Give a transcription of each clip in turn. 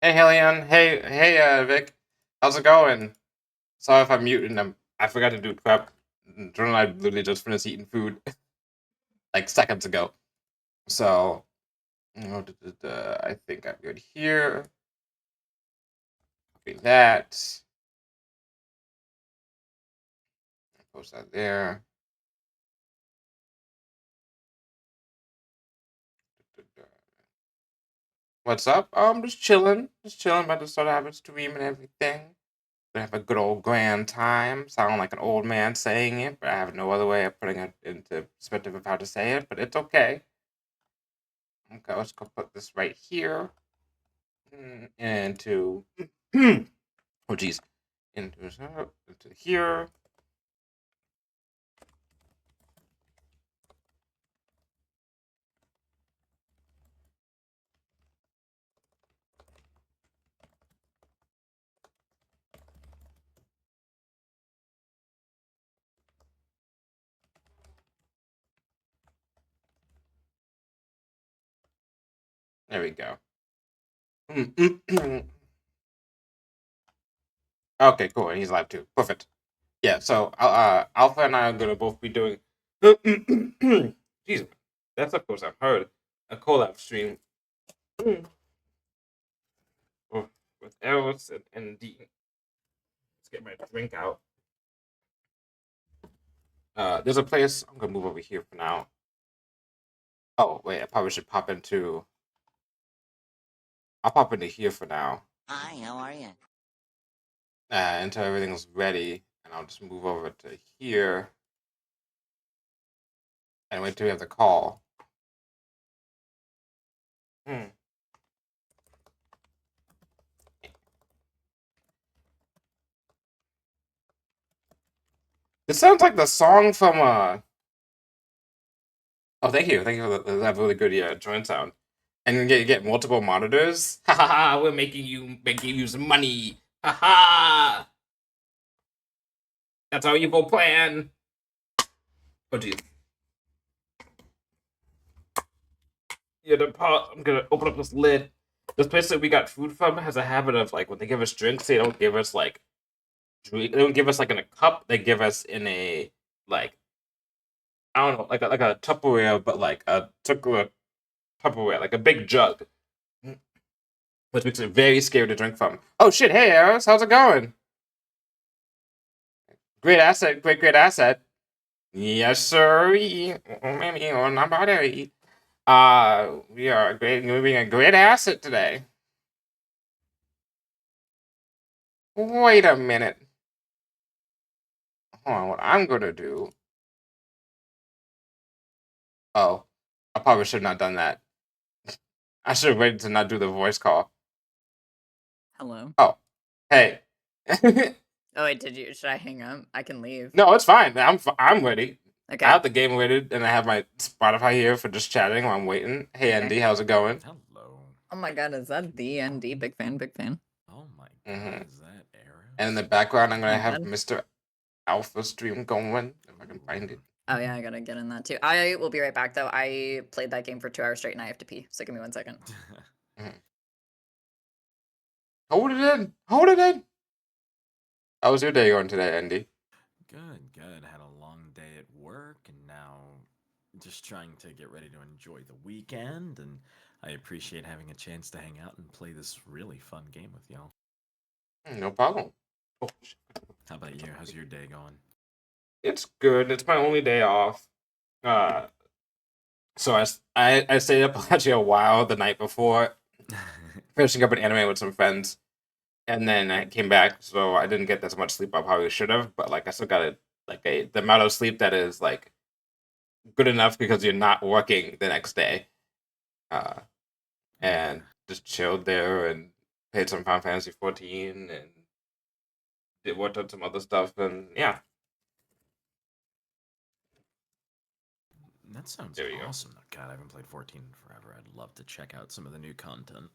Hey, Helion. Hey, Vic. How's it going? Sorry if I'm muting. I forgot to do prep. Jordan and I literally just finished eating food like seconds ago. So, I think I'm good here. Copy that. Post that there. What's up? Just chilling. Just chilling. About to start having a stream and everything. Gonna have a good old grand time. Sound like an old man saying it, but I have no other way of putting it into perspective of how to say it, but it's okay. Okay, let's go put this right here. Into oh geez, into here. There we go. Okay, cool. And he's live too. Perfect. Yeah. So Alpha and I are gonna both be doing. Jeez, that's of course I've heard a collab stream with Eros and Dean. Let's get my drink out. There's a place I'm gonna move over here for now. Oh wait, I probably should pop into. I'll pop into here for now. Hi, how are you? Until everything's ready, and I'll just move over to here and wait till we have the call. Hmm. This sounds like the song from Oh, thank you for that really good joint sound. And you get multiple monitors. Ha ha ha! We're making you some money. Ha ha! That's our evil plan. Oh geez. Yeah, I'm gonna open up this lid. This place that we got food from has a habit of like when they give us drinks, they don't give us like drink. They don't give us like in a cup. They give us in a like I don't know, like a Tupperware, but like a Tupperware, like a big jug, which makes it very scary to drink from. Oh shit! Hey, Eros, how's it going? Great asset, great asset. Yes, sir. Maybe or not about it. We are moving a great asset today. Wait a minute. Hold on, what I'm gonna do. Oh, I probably should have not done that. I should have waited to not do the voice call. Hello. Oh, hey. Oh wait, should I hang up? I can leave. No, it's fine. I'm ready. Okay. I have the game waited, and I have my Spotify here for just chatting while I'm waiting. Hey, Andy, how's it going? Hello. Oh my god, is that the ND? Big fan. Oh my god, is that Eros? And in the background, I'm gonna my have god. Mr. Alpha stream going if I can find it. Oh yeah, I gotta get in that too. I will be right back though. I played that game for 2 hours straight and I have to pee. So give me 1 second. Hold it in. Hold it in. How was your day going today, Andy? Good. Had a long day at work and now just trying to get ready to enjoy the weekend. And I appreciate having a chance to hang out and play this really fun game with y'all. No problem. Oh, How about you? How's your day going? it's good. It's my only day off. So I stayed up actually a while the night before, finishing up an anime with some friends, and then I came back. So I didn't get as much sleep I probably should have, but like I still got the amount of sleep that is like good enough because you're not working the next day. And just chilled there and played some Final Fantasy 14 and worked on some other stuff, and yeah. That sounds There you go. awesome. God, I haven't played 14 in forever. I'd love to check out some of the new content.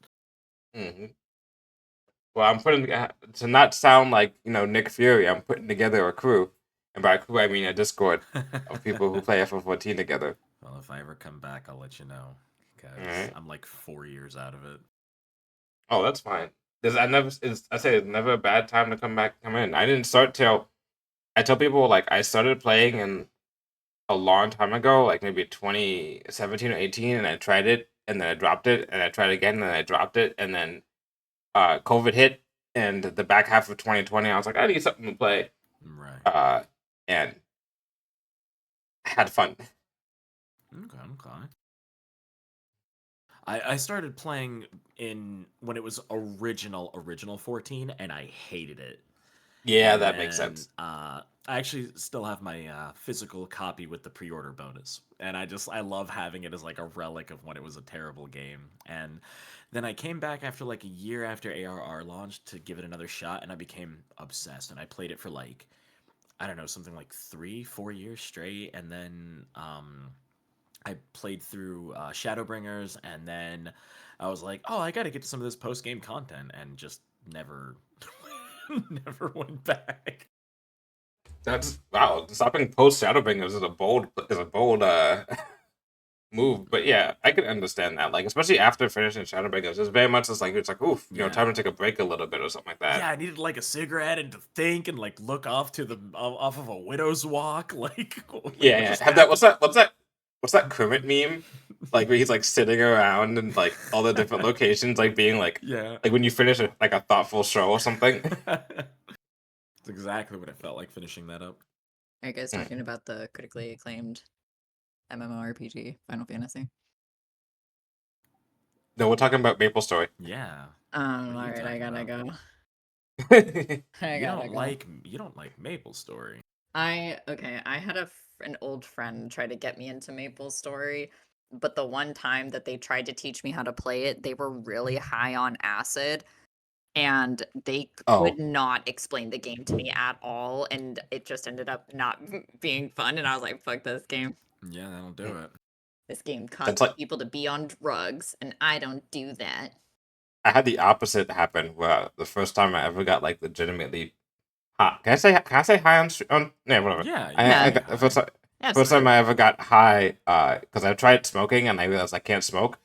Well, I'm putting to not sound like Nick Fury. I'm putting together a crew, and by crew I mean a Discord of people who play FF14 together. Well, if I ever come back, I'll let you know. Because Alright. I'm like 4 years out of it. Oh, that's fine. I say it's never a bad time to come in. I didn't start till I tell people like I started playing in a long time ago, like maybe 2017 or 18, and I tried it and then I dropped it and I tried again and then I dropped it and then COVID hit and the back half of 2020 I was like I need something to play Right. and had fun. Okay. I started playing when it was original 14, and I hated it. Yeah, And that makes then sense. I actually still have my physical copy with the pre-order bonus, and I love having it as like a relic of when it was a terrible game. And then I came back after like a year after ARR launched to give it another shot, and I became obsessed. And I played it for like I don't know something like 3-4 years straight, and then I played through Shadowbringers, and then I was like, oh, I got to get to some of this post game content, and just never, never went back. That's wow. Stopping post Shadowbringers is a bold move, but yeah, I can understand that. Like especially after finishing Shadowbringers, it's very much just like it's like oof, time to take a break a little bit or something like that. Yeah, I needed like a cigarette and to think and like look off to the off of a widow's walk. Like, Yeah. Have that. What's that Kermit meme? Like where he's like sitting around and like all the different locations, like being yeah, like when you finish like a thoughtful show or something. That's exactly what it felt like finishing that up. Are you guys talking about the critically acclaimed MMORPG Final Fantasy? No, we're talking about Maple Story. Yeah. Alright, I gotta go. I You gotta don't go. like Maple Story. I had an old friend try to get me into Maple Story, but the one time that they tried to teach me how to play it, they were really high on acid, and they Oh. could not explain the game to me at all, and it just ended up not being fun, and I was like, fuck this game. Yeah, that'll do it. This game That's causes like people to be on drugs, and I don't do that. I had the opposite happen where the first time I ever got like legitimately high. Can I say high on yeah, whatever. Yeah, Yeah. I got the first time That's first time fine. I ever got high because I tried smoking and I realized I can't smoke.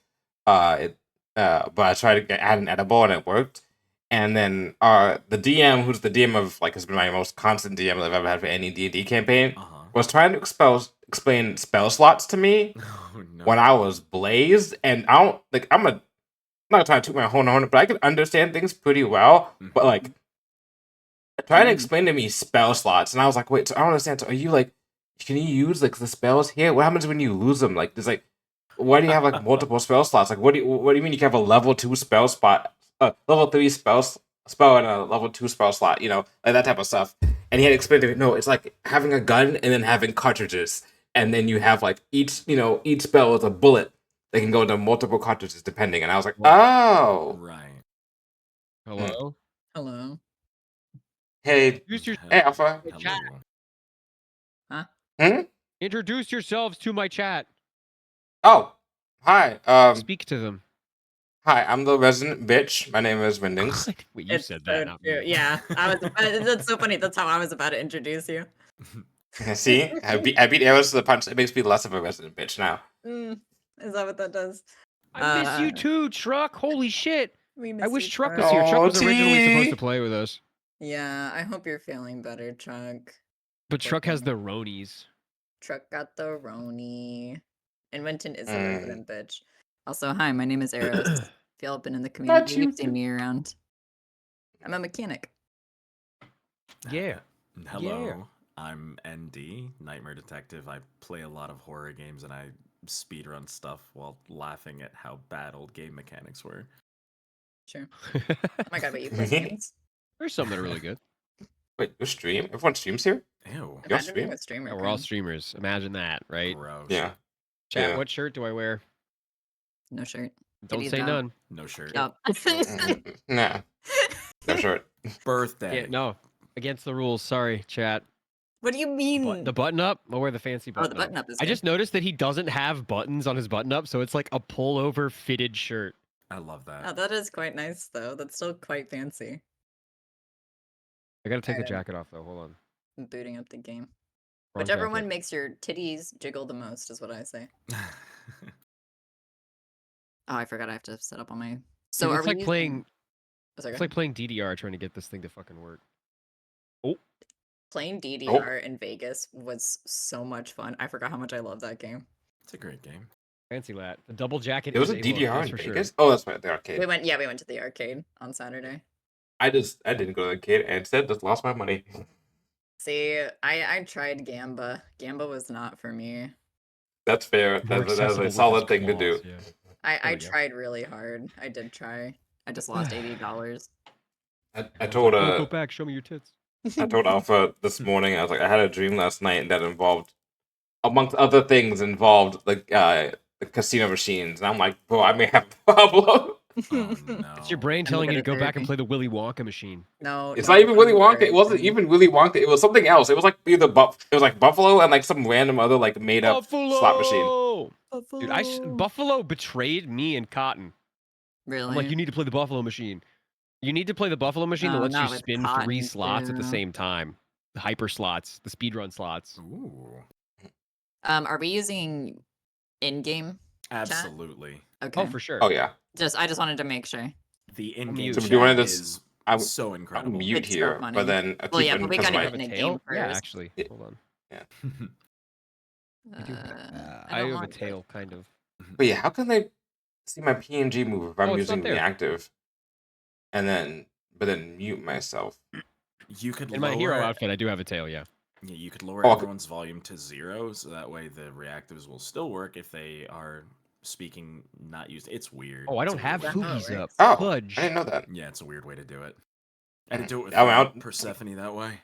It but I tried to add an edible and it worked. And then the DM, who's the DM of like has been my most constant DM I've ever had for any D&D campaign, was trying to explain spell slots to me Oh no. when I was blazed, and I don't like I'm not trying to toot my horn, but I can understand things pretty well. But like, trying to explain to me spell slots, and I was like, wait, so I don't understand. So are you like, can you use like the spells here? What happens when you lose them? Like, there's like, why do you have like multiple spell slots? Like, what do you mean you can have a level 2 spell spot, level 3 spell and a level 2 spell slot? You know, like that type of stuff. And he had explained to me, no, it's like having a gun and then having cartridges, and then you have like each spell is a bullet. They can go into multiple cartridges depending. And I was like, oh, Right. Hello? Hello. hey, Introduce your hey, Alpha. chat. Hello. Hmm? Introduce yourselves to my chat. Oh, hi. Speak to them. Hi, I'm the resident bitch. My name is Windings. Wait, you said that, not me. Yeah, that's so funny. That's how I was about to introduce you. See, I beat arrows to the punch. It makes me less of a resident bitch now. Is that what that does? I miss you too, Truck. Holy shit. I wish Truck was Truck. here. Truck Oh, was originally supposed T. to play with us. Yeah, I hope you're feeling better, Chuck. But Truck has the Ronies. Truck got the Roni. And Winton is a resident bitch. Also, hi, my name is Eros. If y'all been in the community, you've seen me around. I'm a mechanic. Yeah. Hello. Yeah. I'm ND, Nightmare Detective. I play a lot of horror games and I speedrun stuff while laughing at how bad old game mechanics were. Sure. Oh my god, but you play games? There's some that are really good. Wait, you stream? Everyone streams here? Ew. Imagine being stream? a streamer. Yeah, we're all Cam. streamers. Imagine that, right? Gross. Yeah. Chat, Yeah. what shirt do I wear? No shirt. Don't Kitty say dog. none. No shirt. Yup. Nah, no short. Birthday. Yeah, no. Against the rules. Sorry, chat. What do you mean? The button up? I'll wear the fancy Oh, button the button up is I good. just noticed that he doesn't have buttons on his button up, so it's like a pullover fitted shirt. I love that. Oh, that is quite nice, though. That's still quite fancy. I gotta take the Alright. jacket off though. Hold on. I'm booting up the game. Wrong Whichever jacket. one makes your titties jiggle the most is what I say. Oh, I forgot I have to set up on my. So Dude, are it's we like using... playing Sorry, It's go like ahead. playing DDR trying to get this thing to fucking work. Playing DDR in Vegas was so much fun. I forgot how much I love that game. It's a great game. Fancy that. The double jacket It was is a a DDR look, that's in for Vegas. sure. Oh, that's right, the arcade. We went to the arcade on Saturday. I didn't go to the arcade and instead just lost my money. See, I tried Gamba. Gamba was not for me. That's fair. More That's accessible a with solid its thing to claws, do. yeah. I we go. tried really hard. I did try. I just lost $80. I told Go back, show me your tits. I told Alpha this morning. I was like, I had a dream last night that involved, amongst other things, the casino machines, and I'm like, bro, I may have a problem. Oh no. It's your brain I'm telling you to gonna go back and therapy. play the Willy Wonka machine. No, It's no, not even Willy I'm Wonka. It wasn't therapy. even Willy Wonka. It was something else. It was like either it was like Buffalo and like some random other like made up slot machine. Dude, Buffalo betrayed me and Cotton. Really? I'm like, you need to play the Buffalo machine. You need to play the Buffalo machine that No, lets you not with spin 3 Cotton, slots at the too. same time. The hyper slots, the speedrun slots. Ooh. Are we using in-game? Absolutely. Okay. Oh, for sure. Oh yeah. I just wanted to make sure. The mute. in-game So do you wanna chat just- is I- so I'll incredible. mute It's so here, funny. but then I Well, keep yeah, it but we because gotta of have my- an a in-game tail? Yeah, first. actually. Yeah. Hold on. Uh, I don't have a want it. tail, kind of. But yeah, how can they see my PNG move if I'm Oh, it's not using there. reactive, but then mute myself? You could In lower my hero outfit, I do have a tail, yeah. Yeah, you could lower Oh, everyone's volume to 0, so that way the reactives will still work if they are speaking not used. It's weird. Oh, I It's don't a have weird way to do Foogies it. up. Oh, Fudge. I didn't know that. Yeah, it's a weird way to do it. I had to do it with I'm Persephone that way.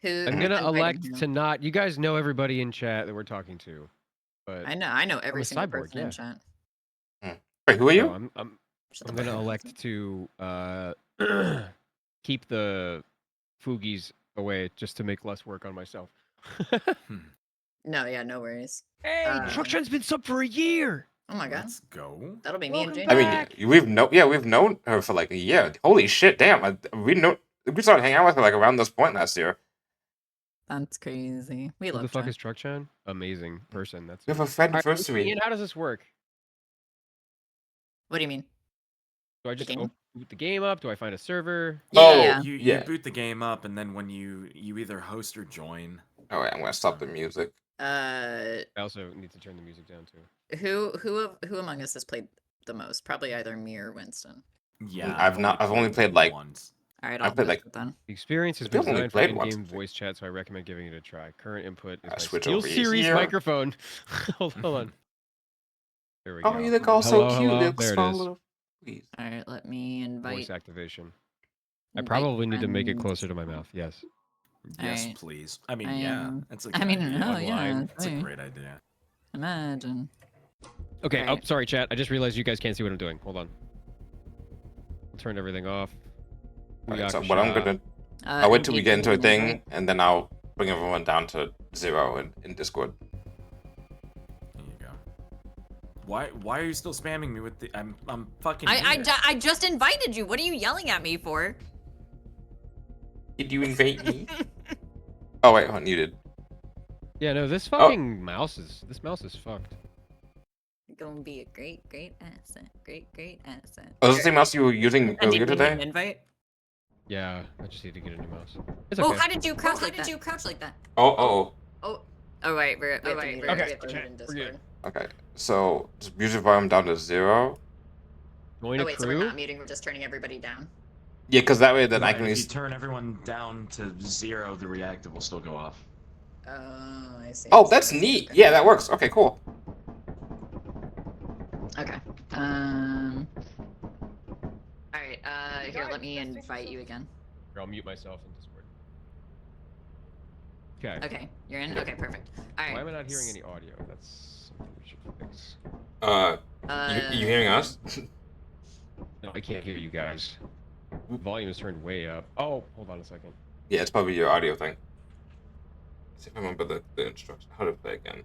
Who? I'm gonna invited elect him? to not. You guys know everybody in chat that we're talking to, but I know every a single cyborg, person in yeah. chat. Wait, who are so you? I'm Shut the gonna fuck up. elect to keep the Foogies away just to make less work on myself. No, yeah, no worries. Hey, Uh, Truckshan's been sub for a year. Oh my god, Let's go. that'll be me and Welcome Jane. I mean, back. we've known her for like a year. Holy shit, damn! We started hanging out with her like around this point last year. That's crazy. We Who love the fuck Jane. is Truckshan? Amazing person. That's We have a All right, friend-versary. Ian, how does this work? What do you mean? Do I just game? boot the game up? Do I find a server? Yeah. You yeah. boot the game up, and then when you either host or join. Oh wait, I'm gonna stop the music. I also need to turn the music down too. Who among us has played the most? Probably either me or Winston. Yeah, I've only played like once. All right, I I'll played, do like- it then. The experience has I've been only designed for played once, I in-game think. voice chat, so I recommend giving it a try. Current input is I my switch Steel over Series here. microphone. hold on. There we go. Oh, you look all so Hello, cute. hello. Little There it small is. little- Please. All right, let me invite. Voice activation. I invite probably need to make it friends. closer to my mouth. Yes. Yes, Alright. please. I mean, I yeah, am- that's a I good mean, idea. oh One yeah, line. That's a hey, great idea. imagine. Okay. Alright. Oh, sorry, chat. I just realized you guys can't see what I'm doing. Hold on. I'll turn everything off. Okay, so what I'm gonna, Uh, I'll wait till we invite get into a me, thing, invite. and then I'll bring everyone down to 0 in Discord. There you go. Why are you still spamming me with the? I'm fucking. I just invited you. What are you yelling at me for? Did you invite me? Oh wait, hold on, you did. Yeah, no, this Oh. fucking mouse is fucked. Gonna be a great asset. Great asset. Oh, is this the same mouse you were using And earlier did you need an today? invite? Yeah, I just need to get a new mouse. It's Oh, okay. how did you crouch like that? Oh. Oh wait, we have to mute her. Okay, We have to mute okay, in we're good. Discord. Okay, so just music volume down to 0. Join Oh a wait, so we're crew? not muting. We're just turning everybody down. Yeah, because that way then I Right, can. if you turn everyone down to 0, the reactive will still go off. Oh, I see. Oh, that's neat. Okay. Yeah, that works. Okay, cool. Okay. All right. Here, let me invite you again. Here, I'll mute myself in Discord. Okay. Okay, you're in. Okay, perfect. All right. Why am I not hearing any audio? That's something we should fix. You hearing us? No, I can't hear you guys. Volume is turned way up. Oh, hold on a second. Yeah, it's probably your audio thing. Let's see if I remember the instructions. How to play again.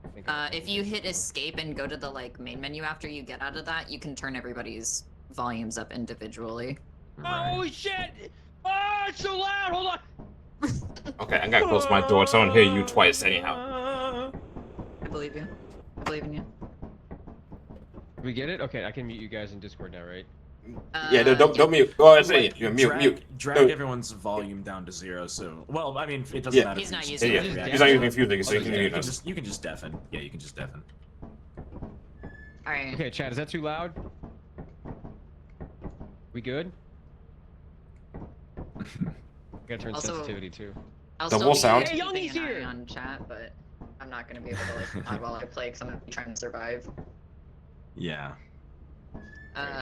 I think I- If you hit escape and go to the main menu after you get out of that, you can turn everybody's volumes up individually. Holy shit! Oh, it's so loud! Hold on! Okay, I'm gonna close my door so I don't hear you twice anyhow. I believe you. I believe in you. We get it? Okay, I can mute you guys in Discord now, right? Yeah, no, don't yeah. don't mute. Oh, I say Like, yeah, mute. drag No. everyone's volume down to 0. So, well, I mean, it doesn't Yeah. matter. He's if not you using Yeah, it. yeah. Just He's not deafen. using music, so you can Yeah, mute you us. you can just deafen. Yeah, you can just deafen. All right. Okay, Chad, is that too loud? We good? Gotta turn Also- sensitivity too. I'll Double still be sound. Hey, keeping Youngie's an eye here! on chat, but I'm not gonna be able to like mod while I play because I'm gonna be trying to survive. Yeah.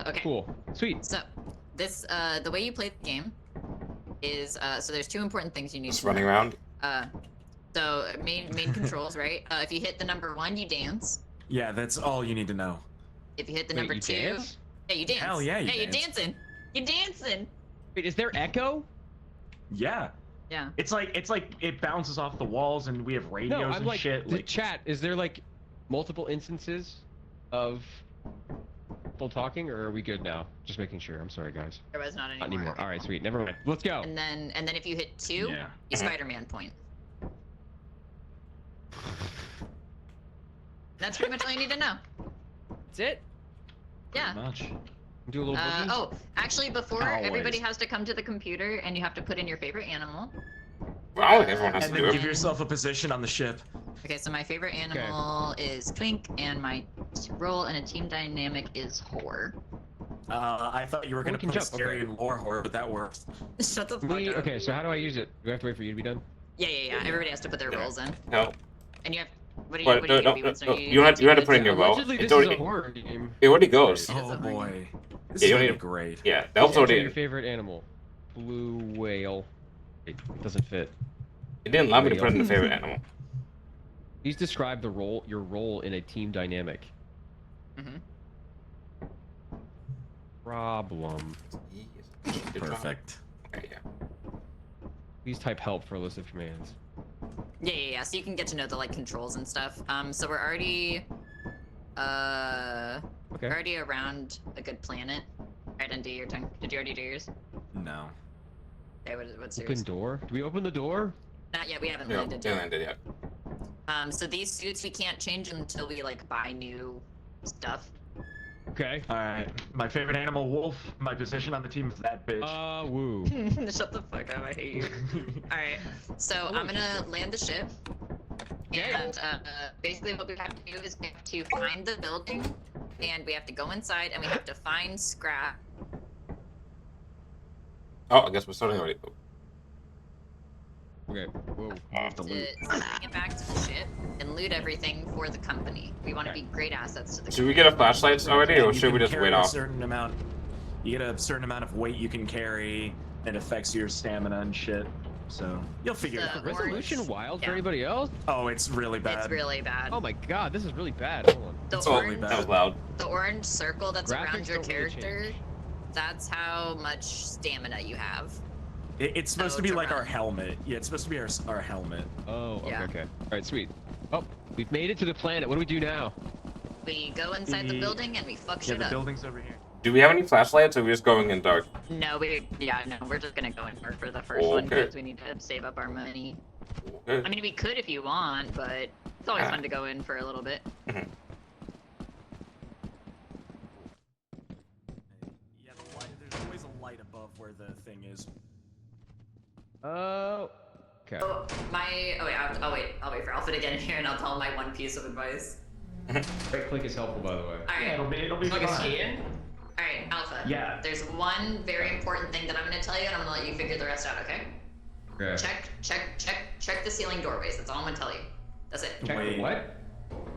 Okay. Cool. Sweet. So this the way you play the game is so there's two important things you need Just to running know. around. So main controls, right? If you hit the number 1, you dance. Yeah, that's all you need to know. If you hit the Wait, number you 2, dance? yeah, you dance. Hell yeah, you you're dance. dancing. You're dancing. Wait, is there echo? Yeah. Yeah. It's like it bounces off the walls and we have radios No, I'm and like, shit. the chat, is there like multiple instances of people talking, or are we good now? Just making sure. I'm sorry, guys. There was not Not anymore. anymore. All right, sweet. Never mind. Let's go. And then if you hit 2, Yeah. you Spider-Man point. That's pretty much all you need to know. That's it. Yeah. Pretty much. Do a little boogie. Oh, actually, before everybody Always. has to come to the computer, and you have to put in your favorite animal. Well, I think everyone has And to do then it. give yourself a position on the ship. Okay, so my favorite animal is Twink, and my role in a team dynamic is Whore. I thought you were gonna can put jump, scary okay. and lore horror, but that works. Shut the fuck Me? up. Okay, so how do I use it? Do I have to wait for you to be done? Yeah. Everybody has to put their Yeah. roles in, No, and you have. What do you? but What do you no, do, no, Beavis? no. Are You had to put in your vote. Allegedly, It's this is already, a horror game. it already goes. It is Oh a horror boy. This Yeah, is you gonna need- be great. Yeah, that was Enter already. your favorite animal. Blue whale. It doesn't fit. It didn't allow me to put in the favorite animal. Please describe your role in a team dynamic. Mhm. Problem. Perfect. Okay, yeah. Please type help for a list of commands. Yeah. So you can get to know the like controls and stuff. So we're already, Okay. already around a good planet. Alright, undo your tongue. Did you already do yours? No. Okay, what's Open yours? door? Do we open the door? Not yet. We haven't Yeah, landed they yet. landed yet. So these suits we can't change until we like buy new stuff. Okay. Alright. My favorite animal, wolf. My position on the team is that bitch. Woo. Shut the fuck up! I hate you. All right, so Oh, I'm look, gonna land the ship, Okay. and basically what we have to do is we have to find the building, and we have to go inside, and we have to find scrap. Oh, I guess we're starting already. Okay. Whoa. Off the To loot. bring it back to the ship and loot everything for the company. We want to be great assets to the Should we company. get a flashlights already, or You should we can just carry wait a off? certain amount. You get a certain amount of weight you can carry. It affects your stamina and shit. So you'll figure it The out. Resolution orange- wild for yeah. anybody else? Oh, it's really bad. It's really bad. Oh my god, this is really bad. Hold on. the it's totally orange, bad. That was loud. the orange circle that's around Graphics your don't really character. change. That's how much stamina you have. It's supposed Oh, to be it's like our around. helmet. Yeah, it's supposed to be our helmet. Oh, okay, Yeah. okay. Alright, sweet. Oh, we've made it to the planet. What do we do now? We go inside the The- building and we fuck Yeah, shit the up. building's over here. Do we have any flashlights, or are we just going in dark? No, we're just gonna go in dark for the first one Okay. because we need to save up our money. Okay. I mean, we could if you want, but it's always Ah. fun to go in for a little bit. Yeah, there's always a light above where the thing is. Oh. Okay. Oh, wait, I'll wait for Alpha to get in here and I'll tell him my one piece of advice. Right click is helpful, by the way. Alright, It'll be Like a fine. scan? alright, Alpha. Yeah. There's one very important thing that I'm gonna tell you and I'm gonna let you figure the rest out, okay? Okay. Check the ceiling doorways. That's all I'm gonna tell you. That's it. Check Wait. what?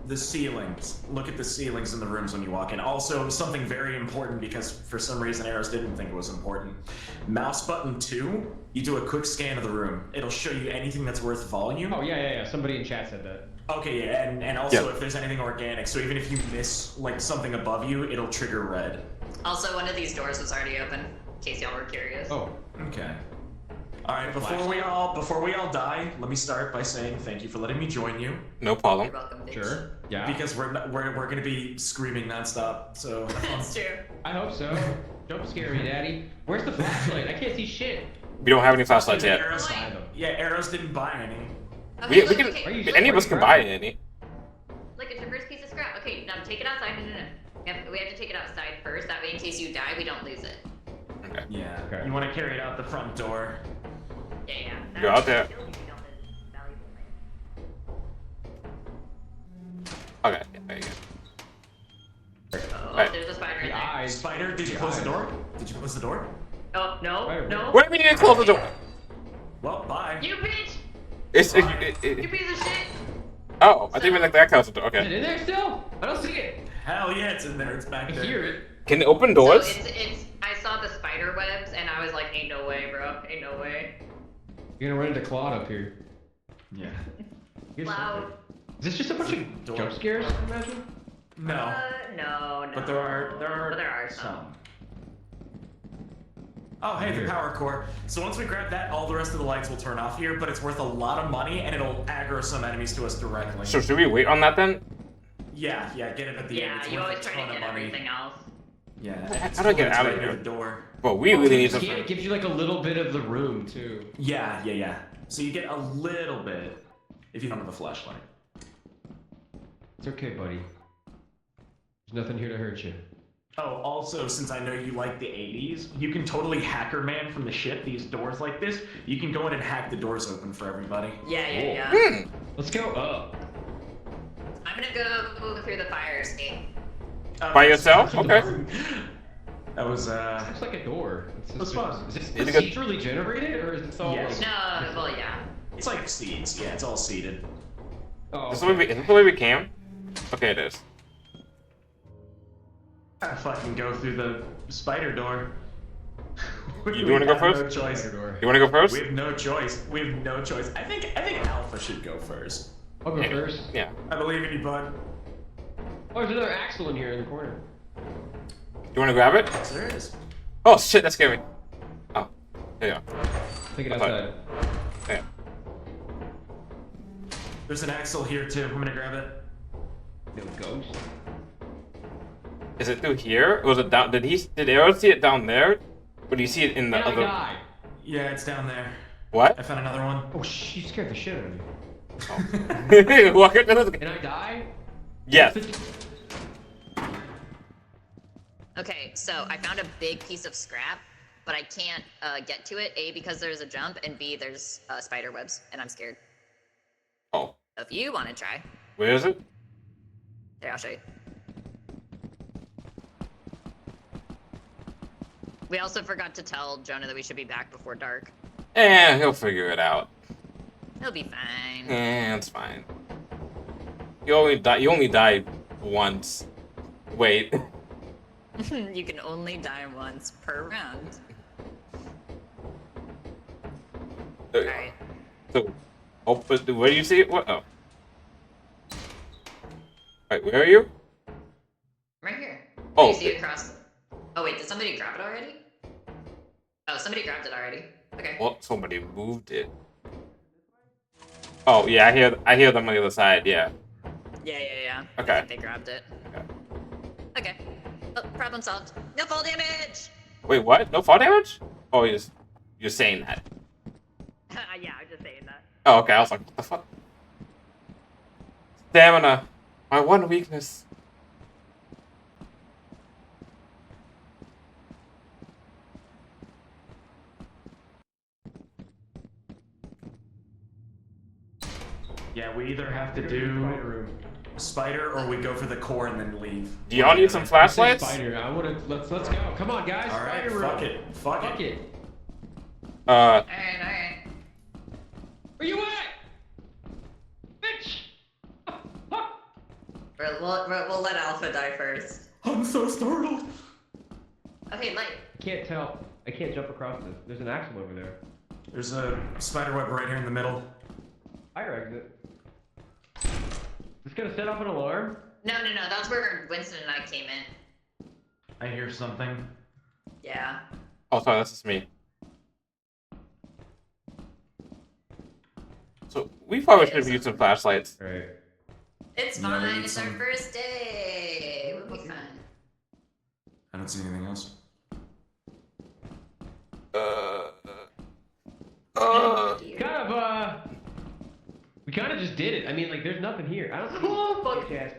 The ceilings. Look at the ceilings in the rooms when you walk in. Also, something very important because for some reason Arrows didn't think it was important. Mouse button 2, you do a quick scan of the room. It'll show you anything that's worth volume. Oh, yeah. Somebody in chat said that. Okay, yeah, and also Yeah. if there's anything organic. So even if you miss like something above you, it'll trigger red. Also, one of these doors was already open, in case y'all were curious. Oh. Okay. All right, before we all die, let me start by saying thank you for letting me join you No problem. You're welcome, bitch. Sure. Yeah. because we're gonna be screaming nonstop. So have fun. That's true. I hope so. Don't scare me, Daddy. Where's the flashlight? I can't see shit. We don't have any flashlights yet. Arrows, Buy them. yeah, Arrows didn't buy any. Okay, We look, can. okay. Are you Any of us can buy any. Look, it's your first piece of scrap. Okay, now take it outside. No. You We have to take it outside first. That way, in case you die, we don't lose it. Okay. Yeah. Okay. You want to carry it out the front door. Yeah. Go out there. Okay, yeah, there you go. Oh, Right. there's a spider in The there. eyes. Spider, did you close the door? Did you close the door? Oh, no, Spider. no. What do we need to close the door? Well, bye. You bitch! It's You piece of shit! oh, I think we like that close the door. Is it Okay. in there still? I don't see it. Hell yeah, it's in there. It's back I there. hear it. Can it open So doors? it's. I saw the spider webs and I was like, ain't no way, bro. Ain't no way. You're gonna run into Claude up here. Yeah. Here's Loud. something. Is this just a bunch of Door. jump scares? I imagine. No. No. But there are But there are some. Oh, hey, the Here. power core. So once we grab that, all the rest of the lights will turn off here, but it's worth a lot of money, and it'll aggro some enemies to us directly. So should we wait on that then? Yeah, get it at the end. Yeah, It's you worth always a try ton to of get money. everything else. Yeah. How do I get out of right near here? the door. Well, we really need You some. can't- It gives you like a little bit of the room too. Yeah. So you get a little bit if you don't have a flashlight. It's okay, buddy. There's nothing here to hurt you. Oh, also, since I know you like the 80s, you can totally hacker man from the ship these doors like this. You can go in and hack the doors open for everybody. Yeah. Hmm. Let's go up. I'm gonna go through the fire escape. By yourself? Okay. That was, Looks like a door. That's fun. Is this Is it good? procedurally generated or is this all Yes. like... No, well, yeah. it's like seeds. Yeah, it's all seeded. Oh, Is this the way we came? Okay, it is. I fucking go through the spider door. You wanna go first? No choice. door. You want to go first? We have no choice. We have no choice. I think Alpha should go first. I'll go Yeah. first. Yeah. I believe in you, bud. Oh, there's another axle in here in the corner. You want to grab it? Yes, there is. Oh shit, that scared me. Oh, there you go. Take it I thought- outside. Yeah. There's an axle here too. I'm gonna grab it. No ghost. Is it through here? Or was it down? Did Arrow see it down there? Or do you see it in the And I other? died. Yeah, it's down there. What? I found another one. Oh, she scared the shit out of me. Walk into the- And I die? Yes. Okay, so I found a big piece of scrap, but I can't get to it. A, because there's a jump, and B, there's spider webs, and I'm scared. Oh, So if you want to try, where is it? here, I'll show you. We also forgot to tell Jonah that we should be back before dark. He'll figure it out. He'll be fine. It's fine. You only die once. Wait. You can only die once per round. There you go. Alright. So, oh, but where do you see it? What? Oh. Wait, where are you? Right here. Oh. You see it across. Oh wait, did somebody grab it already? Oh, somebody grabbed it already. Okay. Well, somebody moved it. Oh yeah, I hear them on the other side. Yeah. Yeah. Okay. I think they grabbed it. Okay. Okay. Oh, problem solved. No fall damage! Wait, what? No fall damage? Oh, you're saying that. Yeah, I'm just saying that. Oh, okay. I was like, what the fuck? Stamina, my one weakness. Yeah, we either have to do spider or we go for the core and then leave. Do y'all need some flashlights? Spider. I wanna let's go. Come on, guys. All right, Spider fuck room. it. Fuck it. Alright. Where you at? Bitch! We'll let Alpha die first. I'm so startled. Okay, Light. Can't tell. I can't jump across this. There's an axle over there. There's a spider web right here in the middle. Fire exit. This gonna set off an alarm? No, that's where Winston and I came in. I hear something. Yeah. Oh, sorry, that's just me. So we probably should use some flashlights. Alright. It's Yeah, we fine, need it's our some- first day. We'll be fine. I don't see anything else. Kind of, we kind of just did it. I mean, like, there's nothing here. I don't see. Oh, fuck. Bitch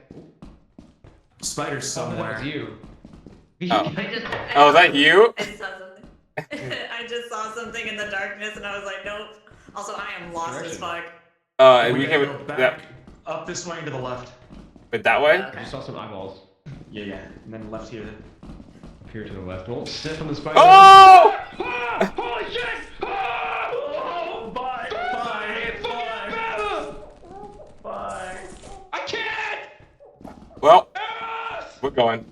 ass. spider somewhere. That was you. Oh. I just. Oh, is that you? I saw something. I just saw something in the darkness, and I was like, nope. Also, I am lost as fuck. And We we gotta can go back that, up this way and to the left. but that way. I just saw some eyeballs Yeah, and then left here. appear to the left. Don't step on the spider. Oh! Ah! Holy shit! Ah! Oh, bye, bye, bye, bye. I can't! Well, Yes! we're going.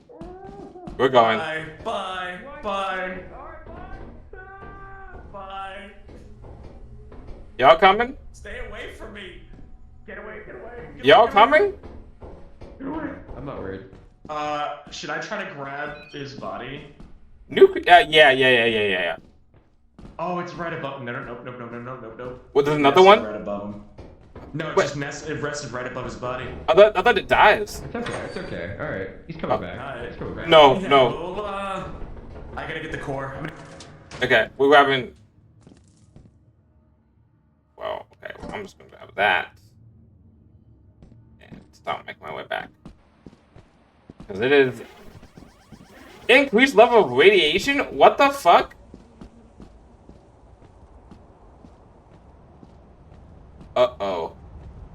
We're going. Bye, bye, bye, bye. Y'all coming? Stay away from me. Get away, get away. Get Y'all away, coming? Get away. I'm not worried. Should I try to grab his body? Yeah. Oh, it's right above. No. Well, there's another Nested one? right above him. No, it Wait. just it rested right above his body. I thought it dies. It's okay. It's okay. All right. He's coming Oh. back. He's coming back. No. Yeah, well, I gotta get the core. Okay, we're grabbing. Well, okay, well, I'm just gonna grab that and stop making my way back because it is increased level of radiation. What the fuck? Uh-oh.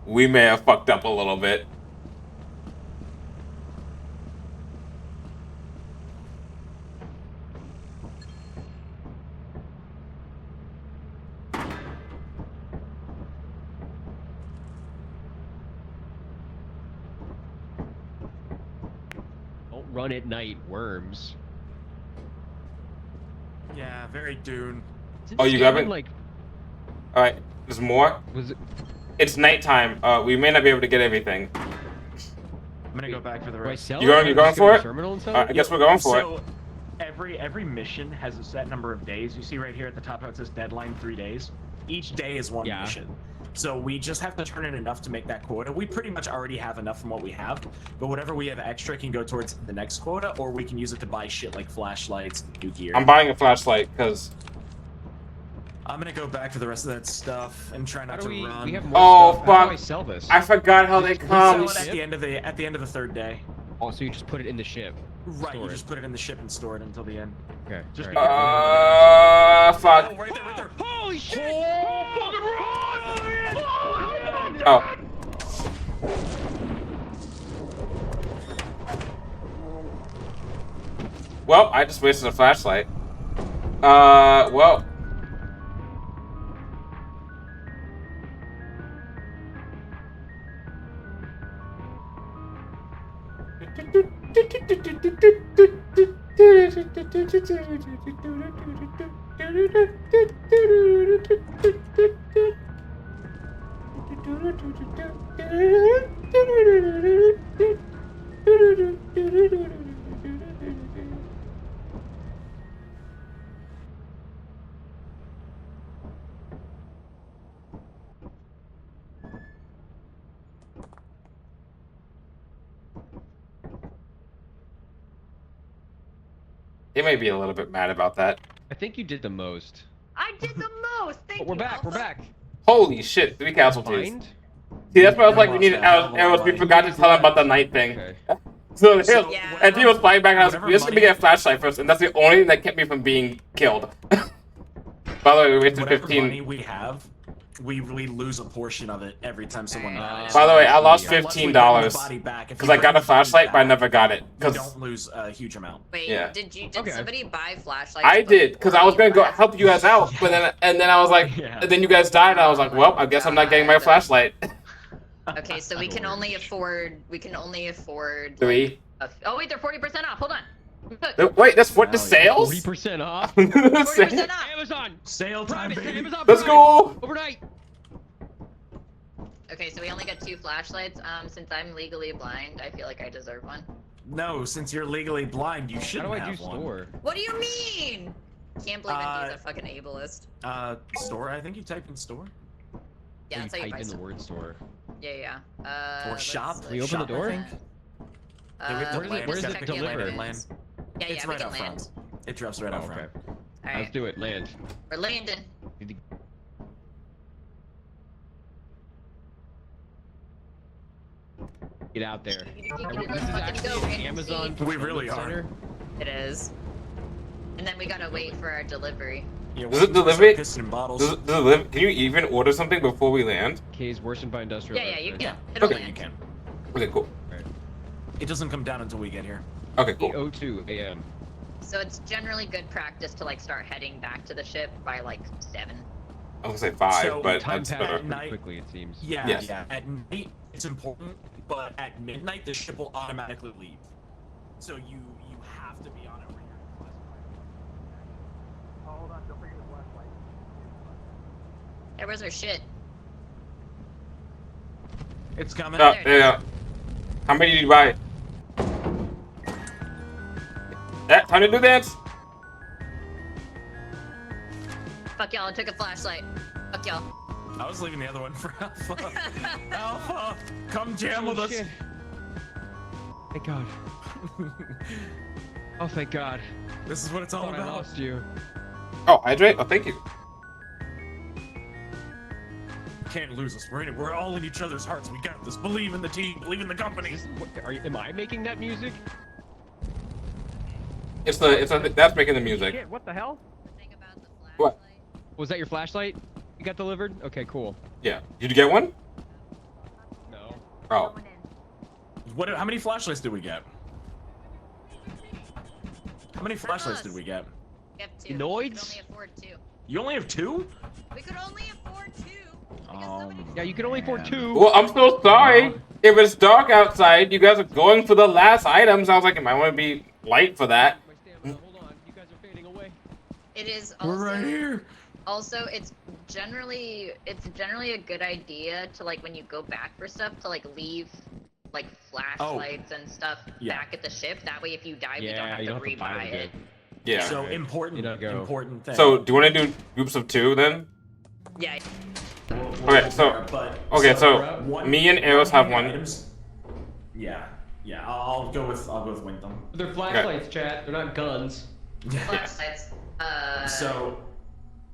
We may have fucked up a little bit. Don't run at night, worms. Yeah, very Dune. Isn't Oh, this you game got it? Like, All right, there's more. was it? It's nighttime. We may not be able to get everything. I'm gonna go back for the Do I rest. sell You going- it? you Or going just go to for the it? Terminal and sell I it? guess we're going for it. So, every mission has a set number of days. You see right here at the top how it says deadline 3 days. Each day is one Yeah. mission. So we just have to turn in enough to make that quota. We pretty much already have enough from what we have, but whatever we have extra can go towards the next quota, or we can use it to buy shit like flashlights and new gear. I'm buying a flashlight because. I'm gonna go back for the rest of that stuff and try How not do to we? run. We have more Oh, stuff. How do I fuck. sell this? I forgot how they Just come. Sell it at the end of the third day. Oh, so you just put it in the ship. Right, Store you it. just put it in the ship and store it until the end. Okay. Just all right. Fuck. Oh, right there, right there. Holy shit! Oh, Oh. Well, I just wasted a flashlight. Well. They may be a little bit mad about that. I think you did the most. I did the most. Thank But we're you, back. We're Alpha. back. Holy shit, 3 casualties. Find? See, that's why I was like, we Lost needed a hell of a lot of arrows. We money. forgot to tell him about the night thing. Okay. So, So, Yeah. and he was flying back, and I was like, whatever we're just gonna money- get a flashlight first, and that's the only thing that kept me from being killed. By the way, we wasted Whatever 15. money we have, we lose a portion of it every time someone dies. By the way, I lost Yeah. Unless we bring $15 the body back. If because we I got bring a the body flashlight, but I back, never got it. we Because don't lose a huge amount. Wait, Yeah. did Okay. somebody buy flashlights? I did, because I was gonna go help you guys out, but then I was like, Yeah. and then you guys died, and I was like, well, I guess I'm not getting my flashlight. Okay, so we can only afford. Like, 3. oh wait, they're 40% off. Hold on. Look, Wait, that's what the Hell yeah. sales? 40% off. 40% off. Amazon. Sale time, Prime, baby. Amazon Let's Prime. go. Overnight. Okay, so we only got 2 flashlights. Since I'm legally blind, I feel like I deserve one. No, since you're legally blind, you How shouldn't do I do have one. store? What do you mean? Can't believe Indy's a fucking ableist. Store? I think you typed in store. Yeah, that's how you type buy in the stuff. word store. Yeah. Or let's- shop. let's We open the Shop, I door? think. Yeah, we have to wait, land. where's just it check the delivered? other Land. ones. Yeah, It's we right can out land. front. It drops right Oh, out okay. front. Alright, Let's do it. Land. we're landing. Get out there. Let's This is fucking actually go, an Nancy. Amazon We really fulfillment are. center. It is. And then we gotta wait for our delivery. Yeah, Does it we're deliver it? pissing in bottles. Does it live? Can you even order something before we land? K's worsened by industrial. Yeah, you action. can. Yeah, It'll okay, land. you can. Okay, cool. It doesn't come down until we get here. Okay, cool. 8:02 a.m. So it's generally good practice to like start heading back to the ship by like 7. I was gonna say 5, So, but Time that's passed better. pretty Night- quickly, it seems. Yeah, Yes. yeah. At night, it's important, but at midnight, the ship will automatically leave. So you have to be on it. Oh, hold on, don't forget the flashlight. Hey, where's our shit? It's coming. Oh, yeah. How many did you buy? Time to do dance. Fuck y'all, I took a flashlight. Fuck y'all. I was leaving the other one for Alpha. Alpha, come jam with us. Shit. Thank God. Oh, thank God. This is what it's all Thought I about. lost you. Oh, hydrate. Oh, thank you. Can't lose us. We're in it. We're all in each other's hearts. We got this. Believe in the team. Believe in the company. Am I making that music? It's that's making the music. Shit, what the hell? The thing about the flashlight. What? Was that your flashlight you got delivered? Okay, cool. Yeah. Did you get one? No. Oh. Going in. How many flashlights did we get? How many flashlights did we get? We have 2. Noids? We could only afford 2. You only have 2? We could only afford 2. Because nobody Yeah, you can only afford man. 2. Well, I'm so sorry. If it's dark outside, you guys are going for the last item. Sounds like it might want to be light for that. My stamina. Hold on. You guys are fading away. It is also. We're right here. Also, it's generally a good idea to like when you go back for stuff to like leave like flashlights and stuff Yeah. back at the ship. That way, if you die, we don't Yeah, have you to don't have to buy rebuy them it. good. Yeah. So Right. important, You don't go. important thing. So, do you want to do groups of 2 then? Yeah. Okay, so- Okay, so me and Eros have one. items- Yeah, yeah. I'll go with Wintham. They're flashlights, chat. They're not guns. Flashlights. So,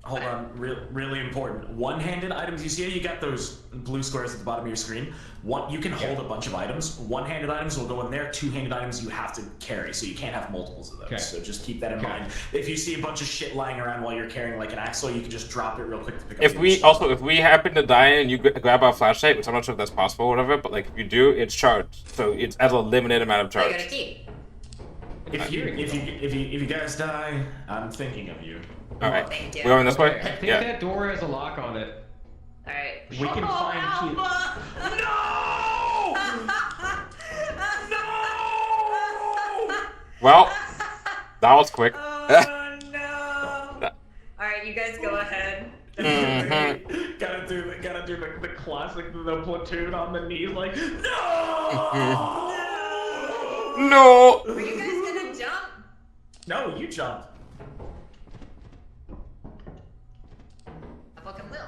hold on, really important. One-handed items. You see how you got those blue squares at the bottom of your screen? You can hold a bunch of items. One-handed items will go in there. Two-handed items you have to carry, so you can't have multiples of those. Okay. So just keep that in Okay. mind. If you see a bunch of shit lying around while you're carrying like an axle, you can just drop it real quick to pick up. If your we stuff. if we happen to die and you grab our flashlight, which I'm not sure if that's possible or whatever, but like if you do, it's charged. So it's at a limited amount of I got a charge. key. If you guys die, I'm thinking of you. All right. Thank you. We're going this way. I think Yeah. that door has a lock on it. All right. We can find key. Well, that was quick. Oh no! All right, you guys go ahead. Mhm. Gotta do the classic, the platoon on the knees, like no. No. Are you guys gonna jump? No, you jump. I fucking will.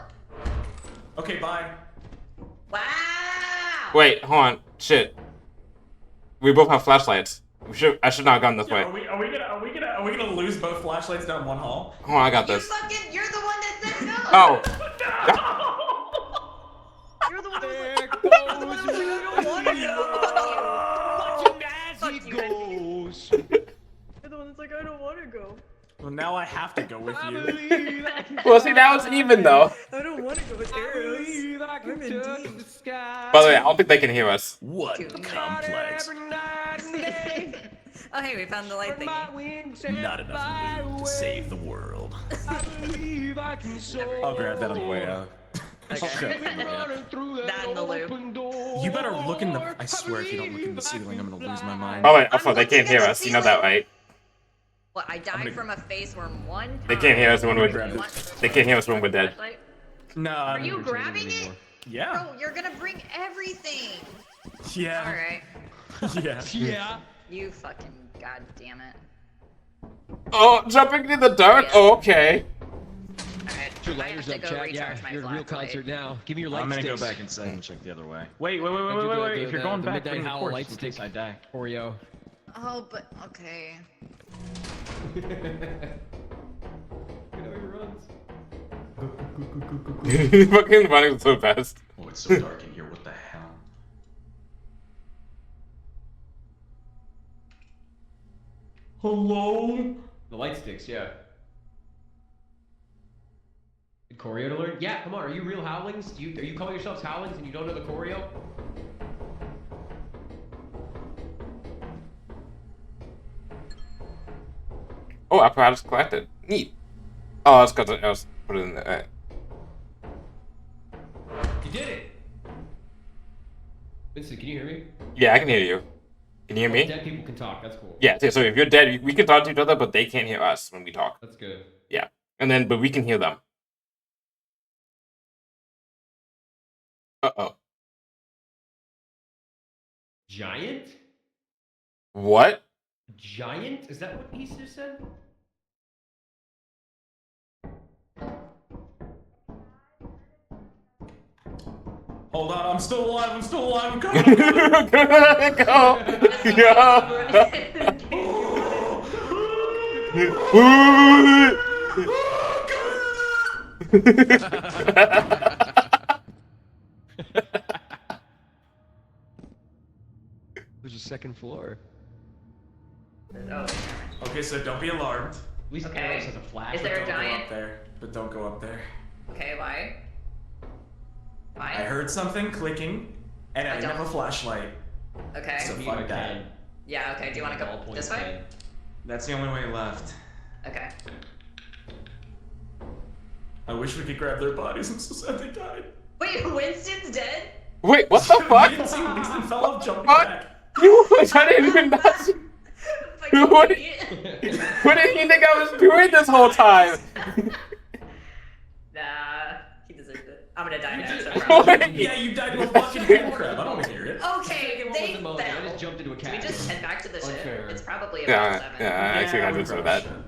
Okay, bye. Wow! Wait, hold on. Shit. We both have flashlights. I should not have gone this Yeah, way. are we gonna lose both flashlights down one hall? Hold on, I got You this. fucking, you're the one that said no! Oh. You're the one that There was goes like, I don't want to as he goes. You're the one that's like, I don't want to go. Well, now I have to go with I you. believe I can Well, see, now it's even though. I don't want to go with I arrows. believe I can I'm in touch deep. the sky. By the way, I don't think they can hear us. What Dude. complex? Every night and day. Oh, hey, we found the light My thingy. wings Not enough loot to save the world. I believe I can soar. I'll grab that on the way out. Okay. Running through That in the loop. open door. You better look in the. I swear, if you don't look in the ceiling, I'm gonna lose my mind. By the way, also, they can't hear looking at us. the You know that, ceiling. right? What, I died gonna- from a face worm one time. They can't hear us when we're. One- They can't hear us when we're dead. Flashlight? No. Are you grabbing it? Yeah. Bro, you're gonna bring everything. Yeah. Alright. Yeah. Yeah. You fucking goddamn it. Oh, jumping in the dark? Oh, okay. Alright. Put your I have lighters to up, go chat. recharge Yeah, my you're in a real flashlight. concert now. Give me your light I'm gonna sticks. go back inside and check the other way. Wait. Do If you're going back, midnight bring the howl torch light in case stick. I die. Oreo. Oh, but okay. Look at how he runs. Fucking running so fast. Oh, it's so dark in here. What the hell? Hello? The light sticks, yeah. The choreo to learn? Yeah, come on, are you real howlings? Are you calling yourselves howlings and you don't know the choreo? Oh, apparatus collected. Neat. Oh, that's because I was put it in the. You did it! Vincent, can you hear me? Yeah, I can hear you. Can you hear me? Dead people can talk, that's cool. Yeah, so if you're dead, we can talk to each other, but they can't hear us when we talk. That's good. Yeah. And then, but we can hear them. Uh-oh. Giant? What? Giant? Is that what he just said? Hold on, I'm still alive, I'm coming, I'm coming! Go! There's a second floor. Oh, Okay, so don't be alarmed. At least Okay. Eros has a flash. Is there a Don't go giant? up there, but don't go up there. okay, why? Why? I heard something clicking, and I I didn't have a don't- flashlight. Okay. So Need fuck a that. pen. Yeah, okay. Do you want to go Ballpoint this way? pen. That's the only way left. Okay. I wish we could grab their bodies, I'm so sad they died. Wait, Winston's dead? Wait, what the fuck? You didn't see Winston fell off jumping What? back. You, I didn't even not. Fucking What? idiot. What did he think I was doing this whole time? Nah, he deserved it. I'm gonna die next. I What? promise. Yeah, you died with a fucking hand crab. I don't want to hear it. Okay, What they was the moment? I fell. just jumped into a Can we cat. just head back to the ship? Unfair. It's probably about 7. Yeah, I actually got we into probably that. should.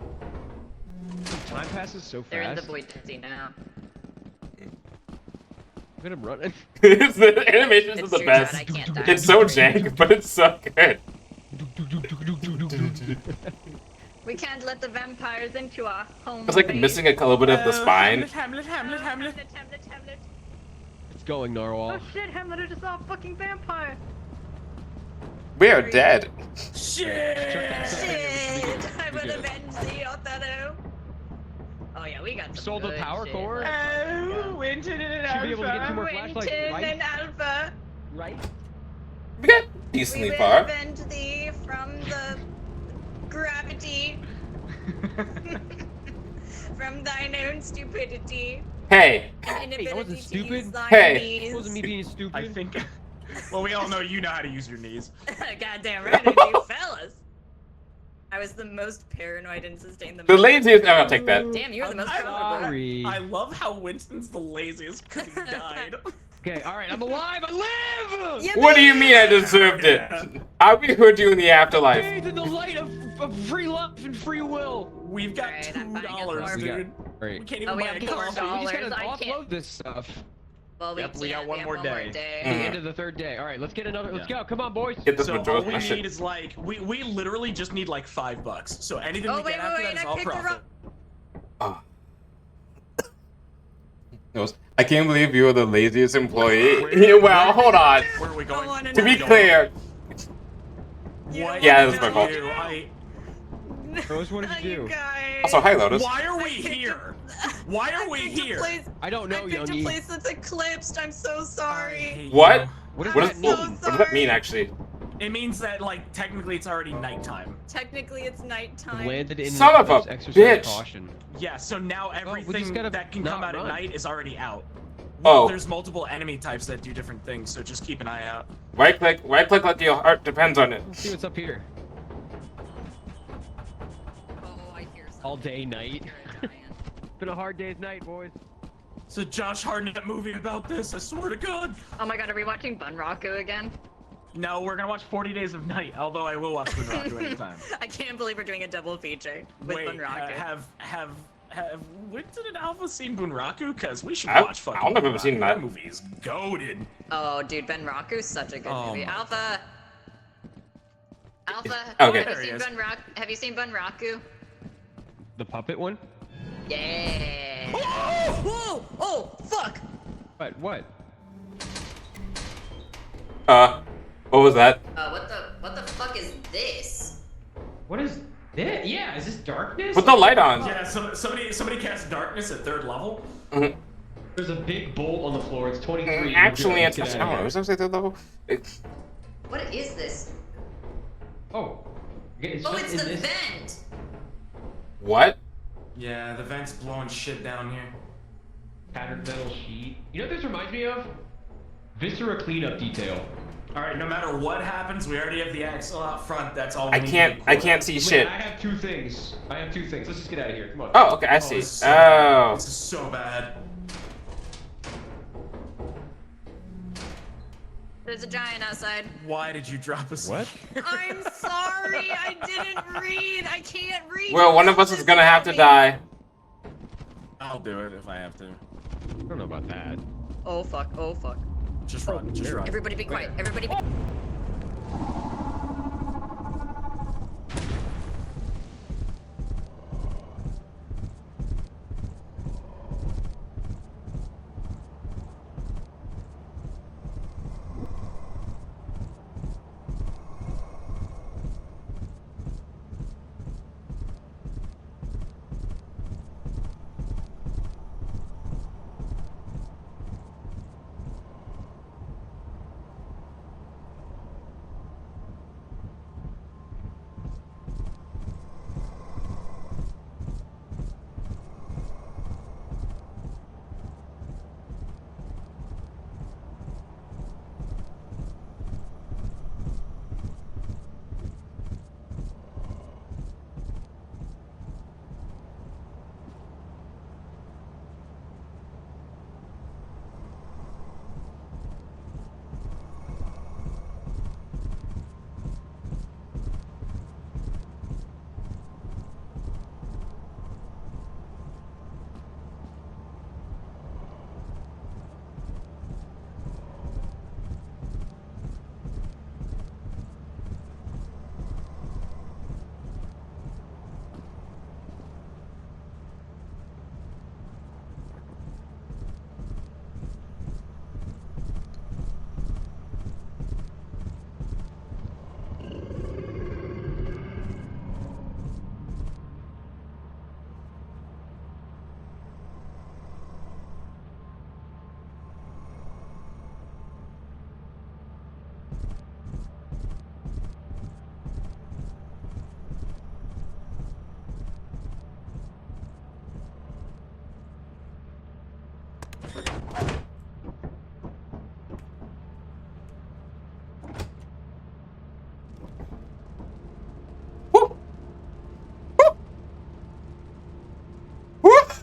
Time passes so fast. They're in the void dizzy now. Look at him running. The animations It's are the true, best. Chad, I can't die. It's so jank, but it's so good. We can't let the vampires into our home. It's like missing a little bit of the spine. Hamlet. Hamlet. It's going, Narwhal. Oh shit, Hamlet is just a fucking vampire. We are dead. Shit! Shit, I We would good. avenge the Othello. Oh yeah, we got some Sold the good power shit. core? Let's Winton and Should be able to get 2 more flashlights, Winton right? and Alpha. Right? We got We decently will far. avenge thee from the gravity, from thine own stupidity Hey, and Hey, I wasn't inability to stupid. use thine Hey. It wasn't me knees. being stupid. I think. Well, we all know you know how to use your knees. Goddamn right, I do, fellas. I was the most paranoid and sustained the the most. laziest. No, I'll take that. Damn, you're the most I'm comfortable. Sorry. I love how Winston's the laziest because he died. Okay, alright, I'm alive! I live! Yeah, What do you mean I deserved it? I we heard you in the afterlife. Bathed in the light of free love and free will! We've got Alright, I'm buying us $2, more. dude. Alright. We can't even Oh, we buy have a more coffee. dollars. You just gotta I offload can't- this stuff. Well, Yep, we got can't. one have more day. The Mm. end of the 3rd day. Alright, let's get another. Let's go. Come on, boys. Get this So all Majora's we Mask need shit. is like we literally just need like $5. So anything Oh, we wait, get after wait, that is I all picked her profit. up. Oh. I can't believe you were the laziest employee. Where- Yeah, well, hold on. Where are we going? wanna To know. be clear, What Yeah, did that's my you fault. do? Rose, what did you do? guys. also hi Lotus. Why are we I picked a- here? Why are we picked a here? place- I don't know, I picked a Youngie. place that's eclipsed. I'm so I sorry. hate What? you. What does What, that is, mean? so what does that mean sorry. actually? It means that like technically it's already nighttime. Technically, it's nighttime. I've landed in Son the of a eclipse, exercise bitch. caution. Yeah, so now we just everything gotta that can not come out run. at night is already out. Oh. There's multiple enemy types that do different things, so just keep an eye out. Right click like your heart depends on it. Let's see what's up here. Oh, I hear something. All day, night. You're a giant. It's been a hard day's night, boys. So Josh Hartnett movie about this, I swear to God. Oh my god, are we watching Bunraku again? No, we're gonna watch 40 Days of Night, although I will watch Bunraku anytime. I can't believe we're doing a double feature with Wait, Bunraku. have Winston and Alpha seen Bunraku? Cause we should I watch fucking don't know if I've Bunraku. seen that. movie is goated. Oh, dude, Bunraku's such a good Oh movie. my- Alpha. Alpha. Okay. Have There he you is. seen Have you seen Bunraku? The puppet one? Yeah. Whoa! Oh, fuck! What? What was that? What the fuck is this? What is... Yeah, is this darkness? Put the light on. Yeah, somebody cast darkness at 3rd level. There's a big bolt on the floor. It's 23. Actually, We're it's good. I Get don't out know. of Was I say third level? What is this? here. Oh. It's Oh, just it's in the this vent. What? Yeah, the vent's blowing shit down here. patterned metal sheet. You know what this reminds me of? Viscera cleanup detail. All right, no matter what happens, we already have the axle out front. That's all we I need. can't see Wait, shit. I have 2 things. Let's just get out of here. Come on. Oh, okay, I see. This is so bad. This is so bad. There's a giant outside. Why did you drop us? What? I'm sorry, I didn't read. I can't read. Well, one of us is gonna have to die. I'll do it if I have to. I don't know about that. Oh fuck, oh fuck. Just run. Just run. Everybody be quiet. Everybody be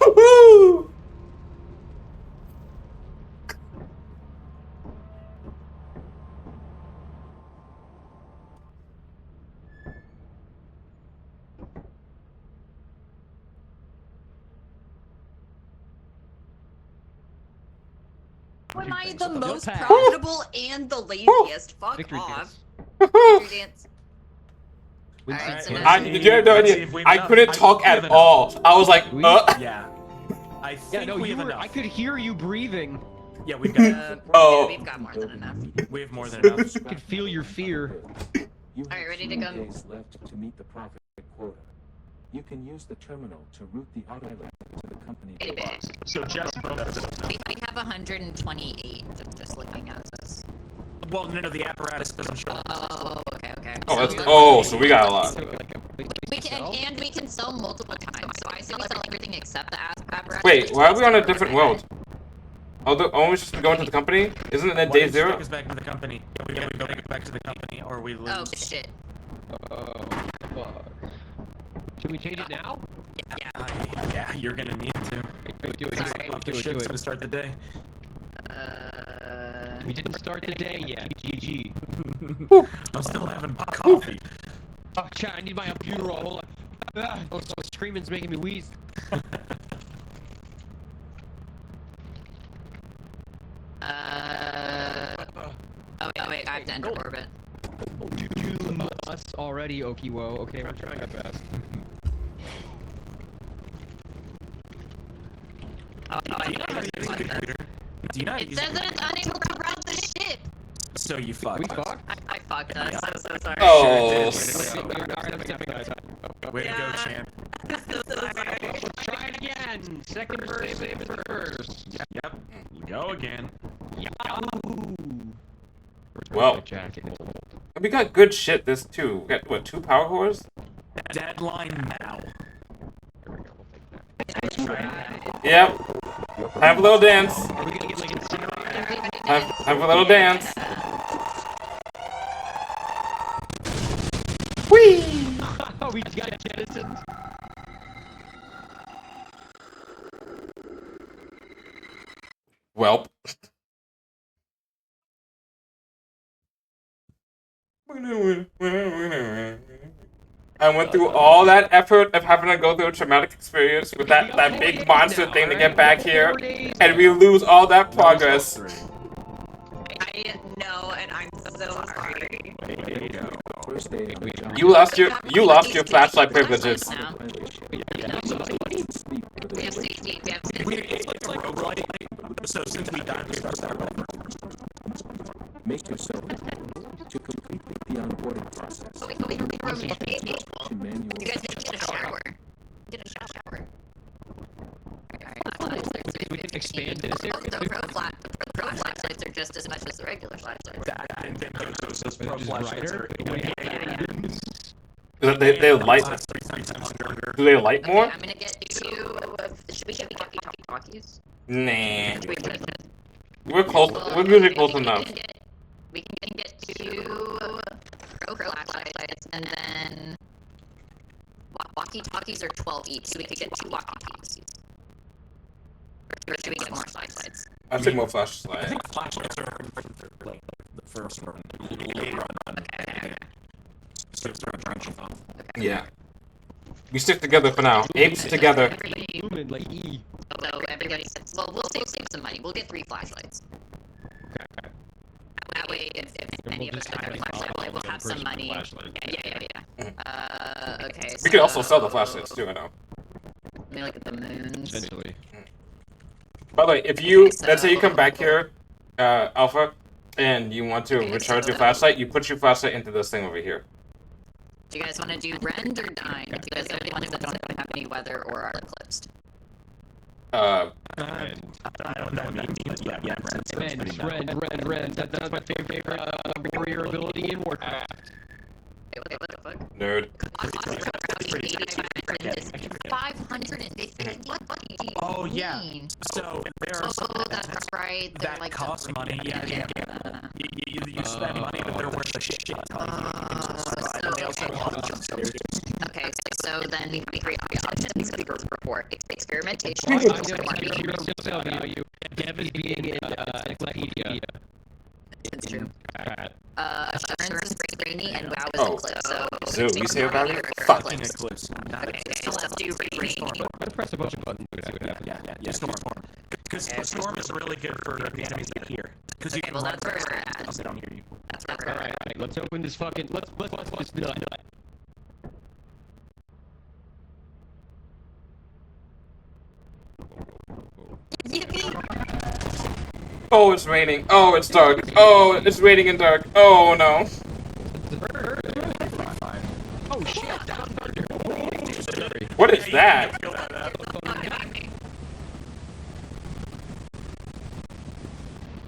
Woo! Am I the You'll most pass. profitable and the laziest? Fuck Victory off. dance. Victory dance. Win Alright, some so points. now- I, you have no Let's see idea. if we have I enough. couldn't I talk think we have at enough. all. I was like, We- Yeah. I think Yeah, no, we you have were. enough. I could hear you breathing. Yeah, we've got. Oh. We've got more than enough. We have more than enough. I could feel your fear. You Alright, have ready to 3 go? days left to meet the profit quota. You can use the terminal to route the auto to the company. Wait a bit. So just We have 128 just looking at this. well, no, the apparatus doesn't show. Oh, okay, okay. oh, that's, So- oh, so we got a lot. We can, and we can sell multiple times. So I sell everything except the apparatus. Wait, which why are is we on a the different prototype. world? Oh, aren't we supposed to be going to the company? Isn't it Why day don't you 0? take us back to the company. We gotta go back to the company, or we lose. Oh shit. Oh, fuck. Should we change it now? Yeah. Yeah, you're gonna need to. Do it. Sorry. Off the Do it. ship's gonna start the day. We didn't start the day yet. GG. I'm still having coffee. Oh, chat, I need my albuterol. Hold on. Ah, screaming's making me wheeze. Oh wait, I have to enter orbit. You must already, Okiwo. Okay, we're trying our best. Oh, I Do you know how to use a computer? Do you know how to It use a says that it's unable to route the ship. So you fucked. We fucked? I fucked us. I'm so sorry. Oh. Alright, I'm Way to go, champ. Let's try it again. Second verse, save it first. Yep. Go again. Well. Jacket. We got good shit this too. We got what, 2 power cores? Deadline now. Yep. Have a little dance. Are we gonna get like incinerated? Have a little dance. Whee! We got jettisoned. Welp. I went through all that effort of having to go through a traumatic experience with that big monster thing to get back here, and we lose all that progress. I know, and I'm so sorry. First day on the job. You lost your flashlight privileges. Now. Sleep for the We have duration. safety. We have It's like a roguelike. So since we died, we start over. Make yourself available to complete the onboarding process. We To You manual guys need to get a shower. Get a shower. We can expand this area. The pro flashlights are just as much as the regular flashlights. I didn't think those pro Just flashlights brighter? are. They light. Last 3 times longer. Do they light more? Okay, I'm gonna get you. Should we get talkies? Nah. We should. We're close. We're usually close enough. We can get 2 pro flashlights, and then walkie-talkies are 12 each, so we could get 2 walkie-talkies. Or should we get more flashlights? I think more I flashlight. think flashlights are like the first one later on. Okay. So start branching off. Yeah. We stick together for now. Apes together. Lumen, like E. So everybody says, well, we'll save some money. We'll get 3 flashlights. That way, if any of us don't have a flashlight, we'll have some money. Yeah. Okay. We could also sell the flashlights too, I know. Let me look at the moons. Essentially. By the way, if you, let's say you come back here, Alpha, and you want to recharge your flashlight, you put your flashlight into this thing over here. Do you guys want to do rend or dine? You guys are the ones that don't have any weather or are eclipsed. I don't know what that means. Yeah. Rend. That's my favorite warrior ability in Warcraft. Wait, what the fuck? Nerd. 550. What do you Oh, yeah. mean? So there are some Oh, that's right. They're that like cost money. Yeah. You spend money, but they're worth a shit ton. They also have Okay, so then we have 3 options. Report experimentation. I'm gonna give you resale value. Dev is being in encyclopedia. It's true. Alright. Assurance is rainy and WoW is Oh. eclipse. So So we say about it? or Fuck. eclipse. Eclipse. Okay, so let's do rainy. I'm gonna press a bunch of buttons to see what happens. Yeah. Storm. Because Storm is really good for the enemies that are here. Because you Okay, can well run that's where we're at. first. They don't hear you. That's where we're at. Alright, let's open this fucking. Let's this nut. Oh, it's raining. Oh, it's dark. Oh, it's raining and dark. Oh, no. Oh shit! What is that?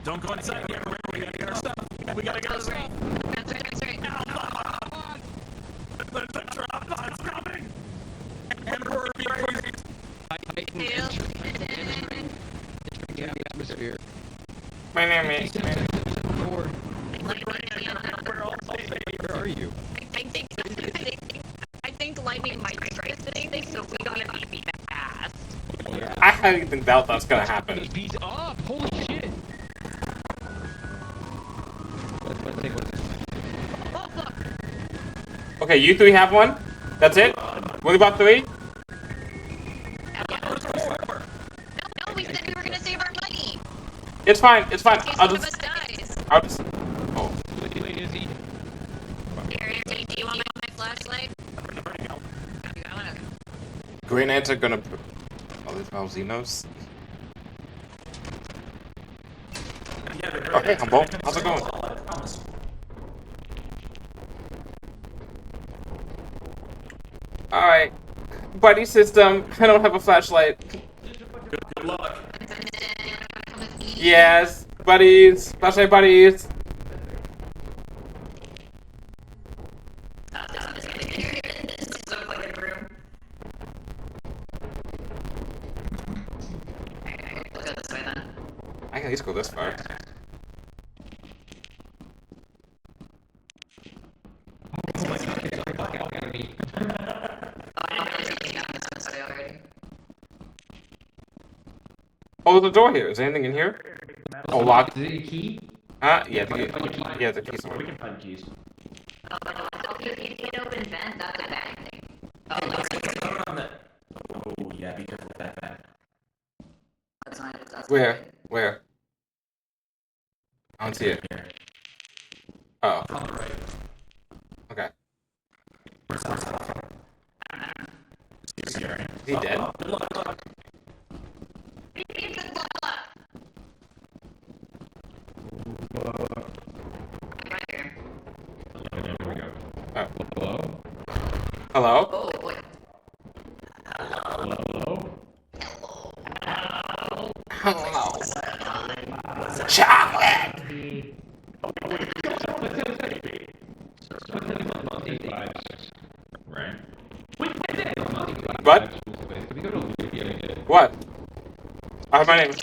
Don't go inside. We gotta get our stuff. We gotta get our stuff. That's right. The drop pod's coming. Emperor be praised. The atmosphere. My name is. We're all safe. Where are you? I think lightning might strike today, so we gotta be fast. I highly even doubt that's gonna happen. He's up! Holy shit! Let's take one. Oh fuck! Okay, you 3 have one? That's it? What about 3? No, we said we were gonna save our money. It's fine. In case I'll one of us just. dies. Oh. Wait, is he? Here, do you want my flashlight? Green Ants are gonna. Oh, these Malzinos. Okay, Humble. How's it going? Alright. buddy system. I don't have a flashlight. Good luck. Yes, buddies. Flashlight buddies. I can at least go this far. Oh, there's a door here. Is there anything in here? Oh, locked. Is it a key? Huh? Yeah, the key. Yeah, the key somewhere. We can find keys. Oh, yeah, be careful with that bag. Where? Where? I don't see it. Here. Oh, On the right. okay. Where's that? Is he alright? Is he dead? Good luck, good luck. There we go. Oh. Hello? Hello? Oh boy. Hello? Hello. Chocolate! Right? What? Can we go to Lugia again? What? I have my name. You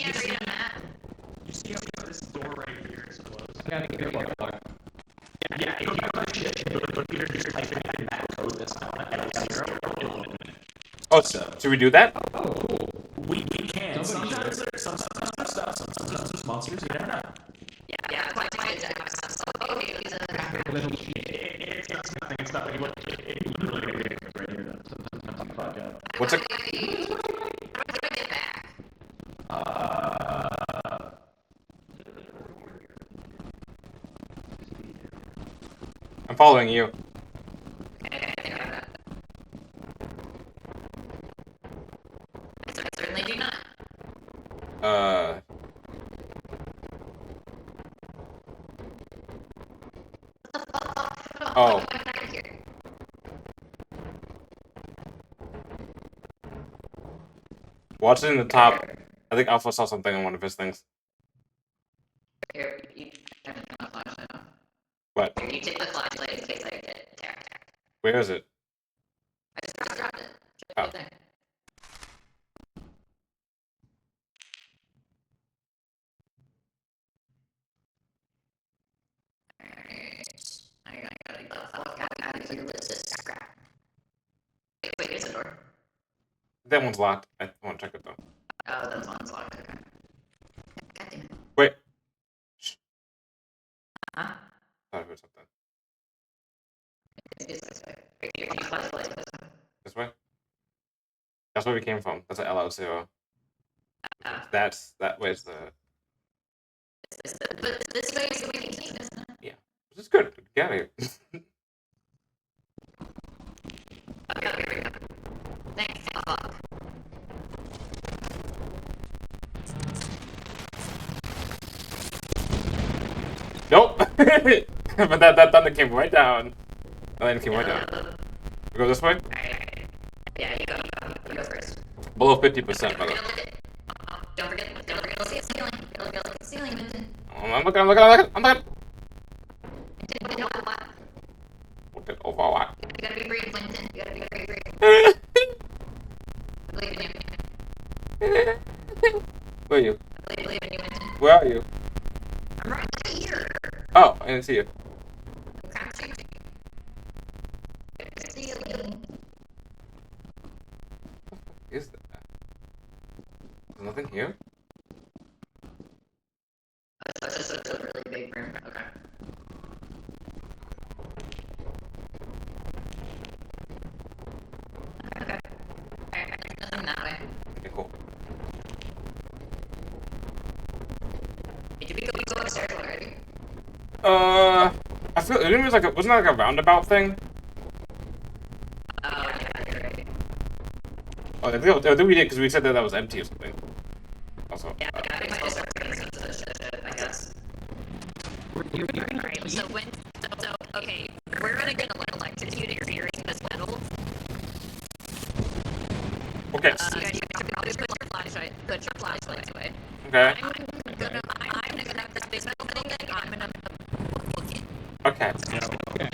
see how this door right here is closed? Yeah, I think they're locked. Yeah, if you have a shit, you go to computer, just type in that code that's not L0. Oh, should we do that? Oh, cool. We can. Somebody Sometimes there's some stuff, sometimes there's monsters, you never know. Yeah, quite okay, Little cheat. It's nothing. Look, it literally right here. Sometimes you fuck up. What's it? I'm following you. certainly do not. Oh. Watch it in the top. I think Alpha saw something on one of his things. Here, you turn the flashlight on. What? Here, you take the flashlight in case I get attacked. Where is it? I just dropped it. Just Oh. right there. Alright. I gotta go. Fuck out of here. This is scrap. Wait, here's the door. That one's locked. I want to check it though. Oh, that one's locked. Okay. God damn it. Wait. Huh? Thought I heard something. It's this way. Here, you flashlight this way. This way? That's where we came from. That's an LL0. Ah. That way's the. But this way is the way you came, isn't it? Yeah. This is good. Get out of here. Okay, here we go. Thanks. Fuck. Nope. But that thunder came right down. Oh, then it came right down. We go this way? Alright. Yeah, you go. You go first. Below 50%, by the way. Don't forget to look at the ceiling. Look at the ceiling, Vincent. I'm looking. I'm looking. Vincent, you know what? Looking over what? You gotta be brave, Vincent. You gotta be brave. I believe in you. Where are you? I believe in you, Vincent. Where are you? I'm right here. Oh, I didn't see you. I'm crouching. The ceiling. Is that? There's nothing here? It's a really big room. Okay. Okay. Alright, there's nothing that way. Okay, cool. Did you go upstairs already? I feel it was like wasn't that like a roundabout thing? Oh, yeah, you're right. Oh, I think we did because we said that was empty or something. Also, Yeah, I think I just started putting some of this shit, I guess. Alright, so okay, we're gonna get electrocuted hearing this metal. put your flashlights away. Okay. I'm gonna connect this basement thing. I'm gonna look in. Okay. Okay.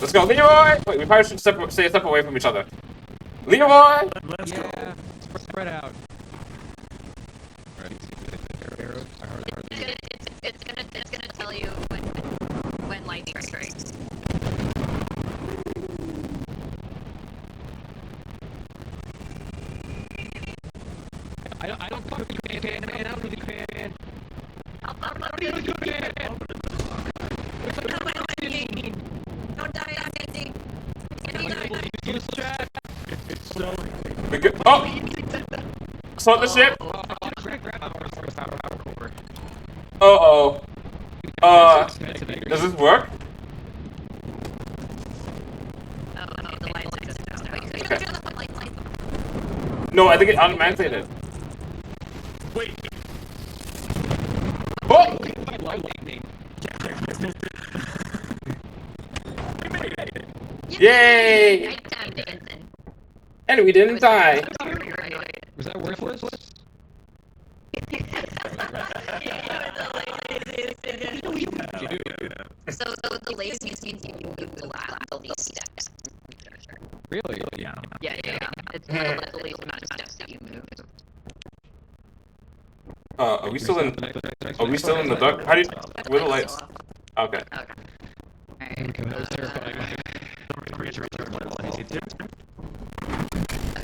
Let's go, Leroy! Wait, we probably should stay a step away from each other. Leroy! Let's go. Yeah. Spread out. It's gonna tell you when lightning strikes. I don't fuck with you, man. I don't really fan. Don't die on anything. We good? Oh! Sort the ship! Uh-oh. Does this work? Oh, no, the lights are just out. Wait, could you turn the lights on? No, I think it automatically did. Wait. Oh! Yay! Nighttime dancing. And we didn't die. Was that worthless? So the laziest means you move the least steps. Really? Yeah. Yeah. It's the least amount of steps that you move. Are we still in? Are we still in the dark? How do you? Where the lights? Okay. Okay. Okay, that was terrifying.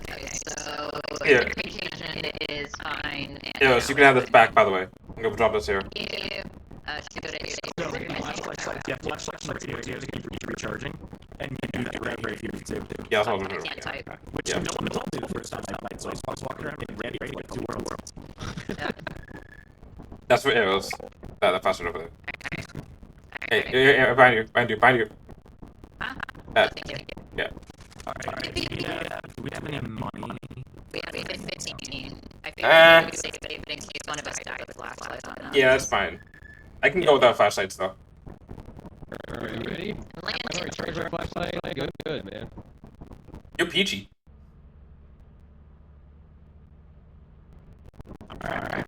Okay, so Here. communication is fine. Yeah, so you can have this back, by the way. I'm gonna drop this here. Yeah, flashlights are here to keep recharging, and you do that right here too. Yeah, that's what I was I doing. can't type. Which no one told me the first time I played, so I was walking around getting ready like two worlds. That's for arrows. That faster over there. Hey, behind you. Huh? That. Thank you. Yeah. Alright, do we have any money? We have 15. I Uh, figured we save it in case one of us died with flashlight on us. Yeah, that's fine. I can go without flashlights though. Are you ready? I've already charged our flashlight. Good, man. You're peachy. Alright.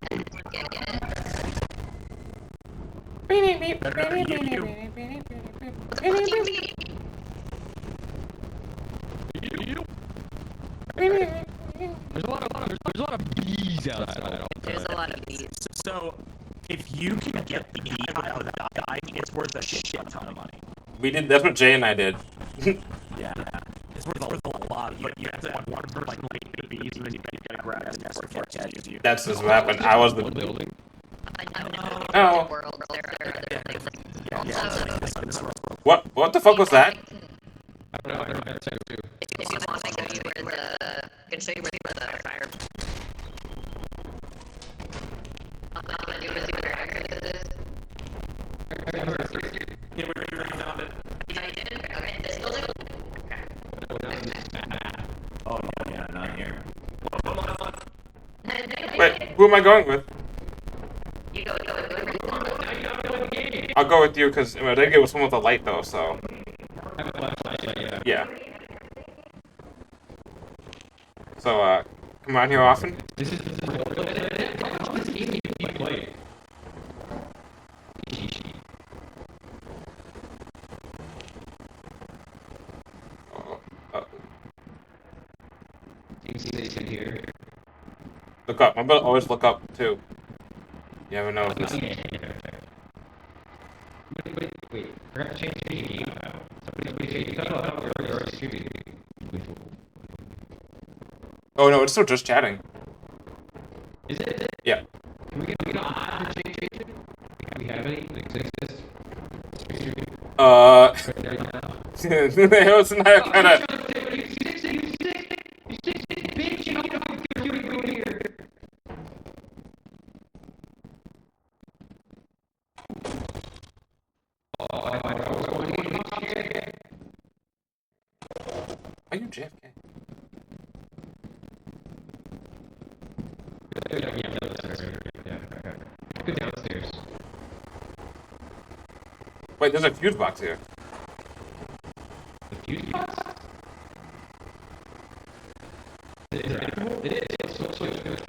There's a lot of bees outside. There's a lot of these. So, if you can get the bee without dying, it's worth a shit ton of money. We did. That's what Jay and I did. Yeah. It's worth a lot, but you have to have one for like 8 bees, and then you gotta grab it and start catches you. That's just what happened. I was the. Building. Oh. World, there are other things. What the fuck was that? I don't know. I don't know. Too. If you want, I can show you where the fire. You want to see where the exit is? Yeah, we found it. Yeah, you did? Okay, this building? Oh, yeah, not here. Wait, who am I going with? You go. I'll go with you because I did get with someone with a light though, so. I have a flashlight, Yeah. yeah. So, come around here often? This is light. You can see this in here. Look up. I'm gonna always look up too. You never know if this. Wait. We're gonna change the game. Somebody change the title. We're already shooting. Oh no, it's still just chatting. Is it? Yeah. Can we get an option to change it? Do we have any that exist? It's not kind of. Are you JFK? Go downstairs. Wait, there's a fuse box here. The fuse box? It is.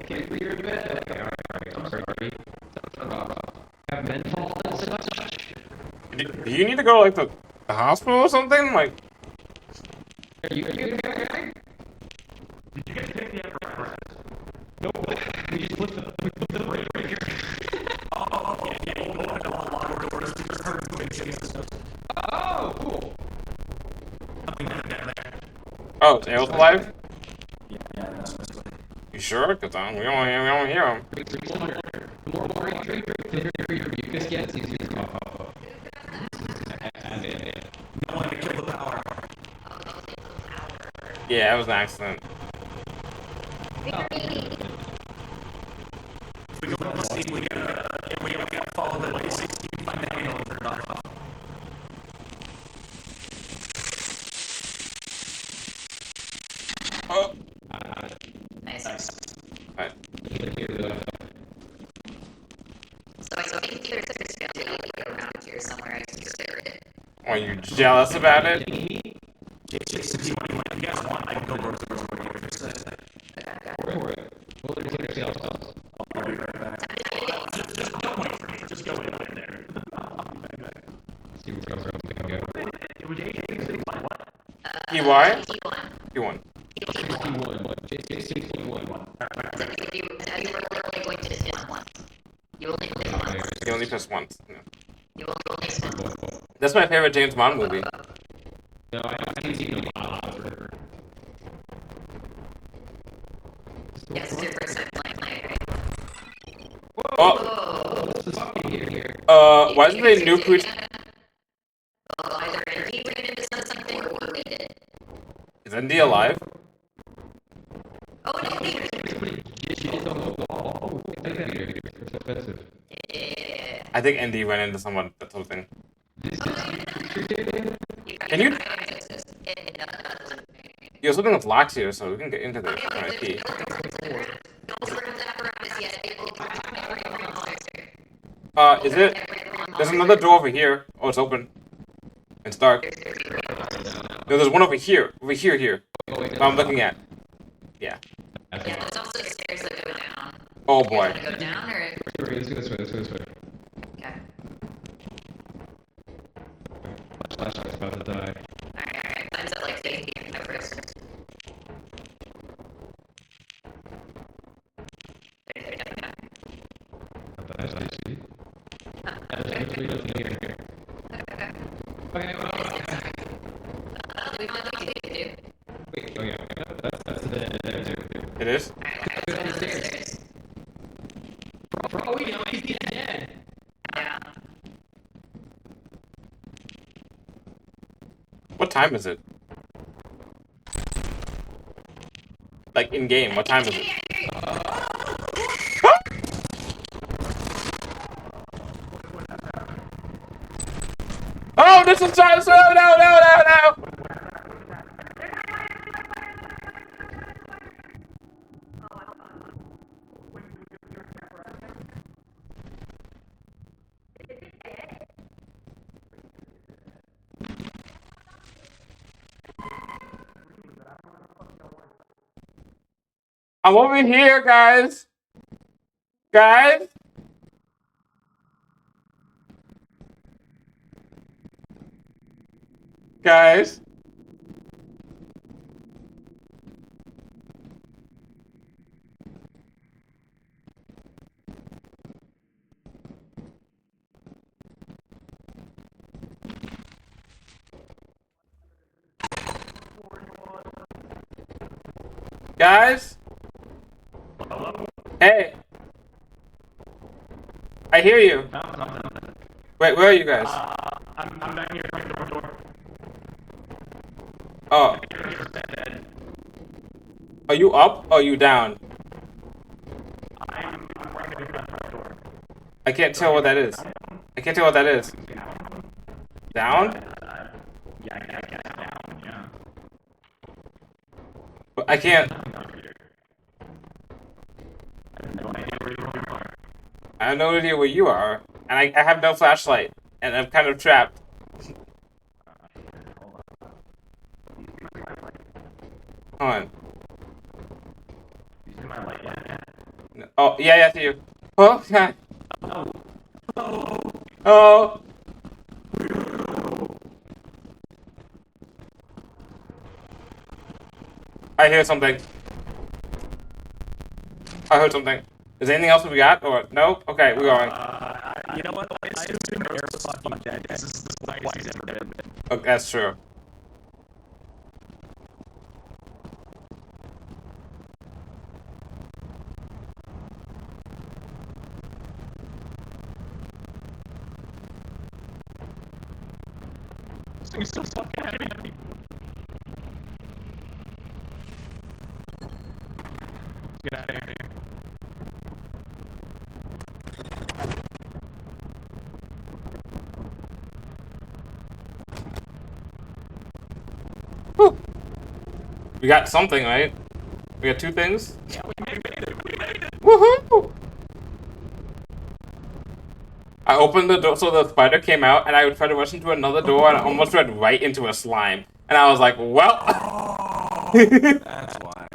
Okay, you're in bed. Okay, alright, I'm sorry. Have menthol and such? Do you need to go to, like, the hospital or something? Like, Are you okay? Did you guys pick the apparatus? Nope. We just put the break here. Oh, yeah, you opened a lot of doors. You just heard moving chases. Oh, cool. Nothing down there. oh, Tails alive? Yeah, that's this way. You sure? Because we don't hear him. The more you drink, the heavier your mucus gets, easier to cough up. No one to kill the power. Yeah, it was an accident. If we go to sleep, we gotta follow the way 16 by manual and turn it off. Oh. Nice. Right. So I think there's a family around here somewhere. I can share it. Are you jealous about it? Jason, if you guys want, I can go door to door for you. Well, there's anything else. I'll be right back. Just don't wait for me. Just go in there. See what's going on. It was 8:61. EY? P1. P1. 61. You were literally going to hit once. You only hit once. You only press once. Yeah. You only hit once. That's my favorite James Bond movie. No, I haven't seen it in a while. Yes, it's your first time playing, right? Oh, What's this fucking here? why is there new creature? Well, either he ran into something or we did. Is Indy alive? Oh, no, he ran. It's offensive. Yeah. I think Indy ran into someone. That's something. Can you? Yo, something with locks here, so we can get into the key. Is it? There's another door over here. Oh, it's open. It's dark. No, there's one over here. Over here. I'm looking at. Yeah. Yeah, there's also stairs that go down. Oh boy. Go down or? Let's go this way. Okay. Flashlight's about to die. Alright. Mine's at like 50 at first. I see. There's nothing here. Okay, We might like to do. wait, oh yeah, that's the It is? Alright, go down the stairs. For all we know, he's dead. Yeah. What time is it? Like in game, what time is it? Oh, this is time! No! I'm over here, guys. Guys. Guys? Hey. I hear you. Wait, where are you guys? I'm back near the door. Oh. Are you up or are you down? I'm right near the front door. I can't tell what that is. Down? Yeah, I guess down, yeah. But I can't. I have no idea where you are. I have no idea where you are. And I have no flashlight. And I'm kind of trapped. Hold on. You see my light yet? Oh, yeah, I see you. Oh, yeah. Oh. I hear something. I heard something. Is there anything else we got? Or no? Okay, we're going. You know what? I assume Arrow's fucking dead. This is the quietest he's ever been. Okay, that's true. This thing's so fucking heavy. Get out of here. Whew. We got something, right? We got 2 things? Yeah, we made it. We made it. Woohoo! I opened the door so the spider came out, and I would try to rush into another door, and I almost ran right into a slime. And I was like, well. That's why.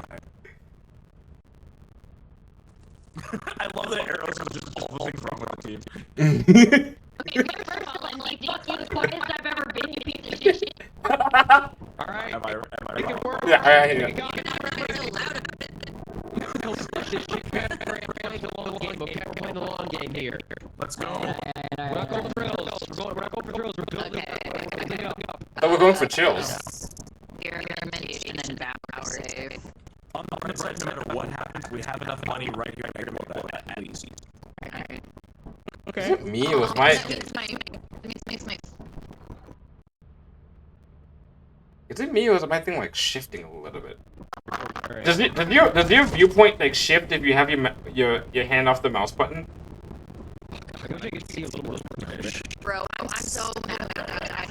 I love that Arrows was just all the things wrong with the team. Okay, first of all, I'm like, fuck you, the quietest I've ever been, you piece of shit. Alright. Am I Make wrong? it work. Yeah, I hear Make you. it go. This shit, we're playing the long game, okay? We're playing the long game here. Let's go. We're not going for drills. We're not going for drills. We're building everything up. Oh, we're going for chills. Experimentation and power save. On the bright side, no matter what happens, we have enough money right here to go back at least. Alright. Is it me? It was my. Is it me or is my thing like shifting a little bit? Alright. Does your viewpoint like shift if you have your hand off the mouse button? I wish I could see a little more. Bro, I'm so mad about that. I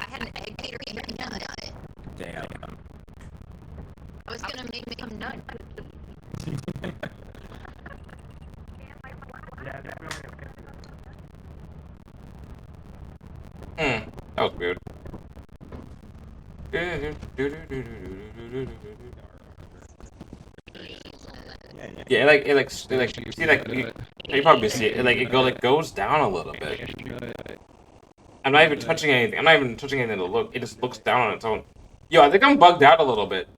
had an egg gator eat a nut. Damn. I was gonna make him nut. That was weird. Yeah, it see you probably see it. It goes down a little bit. I'm not even touching anything. I'm not even touching anything to look. It just looks down on its own. Yo, I think I'm bugged out a little bit.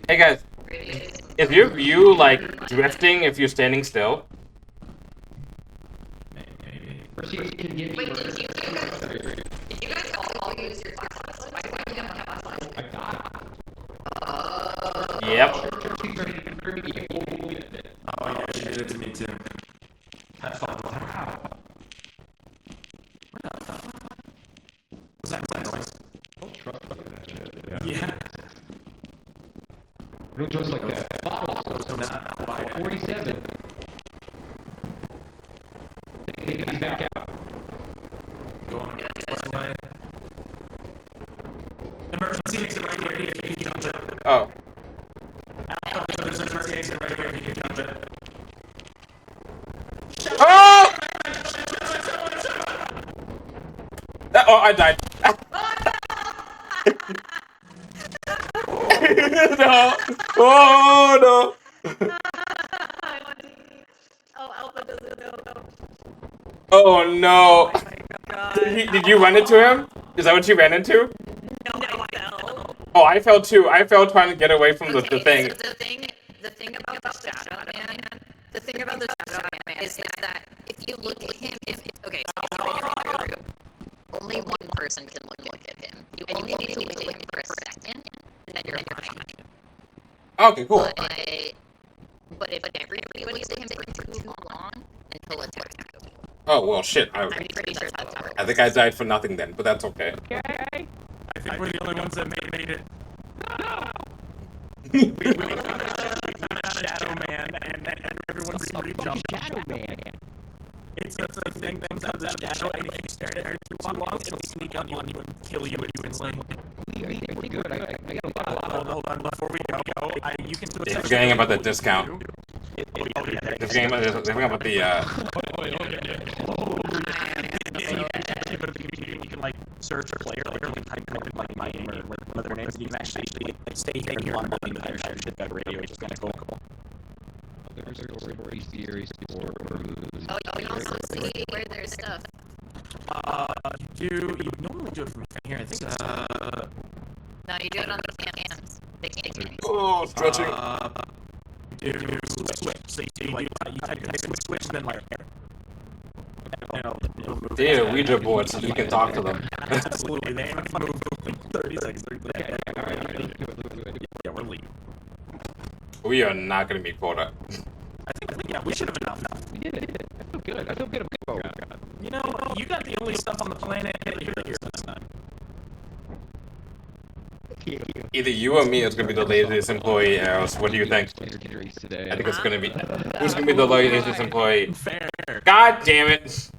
Hey guys, is your view like drifting if you're standing still? Maybe. Wait, did you guys all use your flashlights? Why can't you have my flashlight? Yep. Oh yeah, she did it to me too. Have fun with her. Was that noise? Yeah. Don't trust like that. Bottles. So not 47. He's back out. Go on. This way. Emergency exit right here. If you can jump it. Oh. There's an emergency exit right here. If you can jump it. Oh! Oh, I died. No. Oh no. Oh, Alpha doesn't know. Oh no. Oh my god. Did you run into him? Is that what you ran into? No, I fell. Oh, I fell too. I fell trying to get away from the thing. So the thing about the Shadow Man, the thing about the Shadow Man is that if you look at him, okay, only one person can look at him. You only need to look at him for a second, and then you're fine. Okay, cool. But if everybody looks at him for too long, then he'll attack you. Oh well, shit. I'm pretty sure that's how it I think I died for nothing then, but that's okay. I think we're the only ones that made it. we found a Shadow Man, and everyone's somebody jumped. Shadow Man. It's a thing that comes out of the shadow, and if you stare at it too long, it'll sneak up on you and kill you instantly. We're good. I got a lot. Hold on, before we go, you can Forgetting about the discount. They forgot about the You can like search player, like type in like my name or one of their names, and you can actually like stay here and you want money to their shit that radio, which is kind of cool. There's story series or movies. Oh, you can also see where there's stuff. You normally do it from here. I think No, you do it on the cans. They can't. oh stretching. do switch. So you type in switch and then like. They need a Ouija board so you can talk to them. Absolutely, they haven't moved in 30 seconds. Okay, alright. Yeah, we're leaving. We are not gonna meet quota. I think, yeah, we should have enough. We did it. I feel good. I feel good about it. You know, you got the only stuff on the planet here this time. Either you or me is gonna be the laziest employee, Eros. What do you think? I think it's gonna be. Who's gonna be the laziest employee? Fair. God damn it!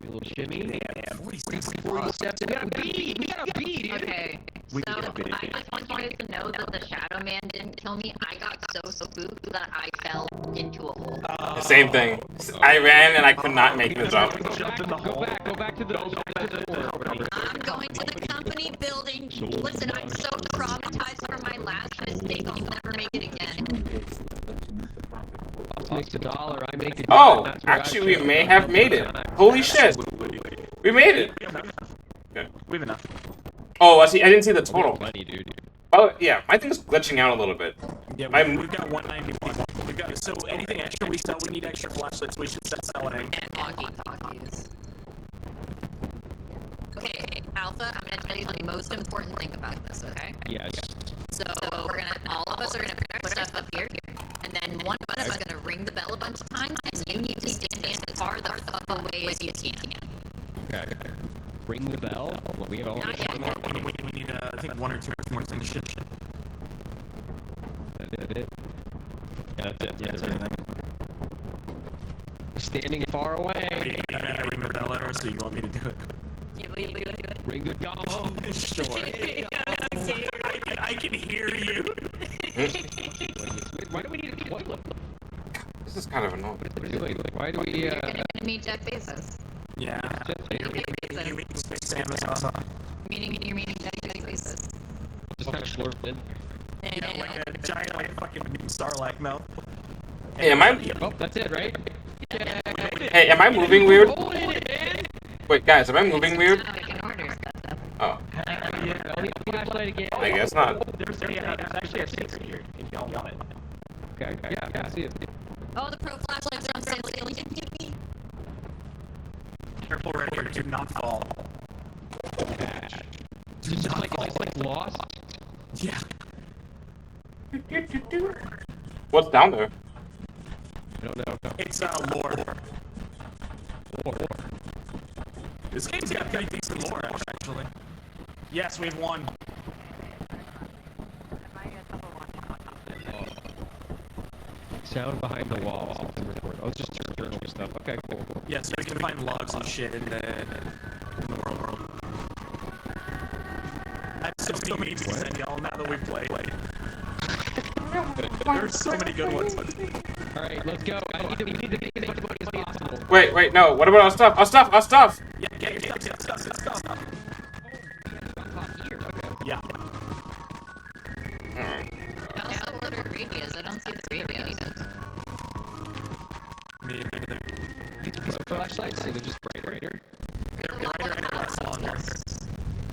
A little shimmy. Yeah, 47. We got a B. We got a B. Okay, We so can get a bit. I just want you guys to know that the Shadow Man didn't kill me. I got so spooked that I fell into a hole. The same thing. I ran and I could not make the jump. Go back to the. I'm going to the company building. Listen, I'm so traumatized from my last mistake. I'll never make it again. Makes $1. I make $1. Oh, actually, we may have made it. Holy shit! We made it. We have enough. Oh, I see. I didn't see the total. Money, dude. Oh, yeah. My thing's glitching out a little bit. Yeah, we've got 191. We've got so anything extra we sell, we need extra flashlights. We should start selling. And walkie-talkies. Okay, Alpha, I'm gonna tell you the most important thing about this, okay? Yes. So all of us are gonna put stuff up here, and then one of us is gonna ring the bell a bunch of times, and you need to stand as far the fuck away as you can. Okay. Ring the bell. We have all. Not yet. We need, I think, one or two more things. That's it. Yeah, that's it. Standing far away. You gotta ring the bell, Eros, so you want me to do it? Ring the bell. Sure. I can hear you. Why do we need a toilet? This is kind of annoying. What are we doing? Why do we? You're gonna meet Jeff Bezos. Yeah. Jeff Bezos. Amazon. You're meeting Jeff Bezos. Just kind of slurp in. Yeah, like a giant, like, fucking Sarlacc mouth. Hey, am I? Oh, that's it, right? Yeah. Hey, am I moving weird? Hold it, man. Wait, guys, am I moving weird? Now we can order stuff. Oh, Yeah. I'll need a flashlight again. I guess not. There's actually a secret here, if y'all want it. Okay. Yeah. I see it. Oh, the pro flashlights are on sale. Careful right here, do not fall. Do It's not like fall. it's like lost. Yeah. What's down there? I don't know. It's, lore. This game's got pretty decent lore, actually. Yes, we have one. Sound behind the wall. Oh, it's just journal stuff. Okay, cool. Yeah, so we can find logs and shit in the world. That's so many to send y'all now that we've played. There's so many good ones. Alright, let's go. We need to make as much money as possible. Wait, no. What about our stuff? Our stuff! Yeah, get your stuff. Yeah. I also ordered radios. I don't see the radios. Me neither. Flashlights, so they're just brighter. They're brighter and it lasts longer.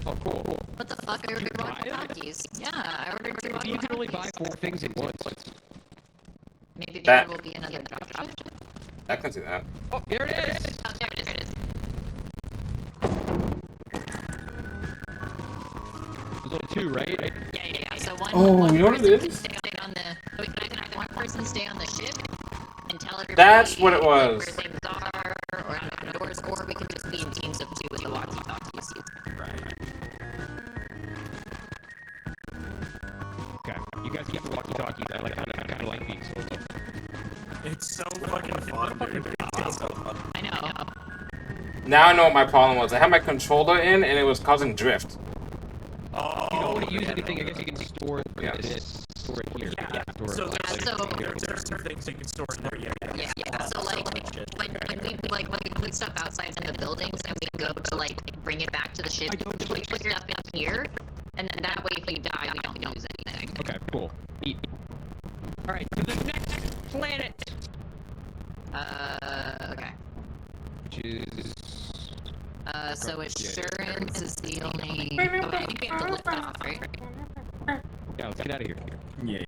Oh, cool. What the fuck? I ordered walkie-talkies. Yeah, I ordered 2 walkie-talkies. You can only buy 4 things at once. Maybe That- there will be another dropship. I can see that. Oh, there it is! Oh, there it is. There's only 2, right? Yeah. So one. Oh, one you know what it person can is? stay on the. We can have one person stay on the ship and tell everybody. That's what it was. Where things are, or open doors, or we can just be in teams of 2 with the walkie-talkies. Okay. You guys keep the walkie-talkie. I kind of like being solo. It's so fucking fun, dude. It's so fun. I know. Now I know what my problem was. I had my controller in and it was causing drift. Oh, If you don't want to use anything, I guess you can store Yeah. this. Store it here. Yeah. Store So it. there's There's some things you can store in there. Yeah. So like when we put stuff outside in the buildings and we go to like bring it back to the ship, we put stuff in here, and then that way if we die, we don't lose anything. Okay, cool. Neat. All right, to the next planet. Okay. Which is. So assurance is the only. Oh, I think we have to lift off, right? Yeah, let's get out of here. Yeah.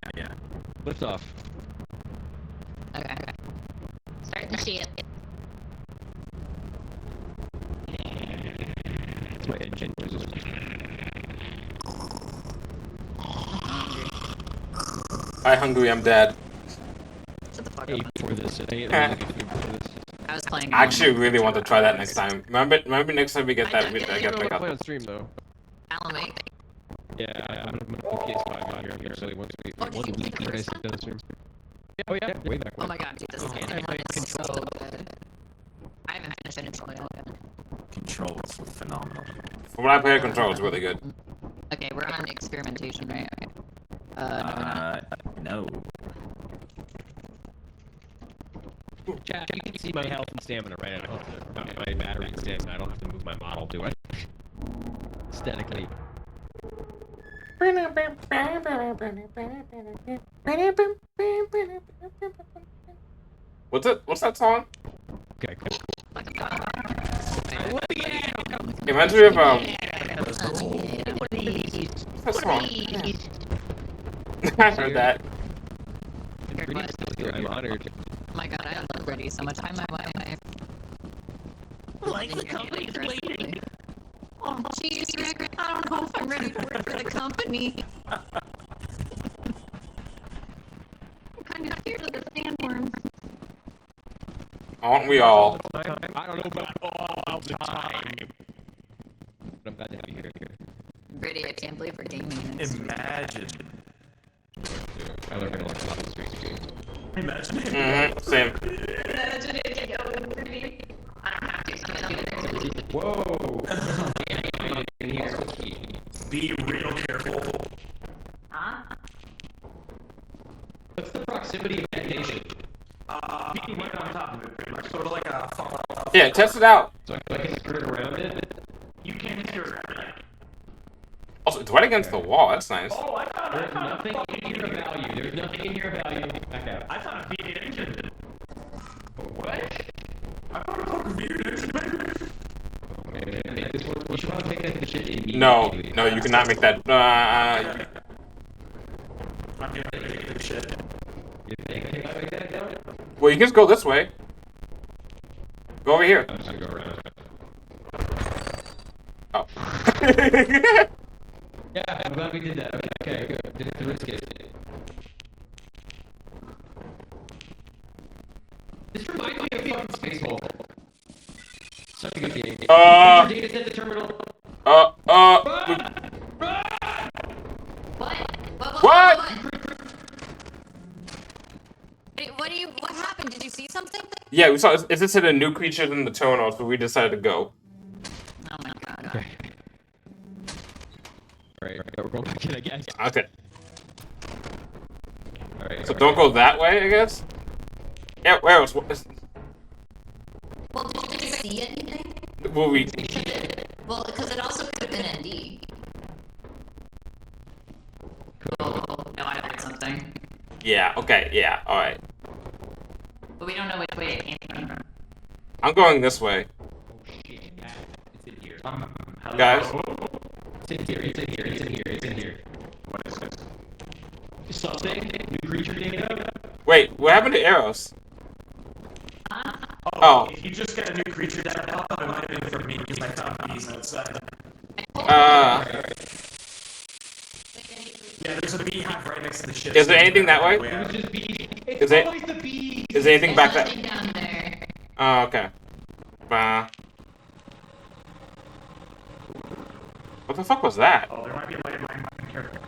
Lift off. Okay. Start the ship. That's my engine. Hi, hungry. I'm dead. Shut the fuck Hey, up. for this. I ate really good food for this. I was playing. I actually really want to try that next time. Remember next time we get that, we I get don't back play up. on stream though. Alan Wake. Yeah, I'm gonna put PS5 on here eventually once we guys done the stream. Yeah, oh yeah, way back. Oh my god, dude, this game is so good. I haven't finished it in yet. Controls were phenomenal. From what I play, Control is really good. Okay, we're on experimentation, right? Okay. No. Chat, you can see my health and stamina, right? I don't have to, my battery and stamina. I don't have to move my model, do I? Aesthetically. What's that song? Okay, cool. It reminds me of what's that song? I heard that. And Brittany's still here. I'm honored. Oh my god, I love Brady so much. Hi, my wife. Like the company's waiting. Oh, jeez, Rick, I don't know if I'm ready to work for the company. I'm kind of scared of the sandworms. Aren't we all? I don't know about all the time. But I'm glad to have you here. Brady, I can't believe we're gaming. Imagine. I learned a lot about this stream. Imagine it. Same. Imagine it going pretty. I don't have to. Whoa! In here. Be real careful. Huh? What's the proximity of detonation? Being right on top of it, pretty much. Sort of like a fallout. Yeah, test it out. So I can skirt around it? You can't steer it right. Also, it's right against the wall. That's nice. Oh, I There's found nothing in here of value. There's nothing in here of value. Back out. I found a V8 engine. What? I found a fucking V8 engine. Okay, this one, you should probably take that to the shit immediately. No, you cannot make that. I'm gonna take this shit. You think I can make that down? Well, you can just go this way. Go over here. I'm just gonna go around. Oh. Yeah, I'm glad we did that. Okay, good. Didn't have to risk it. This reminds me of fucking Spaceball. Such a good game. Data set the terminal. What? Wait, what happened? Did you see something? Yeah, we saw. It just hit a new creature in the terminal, so we decided to go. Oh my god. Okay. Alright, we're going back in, I guess. Okay. Alright. So don't go that way, I guess. Yeah, where else? Well, did you see anything? Will we? Well, because it also could have been ND. Oh, no, I heard something. Yeah. Okay. Yeah. All right. But we don't know which way it came from. I'm going this way, Oh shit, yeah. It's in here. guys. It's in here, it's in here, it's in here, it's in here. What is this? Something? New creature data? Wait, what happened to arrows? Oh, if you just get a new creature that pop up, it might have been for me because I found bees outside. Yeah, there's a beehive right next to the ship. Is there anything that way? It was just bees. Is It's it- always the bees! Is there anything back there? Nothing down there. Oh, okay. What the fuck was that? Oh, there might be a light mine character.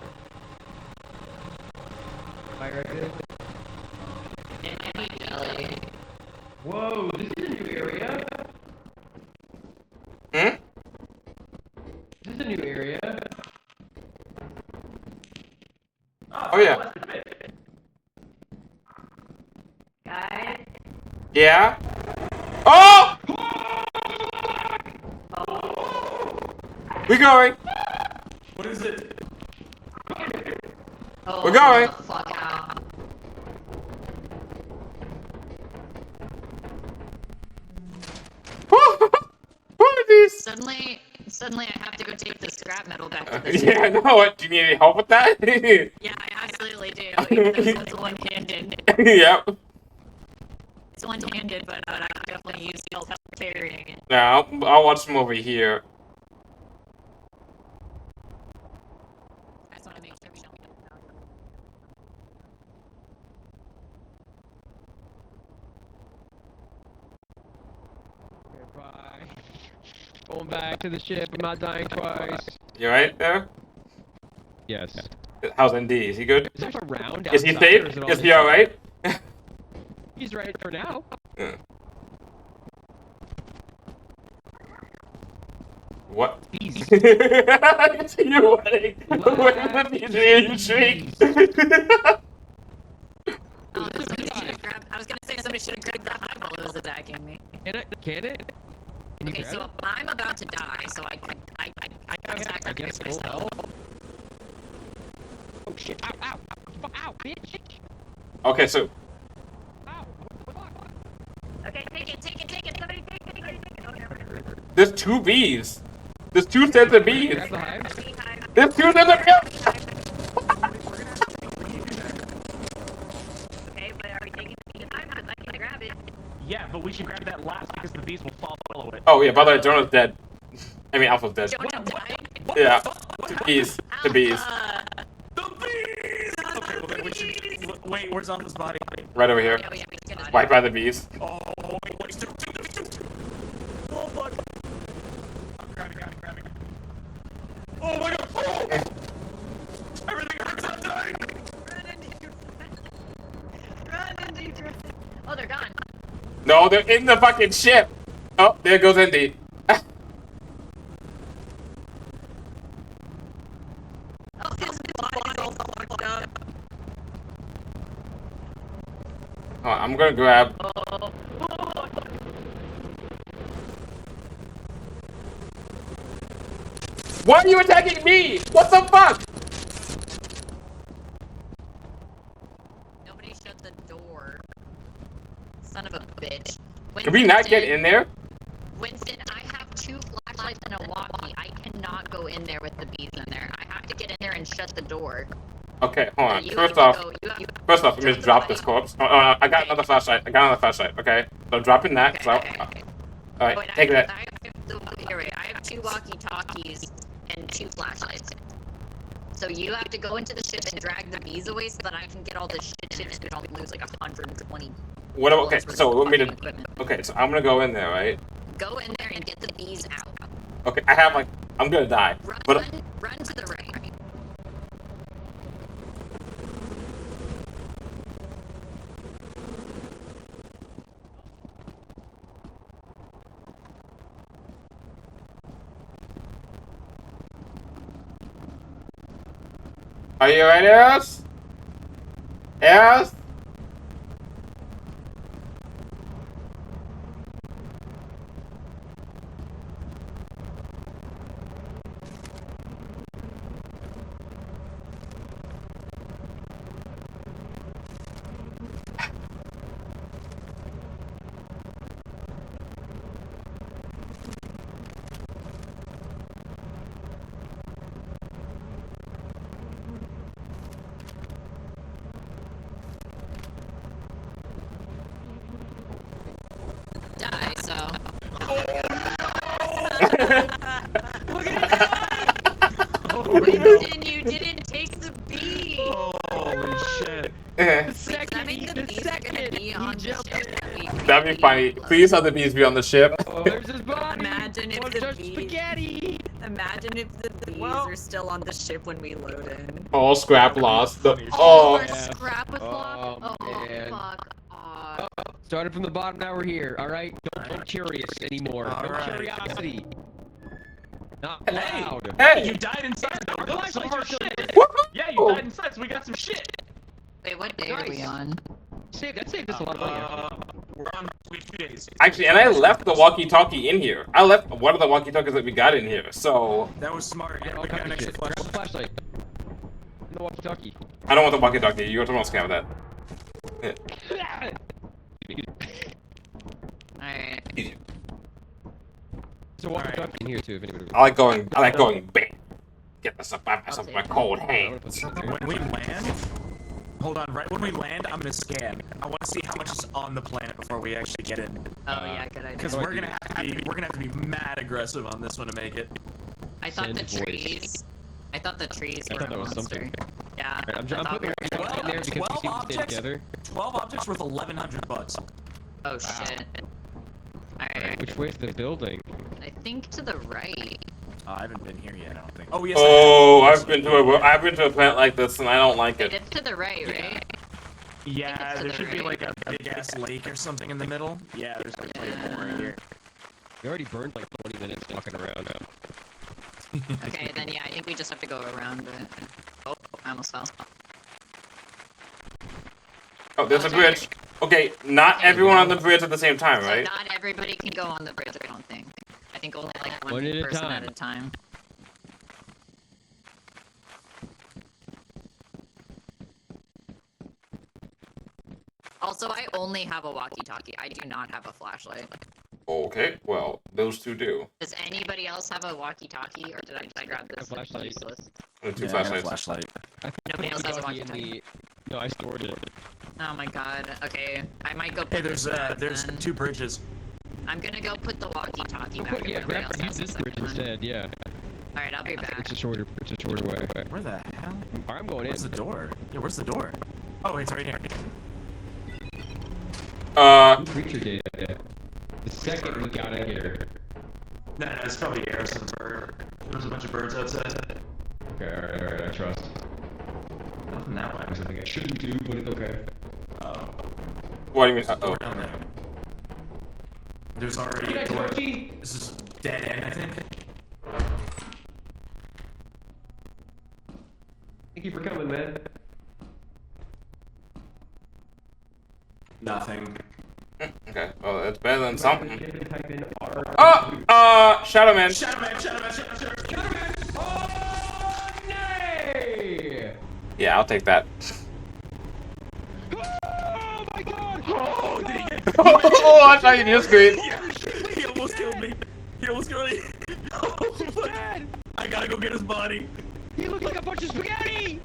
It might be jelly. Whoa, this is a new area. Hmm? This is a new area. Oh yeah. Yeah? Oh! We're going. What is it? Oh, We're going. get the fuck out. What are these? Suddenly I have to go take the scrap metal back to the ship. Yeah, no, what? Do you need any help with that? Yeah, I absolutely do. Even though it's one-handed. Yep. It's one-handed, but I can definitely use the help carrying it. Now, I'll watch them over here. I just want to make sure we don't get it. Bye. Going back to the ship. I'm not dying twice. You right there? Yes. How's ND? Is he good? Is there a round Is he outside, safe? or it all Is he inside? alright? He's right for now. Yeah. What? Bees. You're wedding. You shriek. Oh, somebody should have grabbed. I was gonna say somebody should have grabbed that highball that was attacking me. Can it? Can it? Can you Okay, grab so it? I'm about to die, so I can I sacrifice guess full myself. health. Oh shit! Ow! Ow! Ow! Bitch! Okay, so Ow! What the fuck? Okay, take it, somebody take it. Okay. there's 2 bees. There's 2 sets of bees. Grab the hive. There's 2 sets of bees. Okay, but are we taking the time? Because I can grab it. Yeah, but we should grab that last because the bees will follow it. Oh yeah, by the way, Jonah's dead. I mean, Alpha's dead. Jonah died. Yeah. The bees. The bees. Alpha. The bees! Okay, well then we should... Wait, where's Alpha's body? Right over here. Yeah, we can just- Right by the bees. Oh, wait, two. Oh, fuck. I'm grabbing. Oh my god! Oh! Everything hurts, I'm dying! Run into your friend. Oh, they're gone. No, they're in the fucking ship. Oh, there goes Indy. Oh, his body's all fucked up. Oh, I'm gonna grab. Oh. Why are you attacking me? What the fuck? Nobody shut the door. Son of a bitch. Can we not get in there? Winston, I have 2 flashlights and a walkie. I cannot go in there with the bees in there. I have to get in there and shut the door. Okay, hold on. You First have off, to go- you have- let me just drop this corpse. Oh, no, I got another flashlight. Okay, so I'm dropping that. Okay, So, okay. all right, Wait, take that. I have 2 walkie-talkies and 2 flashlights. So you have to go into the ship and drag the bees away so that I can get all this shit in it. We don't lose like 120. What? Okay, bullets so worth of want me to? fucking equipment. Okay, so I'm gonna go in there, right? Go in there and get the bees out. Okay, I have like, I'm gonna die, but Run to the right. are you ready, Eros? Eros? Die, so. Winston, you didn't take the bee! Holy shit. Does that mean the bees are gonna be on the ship? That'd be funny. Please have the bees be on the ship. Oh, there's his body. Imagine if One the touch bees- spaghetti. Imagine if the bees are still on the ship when we load in. All scrap lost. Oh, Oh, our yeah. scrap was locked? Oh, Oh, man. fuck off. Started from the bottom, now we're here. All right, don't curious anymore. All No right. curiosity. Not Hey! allowed. hey! You died inside though. Look, some of our shit. Woohoo! Yeah, you died inside, so we got some shit. Wait, what day are we Nice. on? That saved us a lot of money. actually. We're on 2 days. Actually, and I left the walkie-talkie in here. I left one of the walkie-talkies that we got in here. So That was smart. All We got an kinds of extra shit. Grab the flashlight. flashlight. No walkie-talkie. I don't want the walkie-talkie. You someone else can have that. Alright. Easy. There's a walkie-talkie in here too. If anybody. I like going bang. Get this up my take my it. cold I hands. wanna put this When we land, hold on. Right when we land, I'm gonna scan. I want to see how much is on the planet before we actually get in. Oh yeah, good idea. Because we're gonna have to be mad aggressive on this one to make it. I thought the Send voice. trees. I thought the trees I were thought a that was monster. something. Yeah. Alright, I'm I thought putting we the were walkie-talkie in there because we 12 seem to stay objects? together. 12 objects worth $1,100. Oh shit. Alright. Alright, which way's the building? I think to the right. I haven't been here yet. I don't think. Oh yes. Oh, I have. I've been to a plant like this and I don't like Wait, it. it's to the right, right? Yeah, to there the should be right. like a big ass lake or something in the middle. Yeah, there's like plenty more right here. We already burned like 20 minutes walking around. Okay, then yeah, I think we just have to go around it. Oh, I almost fell. Oh, there's a sorry. bridge. Okay, not Okay, everyone on the bridge at the same time, So right? not everybody can go on the bridge, I don't think. I think only like one One at a person time. at a time. Also, I only have a walkie-talkie. I do not have a flashlight. Okay, well, those two do. Does anybody else have a walkie-talkie, or did I grab this? A flashlight. Useless? The two Yeah, I got a flashlights. flashlight. I think Nobody else has a walkie-talkie in walkie-talkie. the. No, I stored it. Oh my god. Okay, I might go. Hey, put there's this back there's then. 2 bridges. I'm gonna go put the walkie-talkie back. Yeah, if grab everybody else use has this a bridge second one. instead. Yeah. All right, I'll be back. It's a shorter way. Where the hell? Alright, I'm going in. Where's the door? Yeah, where's the door? Oh, it's right here. Creature data. The second we gotta get her. No, it's probably Harrison's bird. There's a bunch of birds outside. Okay, alright, I trust. Nothing that way. There's something I shouldn't do, but it's okay. Oh. What do you mean? Door Oh, down there. There's already a door. This is dead end, I think. Thank you for coming, man. Nothing. okay. Well, it's better than something. Type in R. Oh, Shadow Man. Shadow Man, Shadow Man, Shadow Man, Shadow Man! Oh, nay! Yeah, I'll take that. Oh my god! Oh, did he get Oh, I saw you in your screen. He almost killed me. He almost killed me. Oh, fuck. Dad! I gotta go get his body. He looked like a bunch of spaghetti!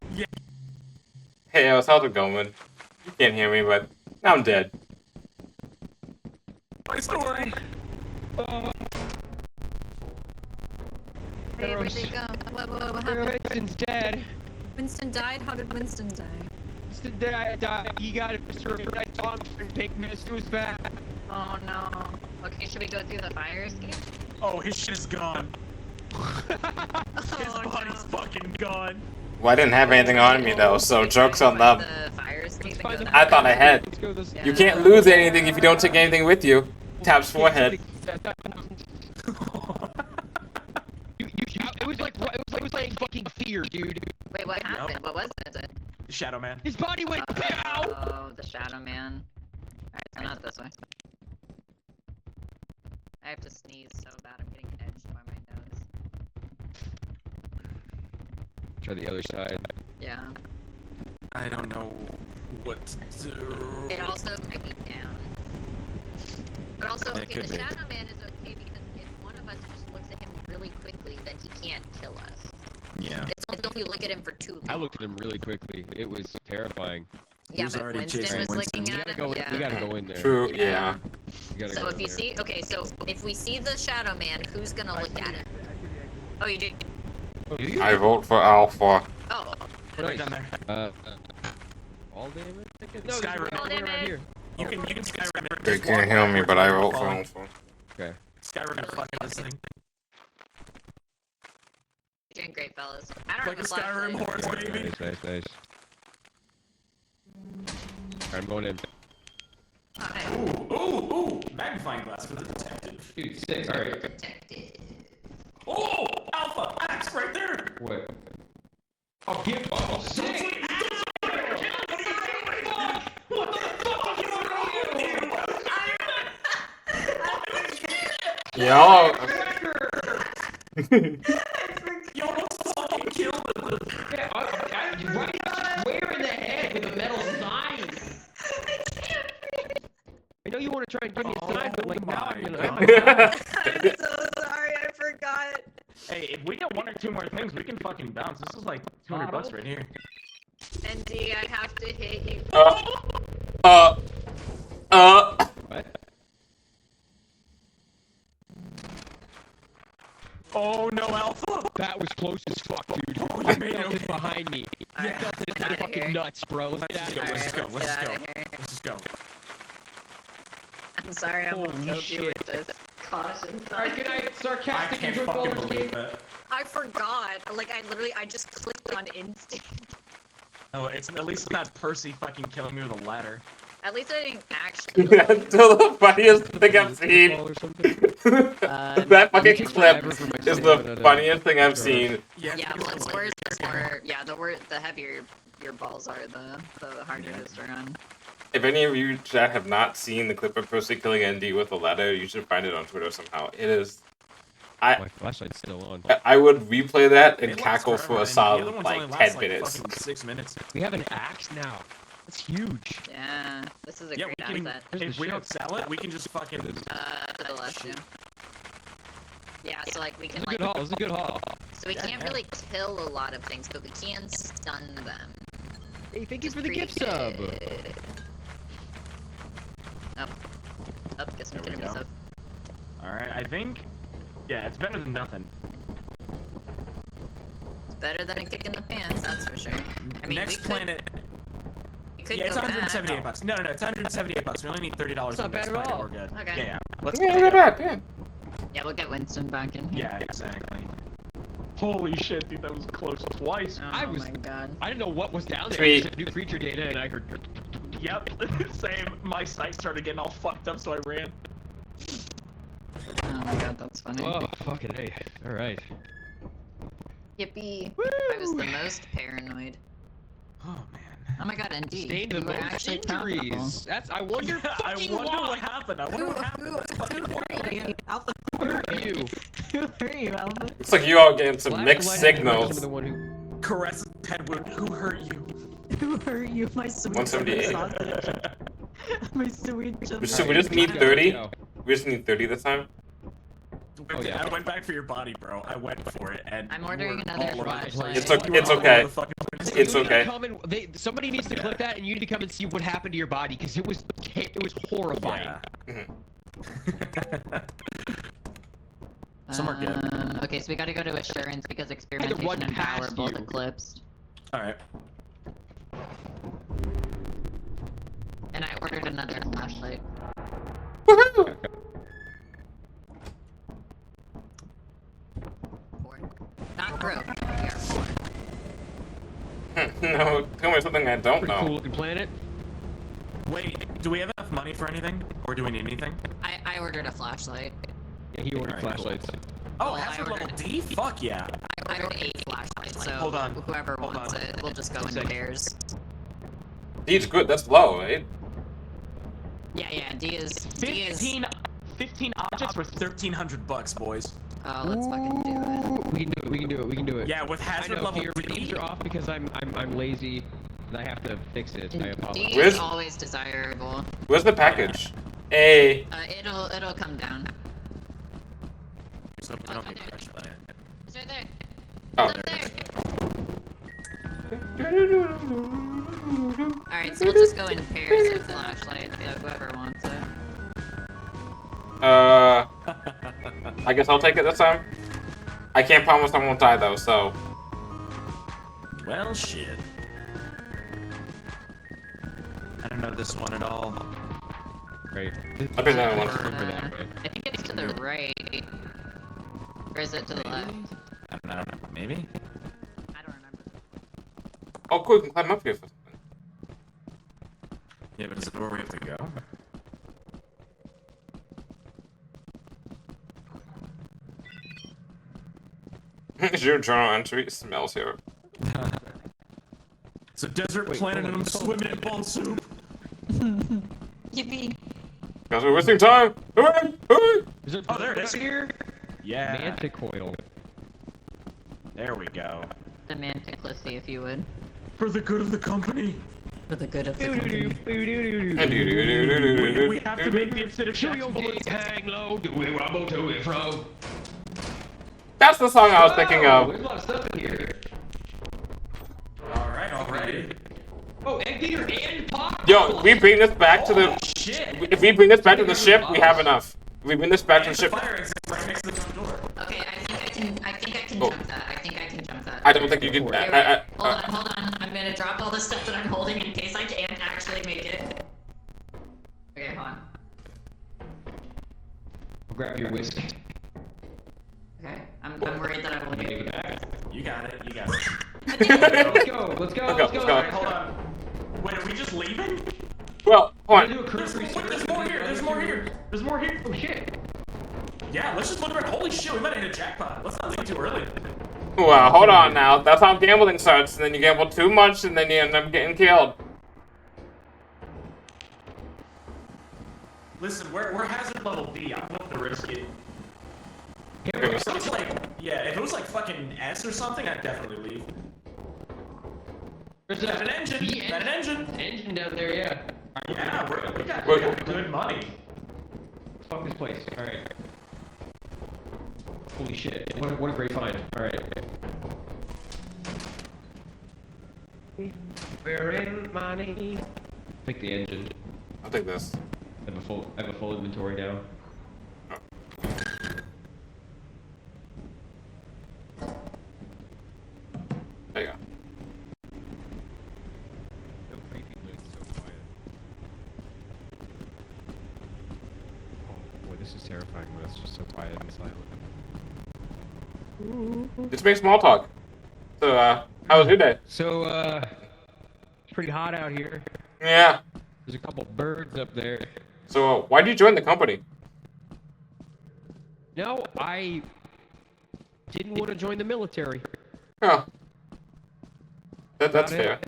Hey, how's it going? You can't hear me, but I'm dead. My story. Hey, where'd they go? What happened? Winston's dead. Winston died? How did Winston die? Winston died. He got surgery. I saw him and pink mist. It was bad. Oh no. Okay, should we go through the fire escape? Oh, his shit is gone. His Oh, body's no. fucking gone. Well, I didn't have anything on me though, so joke's on them. The fire escape and Find go the- that I thought I way. had. Let's go this You can't lose anything if you don't take anything with you. Taps forehead. It was like fucking fear, dude. Wait, what happened? What was it? Shadow Man. His body went pow! Oh, the Shadow Man. Alright, so not this way. I have to sneeze so bad. I'm getting edged by my nose. Try the other side. Yeah. I don't know what to do. It also might be down. But also, It okay, could the be. Shadow Man is okay because if one of us just looks at him really quickly, then he can't kill us. Yeah. It's only if you look at him for too long. I looked at him really quickly. It was terrifying. Yeah, was but already Winston chasing was Winston. looking We at gotta him. go. Yeah. We gotta go in there. True, yeah. We gotta So go if in you there. see, okay, so if we see the Shadow Man, who's gonna look at him? Oh, you do. Oh, do you? I vote for Alpha. Oh, Right down there. All damage? I think? No, Skyrim. there's one All around damage. here. You can Skyrim it. They Just can't walk heal me, backwards but I and vote for fall. Alpha. Okay. Skyrim and fucking this thing. doing great, fellas. I don't Like a have a Skyrim flashlight. horse, baby. Nice. Alright, I'm going in. Oh, hey. Ooh! Magnifying glass for the detective. Dude, sick. Alright. Detective. Oh! Alpha! Axe right there! What? Oh, get bubble. Sick! What the fuck is wrong with you? I Yo. You almost fucking killed him. Yeah, right square in the head with a metal sign. I know you want to try and give me a sign, but like now I'm gonna. I'm so sorry, I forgot. Hey, if we get one or two more things, we can fucking bounce. This is like $200 right here. ND, I have to hit you. What? Oh no, Alpha! That was close as fuck, dude. Oh, you I made felt it. it behind me. I Alright, felt it in let's my get outta fucking here. nuts, bro. Let's Let's get go, out of let's here. go, let's get go. outta here. Let's just go. I'm sorry, I almost Holy killed you with shit. this caution Alright, sign. good night, I sarcastic can't enjoy fucking ballers believe game. it. I forgot. Like, I just clicked on instinct. Oh, it's at least not Percy fucking killing me with a ladder. At least I didn't actually. That's still the funniest thing I've seen. Or something. That fucking takes clip forever for my is stamina the to funniest thing I've recharge. seen. Yeah, blood scores the more. Yeah, the heavier your balls are, the harder it is to run. If any of you chat have not seen the clip of Percy killing ND with a ladder, you should find it on Twitter somehow. It is. My flashlight's still on. I would replay that and It lasts cackle forever, for a and the solid other ones like only 10 last, minutes. fucking 6 minutes. We have an axe now. That's huge. Yeah, this is a Yeah, great we can. asset. If we don't sell it, we can just fucking. To the left, yeah. Yeah, so like we can It's a like. good haul. It's a good haul. So we Yeah, can't yeah. really kill a lot of things, but we can stun them. Hey, thank you for the Pretty gift sub. good. Up, guess we There we can go. miss up. Alright, I think. Yeah, it's better than nothing. It's better than a kick in the pants, that's for sure. I mean, Next we could, planet. we could Yeah, it's go 178 back. bucks. No, it's 178 bucks. We only need $30 That's not on the next bad at planet. all. We're good. Okay. Yeah, yeah. Let's Yeah, look at that, yeah. Yeah, we'll get Winston back in here. Yeah, exactly. Holy shit, dude, that was close twice. Oh I was- my god. I didn't know what was down there. Sweet. Just new creature data, and I heard. Yep, same. My sight started getting all fucked up, so I ran. Oh my god, that's funny. Oh, fucking hey. All right. Yippee. I was the most paranoid. Oh man. Oh my god, ND. Sustained the you were most actually profitable. injuries. That's. I wonder. I fucking wonder why. what happened. I wonder what happened. That's fucking wild. Alpha, Who are you? who are you, Alpha? Looks like you all getting some Flash mixed light signals. is the one who. Caress Pedwood, who hurt you? Who are you, my sweet 178. sausage? My sweet So we just need 30? We just need 30 this time? Oh, yeah. I went back for your body, bro. I went for it, and I'm you ordering were another all over the flashlight. place. It's okay- You were it's all okay. over the fucking place. It's You need to okay. come and- somebody needs to clip that, and you need to come and see what happened to your body, because it was horrifying. Yeah. Mhm. Some are good. Okay, so we gotta go to assurance because run experimentation and power past both you. eclipsed. Alright. And I ordered another flashlight. Woohoo! 4. Not broke. We are 4. No, tell me something I don't Pretty cool know. looking planet. Wait, do we have enough money for anything? Or do we need anything? I ordered a flashlight. Yeah, he ordered Alright, cool. flashlights. Oh, Well, I hazard level ordered- D? Fuck yeah. I ordered 8 flashlights, so Hold on, whoever hold wants on. it, we'll just go in Second. pairs. D's good, that's low, right? Yeah, D is... 15 objects for 1,300 bucks, boys. Oh, let's fucking do it. We can do it. We can do it. We can do it. Yeah, with I hazard know level your readings D. are off because I'm lazy and I have to fix it. I D apologize. Where's- is always desirable. Where's the package? Hey. It'll come down. So we don't need to touch that. It's right there. Oh, It's up there. Alright, so we'll just go in pairs of flashlights, yeah, whoever wants it. I guess I'll take it this time. I can't promise I won't die though, so. Well, shit. I don't know this one at all. Right. I've been there once. Remember that way. I think it's to the right. Or is it to the left? I don't know. Maybe? I don't remember. Oh, cool, we can climb up here. Yeah, but is it where we have to go? Is your journal entry? It smells here. It's a desert Wait, planet hold and on. I'm swimming in bone soup. Yippee! Guys, we're wasting time! Hurry! Hurry! Is there Oh, there it bird is. out here? Yeah. Manticoil. There we go. The manticlissy, if you would. For the good of the company. For the good of the company. We have to make the acidic Show shack your bullets. gates hang low, do it rumble to and fro. That's the song I was thinking Oh, of. there's a lot of stuff in here. Alright, alright. Oh, egg beater and pop. Yo, we bring this back to the. Shit! If we bring this back to the ship, we have enough. If we bring this back to the And the ship. fire exit right next to the front door. Okay, I think I can Oh. jump that. I think I can jump that. I don't think you can. Wait, wait. Hold on. I'm gonna drop all the stuff that I'm holding in case I can't actually make it. Okay, hold on. Grab your whiskey. Okay, I'm worried that I won't Take get it it. back. You got it, you got it. Let's go. Let's go. Let's Let's go. go. Alright, hold on. Wait, are we just leaving? Well, hold on. Do a There's, cursory wait, search. there's more here, there's more here. There's more here. Oh shit. Yeah, let's just look around. Holy shit, we might have hit a jackpot. Let's not leave too early. Well, hold on now. That's how gambling starts. And then you gamble too much, and then you end up getting killed. Listen, we're hazard level B. I'm willing to risk it. Here Okay. we If go. it was like, yeah, if it was like fucking S or something, I'd definitely leave. There's Got an engine. B Got an engine. engine down there, yeah. Yeah, we got good money. Fuck this place. Alright. Holy shit. What a great find. Alright. We're in money. Pick the engine. I'll take this. I have a full inventory now. There you go. Oh boy, this is terrifying when it's just so quiet and silent. Just make small talk. So, how was your day? So, it's pretty hot out here. Yeah. There's a couple birds up there. So, why'd you join the company? No, I didn't want to join the military. Oh. That's About fair. it.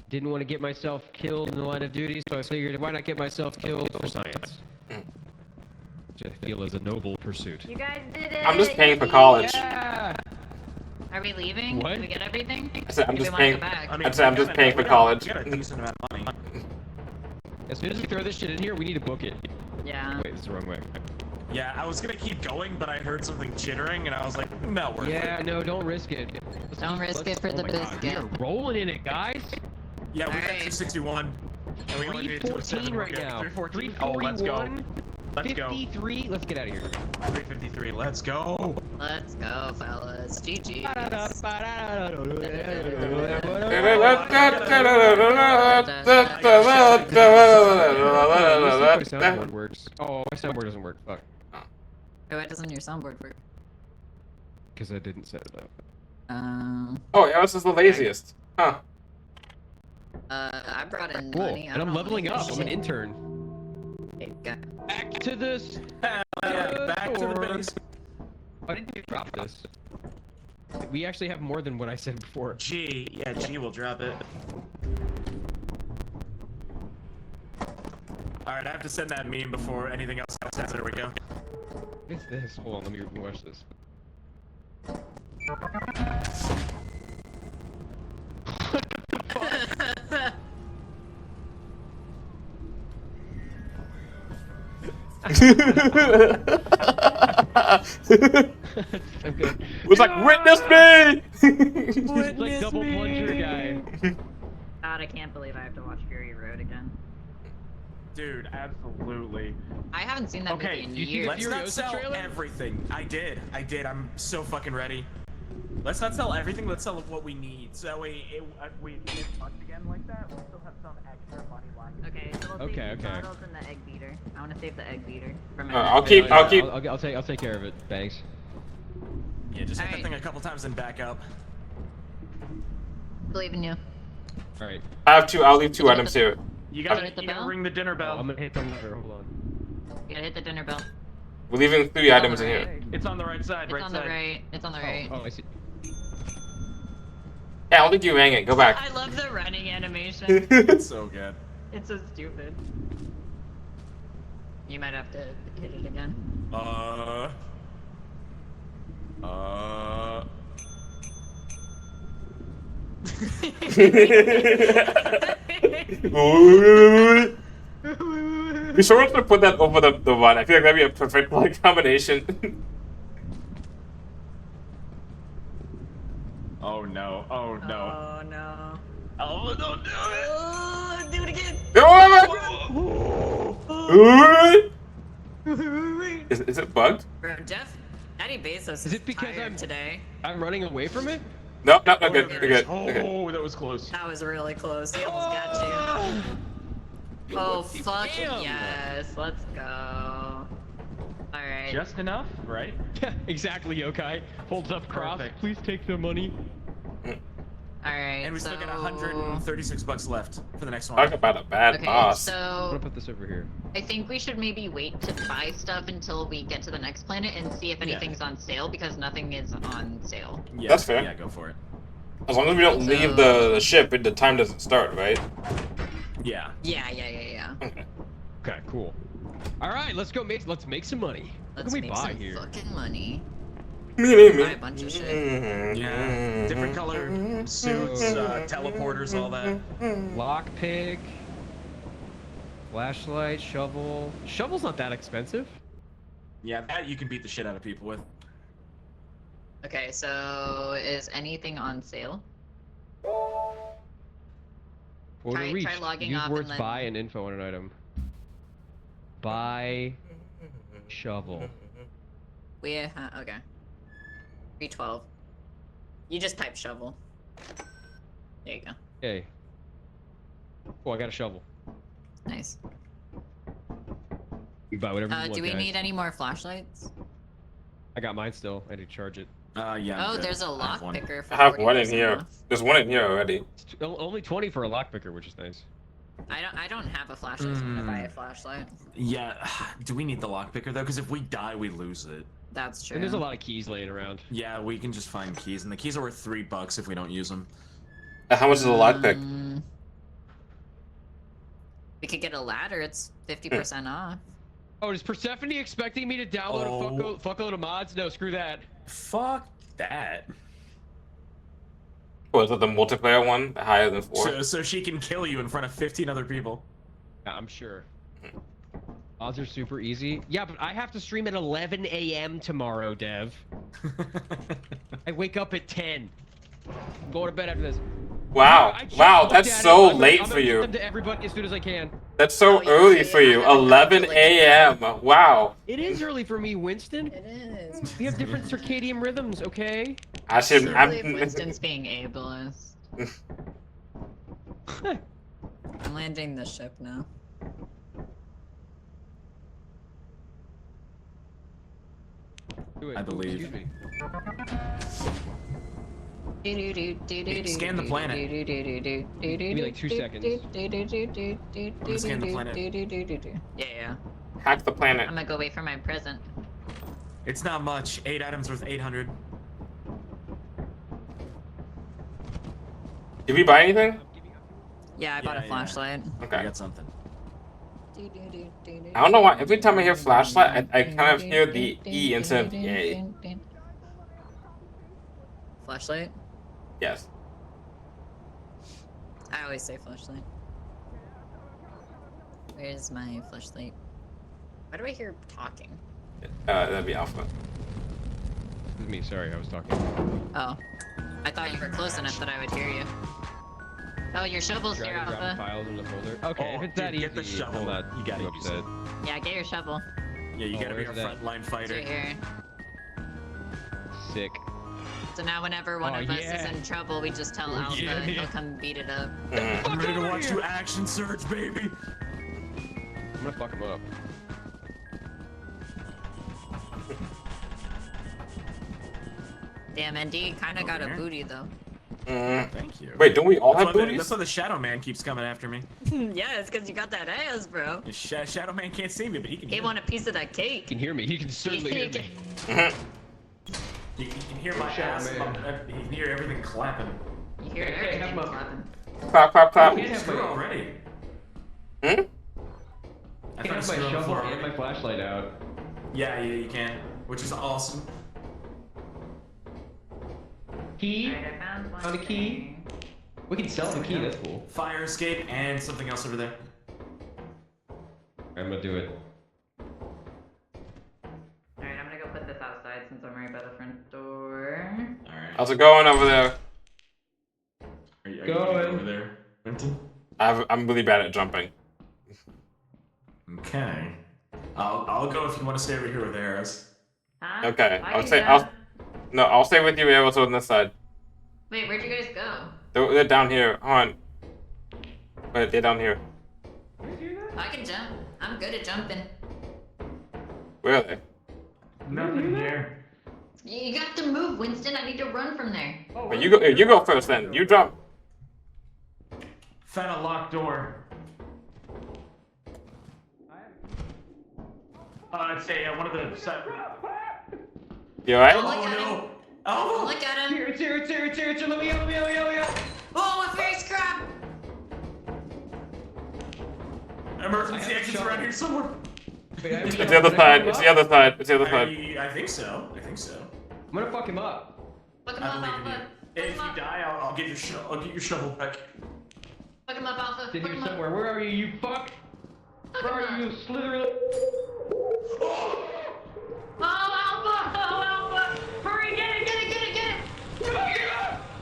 Didn't want to get myself killed in the line of duty, so I figured, why not get myself killed for science? Which I feel is a noble pursuit. You guys did it! I'm just paying for college. Yeah! Are we leaving? What? Did we get everything? I said I'm Do we just wanna paying. go back? I mean, I'd say I'm we just got paying a- for we college. got a decent amount of money. As soon as we throw this shit in here, we need to book it. Yeah. Wait, this is the wrong way. Yeah, I was gonna keep going, but I heard something chittering, and I was like, not worth Yeah, it. no, don't risk it. Don't risk it for the Oh my God, we biscuit. are rolling in it, guys. Yeah, we got Alright. 261. And we only made it to a 314 7. right Okay, now. 314. Oh, let's go. 341. Let's go. 53. Let's get out of here. 353. Let's go. Let's go, fellas. GG. My soundboard works. Oh, my soundboard doesn't work. Fuck. Why doesn't your soundboard work? Because I didn't set it up. Oh, yeah, this is the laziest. Huh. I brought in Cool. money. I And don't I'm know leveling what up. this I'm an shit- intern. Okay, got- Back to this. Yeah, back to the base. Why didn't you drop this? We actually have more than what I said before. G. Yeah, G will drop it. Alright, I have to send that meme before anything else happens. There we go. What is this? Hold on, let me watch this. I'm good. It was like, witness me! It's like double plunger guy. God, I can't believe I have to watch Fury Road again. Dude, absolutely. I haven't seen that movie Okay, in you see years. the Let's not Furiosa sell trailer? everything. I did. I'm so fucking ready. Let's not sell everything. Let's sell what we need. So that way, if we get fucked again like that, we'll still have some extra money left. Okay, so we'll Okay, save the okay. bottles and the egg beater. I want to save the egg beater for my I'll next keep- video. I'll take care of it. Thanks. Yeah, just hit that Alright. thing a couple times and back up. Believe in you. All right. I'll leave two items here. You gotta- gotta, hit the you gotta bell? ring the dinner Oh, bell. I'm gonna hit the lever. Hold on. You gotta hit the dinner bell. We're leaving 3 items in here. It's on the right side. It's right on side. the right. It's on the right. Oh, I see. Yeah, I don't think you rang it. Go back. I love the running animation. It's so good. It's so stupid. You might have to hit it again. Be sure to put that over the one. I feel like that'd be a perfect like combination. Oh no! Oh no! Oh no. Oh, don't do it! Oh, do it again. Is it bugged? Bro, Jeff, Daddy Bezos Is it because tired today? I'm running away from it? No, no, no, good, good. Oh, Okay. that was close. That was really close. He almost got you. Oh, fuck Damn. yes. Let's go. Alright. Just enough, right? Yeah, exactly, Yokai. Holds up cross. Perfect. Please take the money. Alright, And we so... still got 136 bucks left for the next one. Talk about a bad Okay, boss. I'm so gonna put this over here. I think we should maybe wait to buy stuff until we get to the next planet and see if anything's on sale, because nothing is on sale. Yeah, That's fair. Yeah, go for it. As long as we don't leave the ship, the time doesn't start, right? Yeah. Yeah. Okay, cool. All right, let's go. Let's make some money. Let's what can we make buy some here? fucking money. Me. Buy a bunch of shit. Yeah. Different color suits, teleporters, all that. Lockpick, flashlight, shovel. Shovel's not that expensive. Yeah, that you can beat the shit out of people with. Okay, so is anything on sale? Order Try reached. logging Use off words and then- buy and info on an item. Buy shovel. Okay. 312. You just type shovel. There you go. Okay. Oh, I got a shovel. Nice. You buy whatever you want, Do we guys. need any more flashlights? I got mine still. I need to charge it. Yeah. I'm Oh, good. there's a I have lock one. picker for I have one in 40% here. off. There's one in here already. It's only 20 for a lockpicker, which is nice. I don't have a flashlight, so I'm gonna buy a flashlight. Yeah. Do we need the lockpicker though? Because if we die, we lose it. That's true. And there's a lot of keys laying around. Yeah, we can just find keys, and the keys are worth $3 if we don't use them. How much is the lockpick? We could get a ladder. It's 50% off. Oh, is Persephone expecting me to download a fuckload of mods? No, screw that. Fuck that. Or is it the multiplayer one? Higher than 4? So she can kill you in front of 15 other people. Yeah, I'm sure. Odds are super easy. Yeah, but I have to stream at 11 a.m. tomorrow, Dev. I wake up at 10. I'm going to bed after this. Wow. I just Wow, looked that's at it. so I'm late gonna for get you. them to everybody as soon as I can. That's so Oh, yeah, early yeah, for yeah, you. I haven't 11 calculated a.m. Wow. It is early for me, Winston. It is. We have different circadian rhythms, okay? I should. I can't believe Winston's being ableist. I'm landing the ship now. Do it. I believe. Excuse me. Scan the planet. Give me like 2 seconds. gonna scan the planet. Yeah. Hack the planet. I'm gonna go wait for my present. It's not much. 8 items worth 800. Did we buy anything? Yeah, I bought Yeah, a yeah. flashlight. I Okay. got something. I don't know why. Every time I hear flashlight, I kind of hear the E instead of the A. Flashlight? Yes. I always say flashlight. Where's my flashlight? Why do I hear talking? That'd be Alpha. This is me, sorry, I was talking. Oh. I thought you were close enough that I would hear you. Oh, your shovel's here, Drag and drop Alpha. files in the folder. Okay, Oh, if it's dude, that easy, get the shovel. I'm not You gotta too use upset. Yeah, get your shovel. Yeah, you Oh, gotta be a where's that? frontline It's fighter. right here. Sick. So now whenever one Oh, of us yeah. is in trouble, we just tell Oh, Alpha yeah. and he'll come beat it up. Mhm. I'm ready to over watch here. you action surge, baby. I'm gonna fuck him up. Damn, ND kinda got a here? booty though. Mhm. Thank you. Wait, don't we all That's have why booties? that's why the Shadow Man keeps coming after me. Yeah, it's because you got that ass, bro. Shadow Man can't see me, but he can He hear want a piece of that He cake. can hear me. He can certainly hear me. Mhm. You can hear my Shadow ass. Man. You can hear everything clapping. You hear Okay, everything have my- clapping. Clap, clap, clap. Can't have Screw my- already. Hmm? I can have my shovel and my flashlight out. Yeah, you can, which is awesome. Key? Found a key? We can sell the key, that's cool. Fire escape and something else over there. I'm gonna do it. Alright, I'm gonna go put this outside since I'm right by the front door. Alright. How's it going over there? Are you Going. over there, Winton? I'm really bad at jumping. Okay. I'll go if you want to stay over here with arrows. Huh? Okay, I I'll can stay. go. I'll stay with you. Arrows on this side. Wait, where'd you guys go? They're down here. Hold on. Wait, they're down here. I can jump. I'm good at jumping. Where are they? Nothing here. You got to move, Winston. I need to run from there. Wait, you go first then. You jump. Found a locked door. It's one of the. You alright? Look at him. no! Oh Look at him. Here, it's here. Let me out. Oh, a fairy scrap. Emergency I have exits shovel. around here somewhere. Wait, I have It's shovel. the other Can I side. fuck It's him the up? other side. It's the other side. I think so. I'm gonna fuck him up. Fuck him I up, believe in Alpha. you. Fuck If him you up. die, I'll get your I'll get your shovel back. Fuck him up, Alpha. It's Fuck in here him up. somewhere. Where are you, you fuck? Fuck Where him are you, up. Slytherin? Oh, Alpha! Oh, Alpha! Hurry, get it!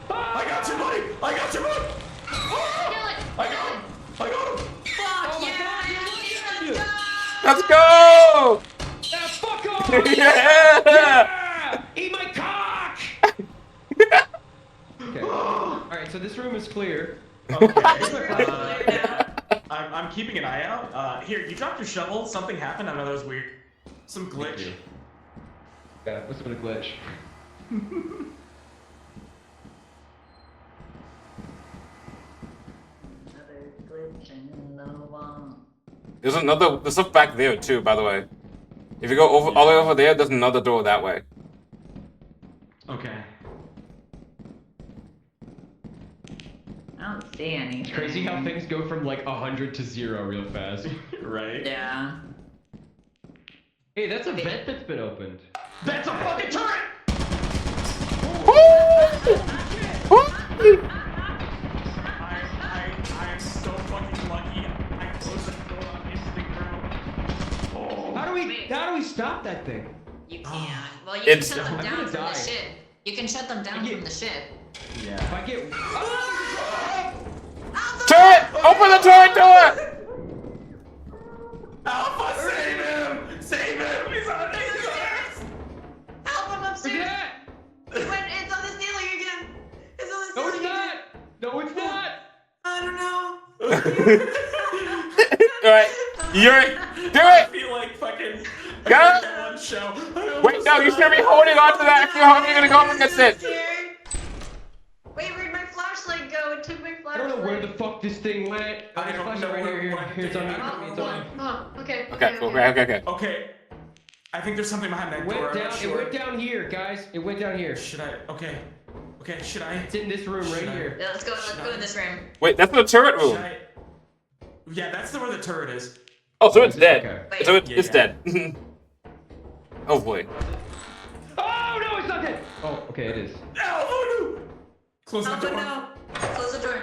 I got you, buddy! I got you, buddy! Kill it! I got him! Fuck, Oh my yeah! God, you're Let's lucky. go! Let's go! Yeah, fuck off! Yeah! Yeah! Eat my cock! Okay. Alright, so this room is clear. Okay. Clear now. I'm keeping an eye out. Here, you dropped your shovel. Something happened. I know that was weird. Some glitch. Yeah, what's been a glitch? Another glitch in the wall. There's stuff back there too, by the way. If you go all the way over there, there's another door that way. Okay. I don't see anything. It's crazy how things go from like 100 to 0 real fast. Right? Yeah. Hey, that's a vent that's been opened. That's a fucking turret! I'm so fucking lucky. I closed the door on instinct, bro. Oh. How do we stop that thing? You can. Well, you It's- can shut them I'm down gonna from die. the ship. You can shut them down Yeah. from the ship. Yeah. If I get Turret! Open the turret door! Alpha, save him! Save him! He's on us! Help him Where's upstairs! that? It's on the ceiling again! It's on the No, it's ceiling again! not. No, it's not. I don't know. Alright, do I it! feel like fucking. Go! I did that one show. Wait, no, you should be holding on to that if you're gonna go up against it. Wait, where'd my flashlight go? It took my I flashlight. don't know where the fuck this thing went. I There's a don't flashlight know right where- here. what Here, it's on me. I It's on me. Okay. Okay, cool. Okay. Okay. I think there's something behind that It door. went I'm down. not It sure. went down here, guys. It went down here. Should I? Okay. Okay, should I? It's in this room right Should I- here. Yeah, let's go in this room. Wait, that's the turret Should room. I? Yeah, that's where the turret is. Oh, so it's dead. Okay. So it's Yeah. dead. Hopefully. Oh no, it's not dead. Oh, okay, it is. Oh no! Close the Alpha, door. no. Close the door.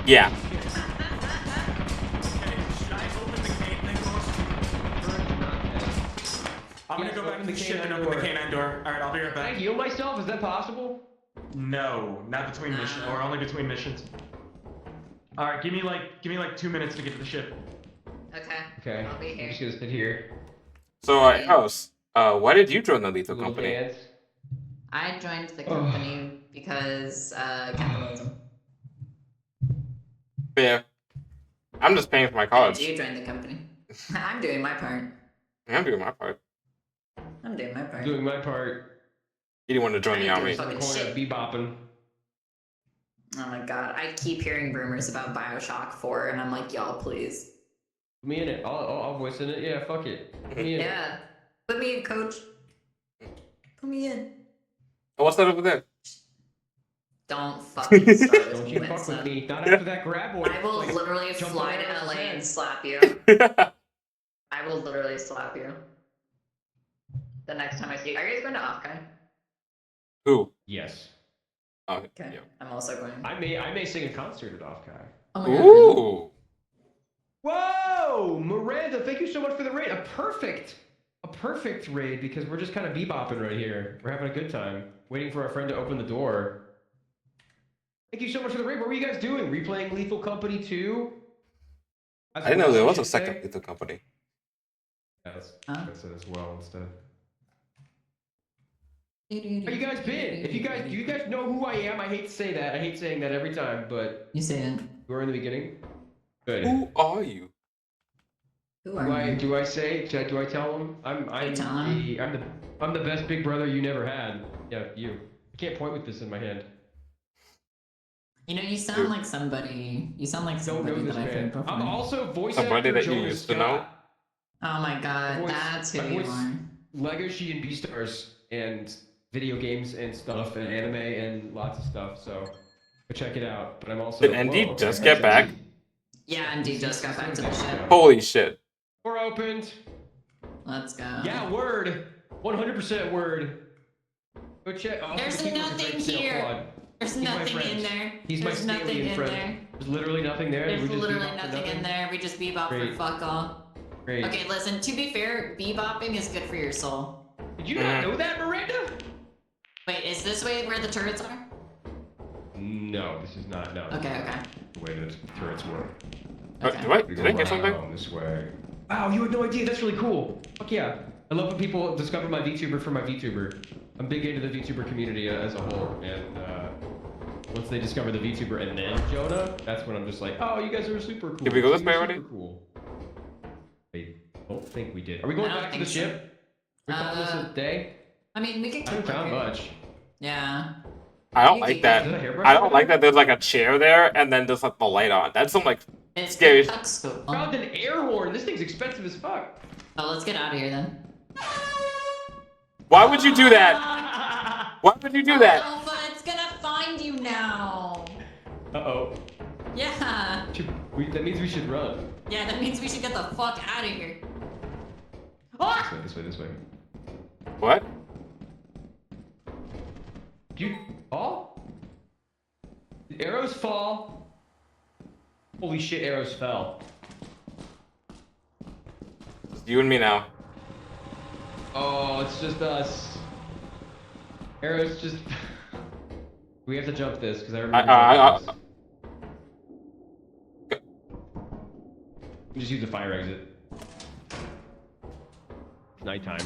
Yeah. Okay, should I open the canine door? I'm gonna Yes, go back open to the the ship and canine open the door. canine door. Alright, I'll be right Can I back. heal myself? Is that possible? No, not between missions, or only between missions. Alright, give me like 2 minutes to get to the ship. Okay. Okay. I'll be I'm here. just gonna sit here. So, House, why did you join the Lethal Little Company? dance. I joined the company because capitalism. Fair. I'm just paying for my Why college. did you join the company? I'm doing my part. I'm doing my part. I'm doing my part. Doing my part. You didn't want to join I the didn't do army. it. Fucking Corner, shit. bebopping. Oh my god, I keep hearing rumors about Bioshock 4, and I'm like, y'all, please. Put me in it. I'll voice in it. Yeah, fuck it. Put me in it. Yeah. Put me in, coach. Put me in. Oh, what's that over there? Don't fucking start with Don't me, you fuck with Winston. me. Not after that grab boy. I will like, literally jump fly on to Arrow's LA head. and slap you. I will literally slap you. The next time I see you. Are you guys going to Afghan? Who? Yes. Oh, Okay. yeah. I'm also going. I may sing a concert at Offkai. Oh my god. Really? Ooh. Whoa! Miranda, thank you so much for the raid. A perfect raid because we're just kind of bebopping right here. We're having a good time. Waiting for our friend to open the door. Thank you so much for the raid. What were you guys doing? Replaying Lethal Company 2? I didn't know there was a second Lethal Company. Yeah, Huh? that's it as well instead. How you guys been? Do you guys know who I am? I hate to say that. I hate saying that every time, but You say it. you were in the beginning. Good. Who are you? Who are you? Do I say? Do I tell them? I'm the best big brother you never had. Yeah, you. I can't point with this in my hand. You know, you sound like somebody. You sound like Don't know somebody this that I've man. heard before. I'm also voice Somebody actor that you Jonas used to know? Scott. Oh my god, voice- that's who my you voice- are. Legacy and Beastars and video games and stuff and anime and lots of stuff. So go check it out. But I'm also. Did Andy Whoa, just okay. get back? Yeah, indeed, just got back to the ship. Holy shit. Door opened. Let's go. Yeah, word. 100% word. Go check. Oh, There's the keeper's a nothing great sale here. quad. There's He's my nothing in friend. there. He's There's my nothing alien in friend. there. There's literally nothing there. There's We just literally bebop for nothing in there. We just bebop Great. for fuck all. Great. Okay, listen, to be fair, bebopping is good for your soul. Did you not know that, Miranda? Wait, is this way where the turrets are? No, this is not. No. Okay, okay. The way that the turrets work. Okay. Did I get something? This way. Wow, you had no idea. That's really cool. Fuck yeah. I love when people discover my VTuber from my VTuber. I'm big into the VTuber community as a whole, and once they discover the VTuber and then Jonah, that's when I'm just like, oh, you guys are super cool. Did we go this You're way already? super cool. I don't think we did. Are we going I don't back to the think so. ship? We calling this a day? I mean, we can I haven't keep found looking. much. Yeah. I don't You like keep- that. Is it a hairbrush I don't over like there? that there's like a chair there and then just like the light on. That's some like It's Scary. the tuck scope. Found an air horn. This thing's expensive as fuck. Oh, let's get out of here then. Why would you do that? Why would you do that? Alpha, it's gonna find you now. Uh-oh. Yeah. That means we should run. Yeah, that means we should get the fuck out of here. This Ah! way, this way, this way. What? You fall? The arrows fall. Holy shit, arrows fell. It's you and me now. Oh, it's just us. Arrows just... We have to jump this, because I remember jumping this. Just use the fire exit. It's nighttime.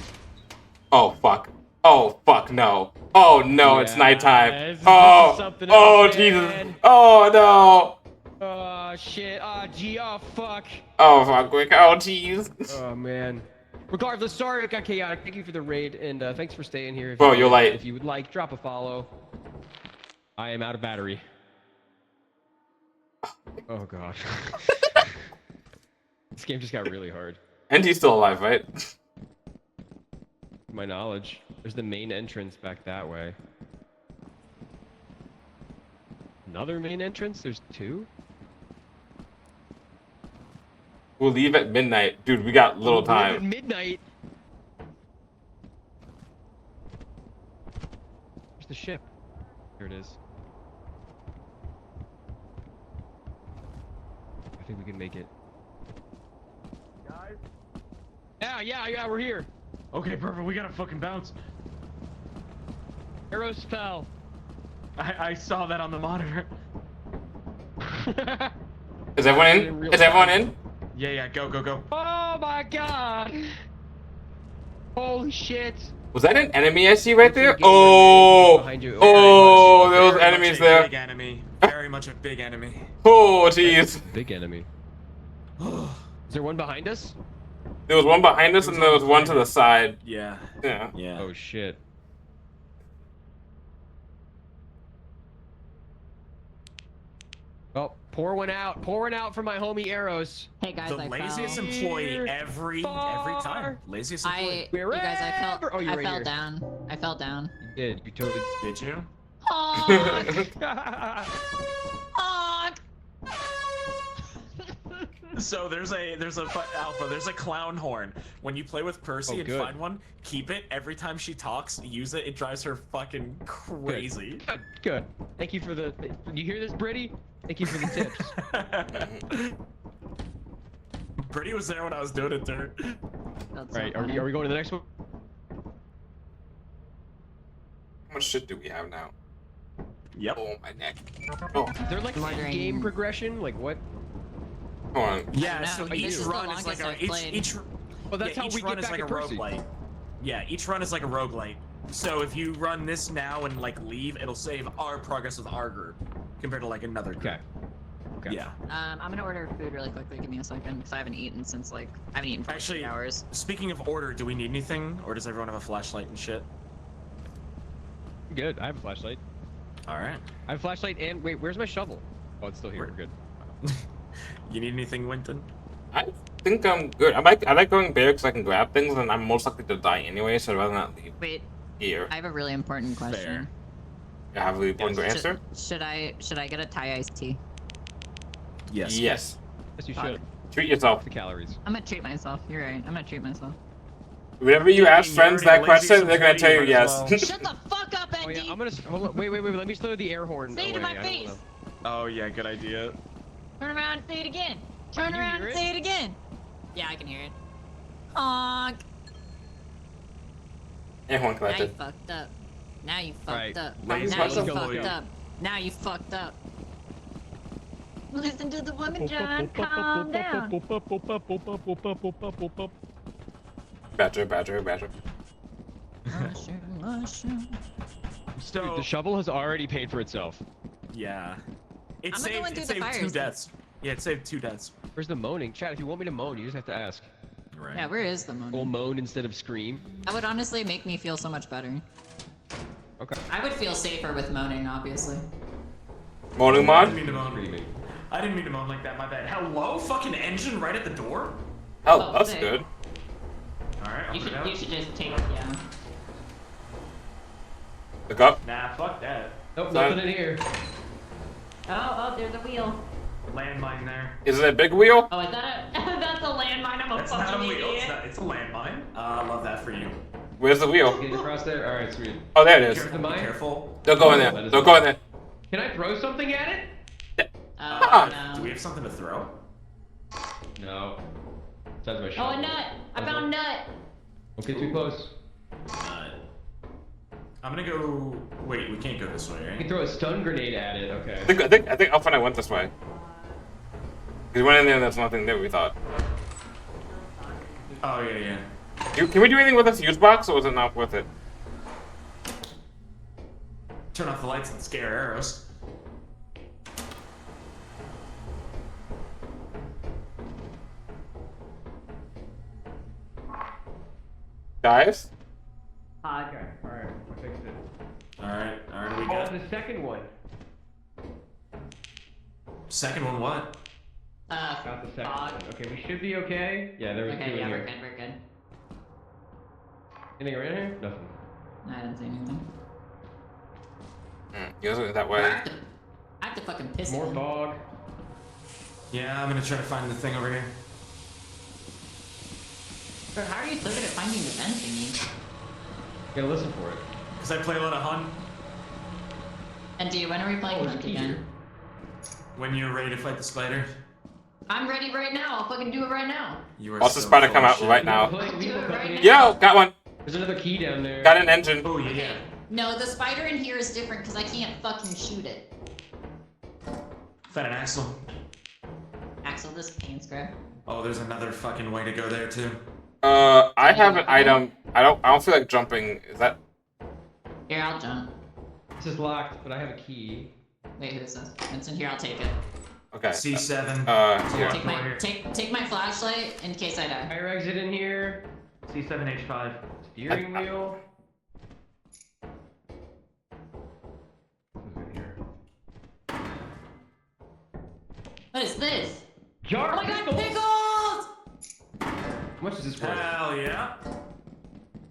Oh fuck. Oh fuck no. Oh no, it's Yeah, nighttime. this is Oh, something oh else, Jesus. man. Oh no. Oh shit, oh gee, oh fuck. Oh fuck, quick. Oh jeez. Oh man. Regardless, sorry it got chaotic. Thank you for the raid, and thanks for staying here. If Bro, you you're would- late. If you would like, drop a follow. I am out of battery. Oh god. This game just got really hard. And he's still alive, right? To my knowledge. There's the main entrance back that way. Another main entrance? There's two? We'll leave at midnight. Dude, we got little We'll leave At time. midnight. Where's the ship? Here it is. I think we can make it. Guys? Yeah, we're here. Okay, perfect. We gotta fucking bounce. Arrows fell. I saw that on the monitor. Is everyone in? Is everyone in? Yeah, go, go, go. Oh my god! Holy shit! Was that an enemy I see right there? Behind Oh! you. Oh, there was Very much enemies a there. Big enemy. Very much a big enemy. Oh, jeez. Big enemy. Is there one behind us? There was one behind us and there was one to the side. Yeah. Yeah. Yeah. Oh shit. Oh, pour one out. Pour one out for my homie Arrows. Hey guys, The I laziest fell. employee Here, every far. time. Laziest employee. You guys, I fell. Wherever- Oh, you're I right fell here. down. I fell down. You did. You totally. Did you? Honk! Oh, Honk! So there's alpha. There's a clown horn. When you play with Percy Oh, and good. find one, keep it. Every time she talks, use it. It drives her fucking crazy. Good. Thank you for the. You hear this, Brittany? Thank you for the tips. Brittany was there when I was doing it to her. That's so Right. Are funny. we going to the next one? How much shit do we have now? Yep. Oh, my neck. Oh, Is there like I'm game wondering- progression? Like what? hold on. Yeah. know. So This each is the run is like longest I've each played. each. Well, that's yeah, how each we run get is back like at a Percy. roguelite. Yeah, each run is like a roguelite. So if you run this now and like leave, it'll save our progress with our group compared to like another group. Okay. Okay. Yeah. I'm gonna order food really quickly. Give me a second, because I haven't eaten since like I haven't eaten for like Actually, 3 hours. Speaking of order, do we need anything, or does everyone have a flashlight and shit? Good. I have a flashlight. All right. I have a flashlight and wait, where's my shovel? Oh, it's still here. We're good. You need anything, Winton? I think I'm good. I like going there because I can grab things, and I'm most likely to die anyway, so I'd rather not leave Wait, here. I have a really important question. I have a really important Yes. answer. Should I get a Thai iced tea? Yes. Yes. Yes, you Fuck. should. Treat yourself. The calories. I'm gonna treat myself. You're right. I'm gonna treat myself. Whenever you Yeah, ask you're friends already that lazy, question, so they're gonna you tell you might yes. as well. Shut the fuck up, Oh Andy! yeah, I'm gonna. Hold on. Wait. Let me throw the air horn. Say it to away. my I don't face. know. Oh yeah, good idea. Turn around and say it again. Turn Can you around hear and it? say it again. Yeah, I can hear it. Honk. Everyone Now you collected. fucked up. Now you fucked Right. up. Lazy Now you fucked fucked up. up. Now you fucked up. Listen to the woman, John. Calm down. Badger. Mushroom, mushroom. So Dude, the shovel has already paid for itself. yeah, it I'm gonna go saved, and do it the saved fire 2 escape. deaths. Yeah, it saved 2 deaths. Where's the moaning? Chat, if you want me to moan, you just have to ask. Right. Yeah, where is the We'll moon? moan instead of scream. That would honestly make me feel so much better. Okay. I would feel safer with moaning, obviously. Morning I didn't mod. mean to moan. Screaming. I didn't mean to moan like that. My bad. Hello, fucking engine right at the door. Oh, Oh, that's sick. good. All right. I'll put it out. should just take yeah. Look up. Nah, fuck that. Nope, Sorry. nothing in here. Oh, there's a wheel. Landmine there. Is it a big wheel? Oh, is that a? That's a landmine. I'm a That's not a fucking wheel. idiot. It's a landmine. I love that for you. Where's the wheel? Getting across there? Alright, sweet. Oh, there it is. Careful, be mine? careful. Don't go in there. Don't go in there. Can I throw something at it? Oh, Do we no. have something to throw? No. Besides my Oh, shovel. a nut. I found a nut. Don't get too close. I'm gonna go. Wait, we can't go this way, You can right? throw a stun grenade at it, okay. I think Alpha and I went this way. We went in there and there's nothing there we thought. Oh yeah, yeah. Can we do anything with this fuse box or is it not worth it? Turn off the lights and scare arrows. Guys? Okay, alright, I fixed it. All right, we Oh, got the second one. second one. What? Got the second fog. one. Okay, we should be okay. Yeah, there was two Okay, in yeah, here. we're good, we're good. Anything around here? Nothing. I didn't see anything. You guys went that I way. have to fucking piss More in. fog. Yeah, I'm gonna try to find the thing over here. Bro, how are you so good at finding the vent thingy? Gotta listen for it. Cause I play a lot of Hunt. And do you, when are we playing Oh, there's Hunt a key again? here. When you're ready to fight the spider, I'm ready right now. I'll fucking do it right now. you are. Watch the so spider full come of out shit. right now. Play Do Lethal it right Company. now. Yo, got one. There's another key down there. Got an engine. Oh yeah. No, the spider in here is different because I can't fucking shoot it. Found an axle. Axel, this pain scrub. Oh, there's another fucking way to go there too. I have an item. I don't feel like jumping. Is that? Here, I'll jump. This is locked, but I have a key. Wait, who's this? It's in here. I'll take it. Okay. C7. Yeah. Take my flashlight in case I die. Fire exit in here. C7H5. Steering wheel. Who's in here? What is this? Jar Oh my god, pickles! pickles! How much is this worth? Hell yeah.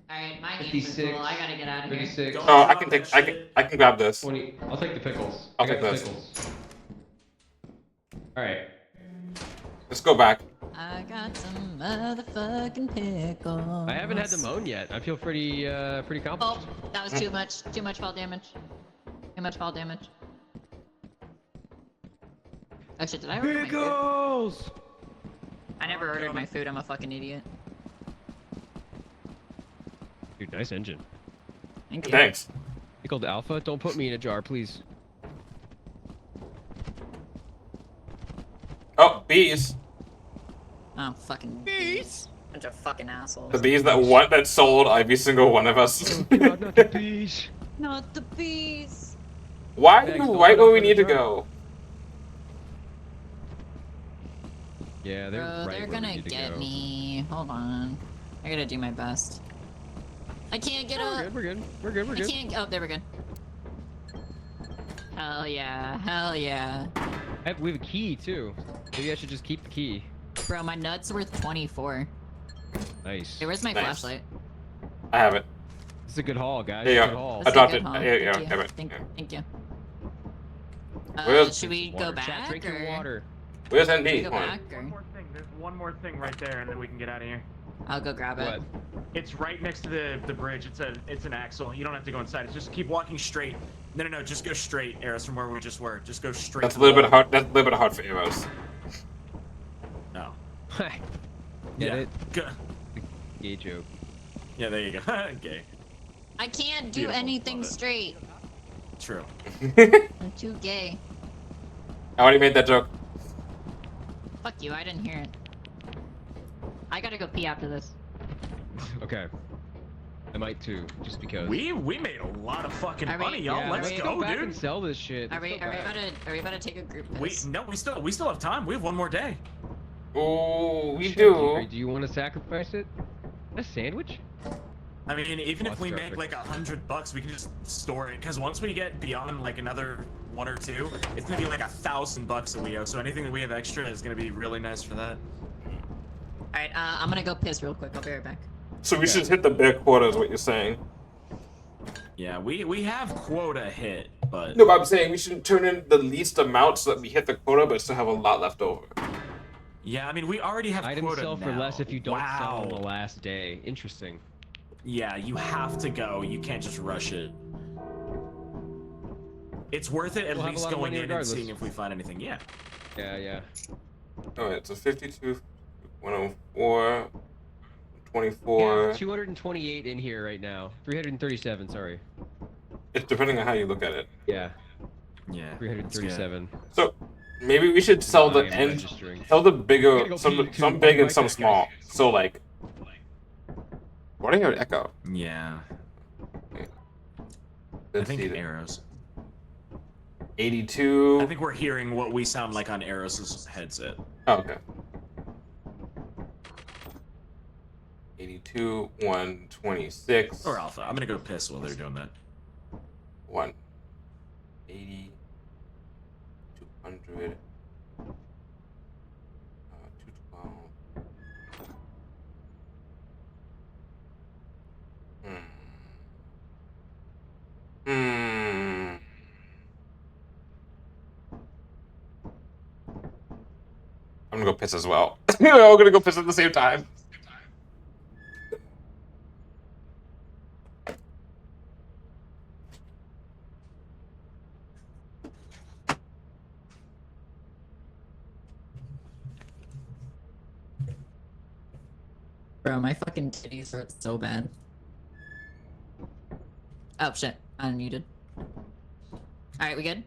Alright, my game's 56, full. I gotta get out of here. 36, Don't Oh, I drop can that take. shit. I can grab this. 20. I'll take the pickles. I'll I got take the this. pickles. All right. Let's go back. I got some motherfucking pickles. I haven't had the moan yet. I feel pretty confident. Oh, that was too much. Too much fall damage. Too much fall damage. Oh shit, did I order my food? Pickles. I never ordered my food. I'm a fucking idiot. Dude, nice engine. Thank you. Thanks. Pickled alpha. Don't put me in a jar, please. Oh, bees. Oh, fucking bees. Bunch of fucking assholes. The bees that sold every single one of us. Oh, God, not the bees. Not the bees. Why are Thanks, you don't right put where us we in a need to jar. go? Yeah, they're Bro, right they're where we gonna need to get go. me. Hold on. I gotta do my best. I can't get Oh, up. we're good. We're good. We're I good. can't. Oh, there we go. Hell yeah. Hell yeah. We have a key too. Maybe I should just keep the key. Bro, my nut's worth 24. Nice. Hey, where's my Nice. flashlight? I have it. This is a good haul, guys. There you Good go. haul. I That's a dropped good it. haul. Here you go. Thank Have you. it. Thank, Yeah. thank you. Where's- Should we go Water. back Chat, drink or your water. Where's should we NB? go Come on. back or There's one more thing right there, and then we can get out of here. I'll go grab it. What? It's right next to the bridge. It's an axle. You don't have to go inside. It's just keep walking straight. No. Just go straight, Eris, from where we just were. Just go straight. That's to a little the bit hard. That's a little bit hard for arrows. No. Get Yeah. it? Go. Gay joke. Yeah, there you go. Okay. I can't do Beautiful. anything Love it. straight. True. I'm too gay. I already made that joke. Fuck you, I didn't hear it. I gotta go pee after this. Okay. I might too, just because. We made a lot of fucking Are we- money, y'all. Yeah, Let's let's go, back dude. and sell this shit. Are we Let's go back. about to take a group We piss? no, we still have time. We have one more day. Oh, we Shit, do. Do you want to sacrifice it? A sandwich? I mean, even if Lost we traffic. make like $100, we can just store it. Because once we get beyond like another one or two, it's gonna be like $1,000 a Leo. So anything that we have extra is gonna be really nice for that. Alright, I'm gonna go piss real quick. I'll be right back. So we should hit the bare quota, is what you're saying. Yeah, we have quota hit, but No, but I'm saying we should turn in the least amount so that we hit the quota, but still have a lot left over. yeah, I mean we already have Items quota sell for now. less if you don't sell on the Wow. last day. Interesting. Yeah, you have to go. You can't just rush it. It's worth it at We'll have a least lot of going money in regardless. and seeing if we find anything. Yeah. Yeah. Alright, so 52, 104, 24. Yeah, 228 in here right now. 337, sorry. It's depending on how you look at it. Yeah, Yeah. that's good. 337. So maybe we should sell the I am end, registering. sell the I'm gonna bigger, go some pee, too. some big I'll and be some right back, small. guys. So like, what do I hear an echo? Yeah. I Let's think see. the- arrows. 82. I think we're hearing what we sound like on Eros' headset. Oh, okay. 82, 126. Or Alpha. I'm gonna go piss while they're doing that. 180, 200, 212. I'm gonna go piss as well. We're all gonna go piss at the same time. Bro, my fucking titties hurt so bad. Oh shit, unmuted. Alright, we good?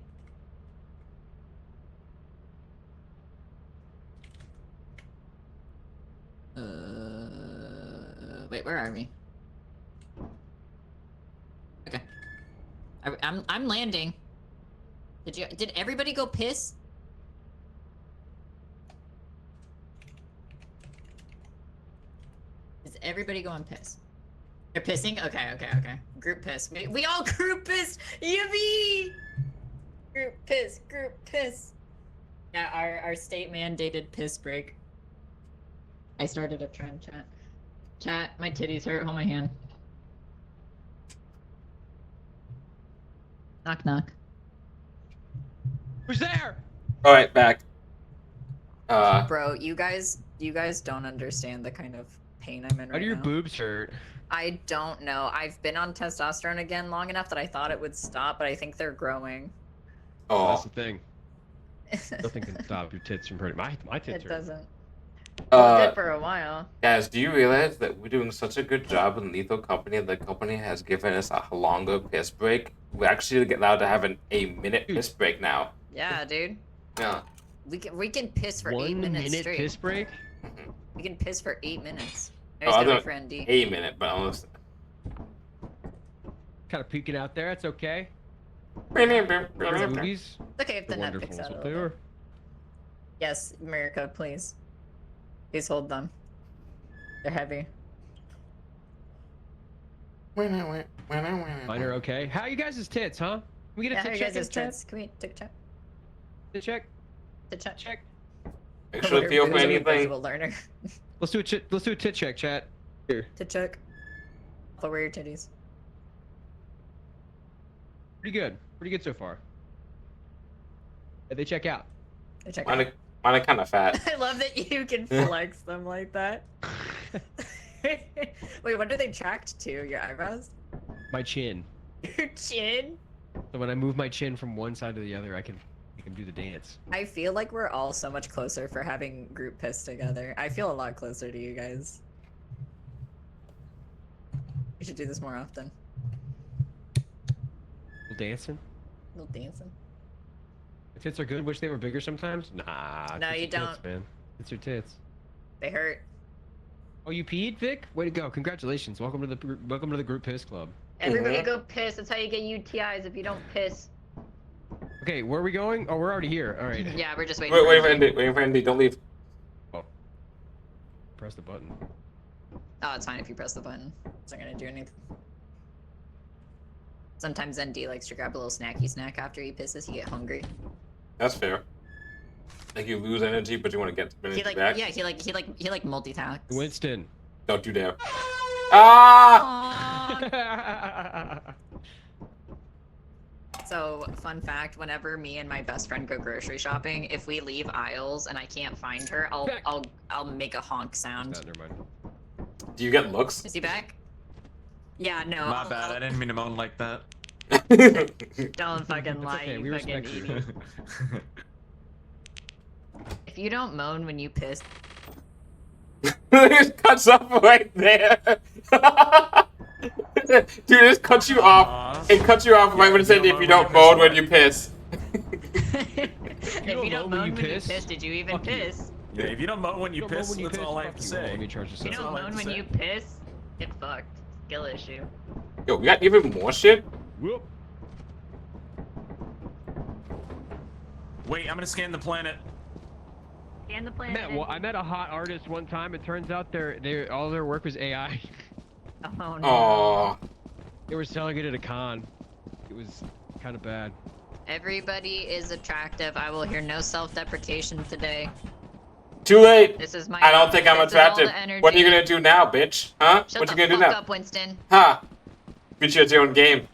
Wait, where are we? Okay. I'm landing. Did everybody go piss? Is everybody going piss? They're pissing? Okay. Group piss. We all group pissed! Yippee! Group piss. Yeah, our state mandated piss break. I started a trend, chat. Chat, my titties hurt. Hold my hand. Knock knock. Who's there? All right, back. Bro, you guys don't understand the kind of pain I'm in How right do your now. boobs hurt? I don't know. I've been on testosterone again long enough that I thought it would stop, but I think they're growing. Oh, that's Oh, the thing. Nothing can stop your tits from hurting. My tits It hurt. doesn't. Well, it uh, did for a while. guys, do you realize that we're doing such a good job in Lethal Company? The company has given us a longer piss break. We're actually allowed to have a minute piss break now. Yeah, dude. Yeah. We can piss for 8 1 minutes minute straight. piss break? We can piss for 8 minutes. Oh, There's I gonna don't- be for ND. A minute, but almost. Kind of peeking out there. It's okay. okay. Movies. It's okay if The the net wonderful. picks out a So little they bit. were. Yes, America, please. Please hold them. They're heavy. Mine are okay. How you guys' tits, huh? Can we get a Yeah, tit you check guys in just chat? tits. Can we take a check? Tit check. Tit check. Check. Make sure to feel for Boo's an anything. invisible learner. Let's do a let's do a tit check, chat. Here. Tit check. I'll wear your titties. Pretty good. Pretty good so far. They check out. They check Mine out. are kind of fat. I love that you can flex them like that. Wait, what are they tracked to? Your eyebrows? My chin. Your chin? So when I move my chin from one side to the other, I can do the dance. I feel like we're all so much closer for having group piss together. I feel a lot closer to you guys. We should do this more often. Little dancing. A little dancing. The tits are good. Wish they were bigger sometimes. Nah. No, tits you are don't. Tits, man. Tits are tits. They hurt. Oh, you peed, Vic? Way to go! Congratulations. Welcome to the group piss club. Everybody Mhm. go piss. That's how you get UTIs if you don't piss. Okay, where are we going? Oh, we're already here. All right. Yeah, we're just waiting. Wait, for wait for Andy. Andy. Wait for Andy. Don't leave. Press the button. Oh, it's fine if you press the button. It's not gonna do anything. Sometimes ND likes to grab a little snacky snack after he pisses. He get hungry. That's fair. Like you lose energy, but you want to get He energy like back. yeah, he multitasks. Winston. Don't do that. Ah! Aw. So, fun fact, whenever me and my best friend go grocery shopping, if we leave aisles and I can't find her, I'll make a honk sound. Never mind. Do you get looks? Is he back? Yeah, no. My bad. I didn't mean to moan like that. Don't fucking lie, okay, we you fucking respect you. idiot. If you don't moan when you piss, It cuts off right there. Dude, it cuts you off. It cuts you off right when it said if you don't moan when you piss. if you don't moan when you piss, did you even fuck you. piss? Yeah, if you don't moan when you Don't moan piss, when you that's piss, all I fuck have to you. Well, say. let me charge this If you up. don't all I have moan to when say. you piss, get fucked. Skill issue. Yo, we got even more shit. Whoop. Wait, I'm gonna scan the planet. And the planet. I met a hot artist one time. It turns out all their work was AI. Oh no. Aww. They were selling it at a con. It was kind of bad. Everybody is attractive. I will hear no self-deprecation today. Too late. This is my. I don't think I'm this is all the attractive. What are you energy. gonna do now, bitch? Huh? Shut What the you gonna do fuck now? up, Winston. Ha! Beat you at your own game.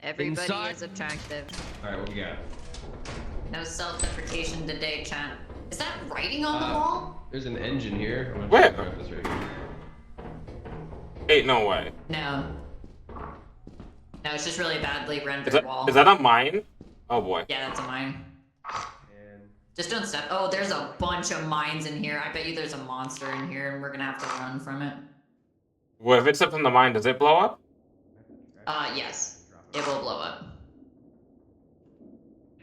Everybody Inside. is attractive. All right, what we got? No self-deprecation today, chat. Is that writing on the wall? There's an engine here. I'm gonna Where? grab this right here. Ain't no way. No. No, it's just really badly rendered Is wall. that a mine? Oh boy. Yeah, that's a mine. And Just don't step. Oh, there's a bunch of mines in here. I bet you there's a monster in here, and we're gonna have to run from it. Well, if it's up in the mine, does it blow up? Yes. It will blow up.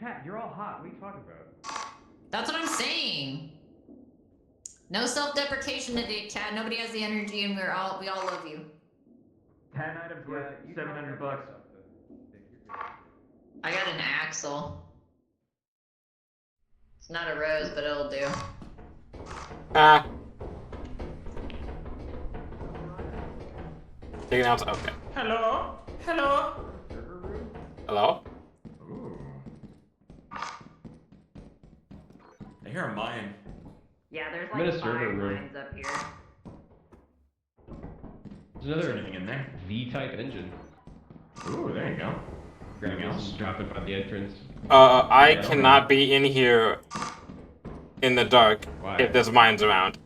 Cat, you're all hot. What are you talking about? That's what I'm saying. No self-deprecation today, Chad. Nobody has the energy, and we all love you. 10 items worth $700. I got an axle. It's not a rose, but it'll do. Ah. Taking out. Okay. Hello? Hello? Hello? Ooh. I hear a mine. Yeah, there's I'm in a like server 5 room. mines up here. There's Is there another anything in there? V-type engine. Ooh, there you go. Anything else? Drop it by the entrance. I Yeah, cannot be in here in the dark Why? if there's mines around.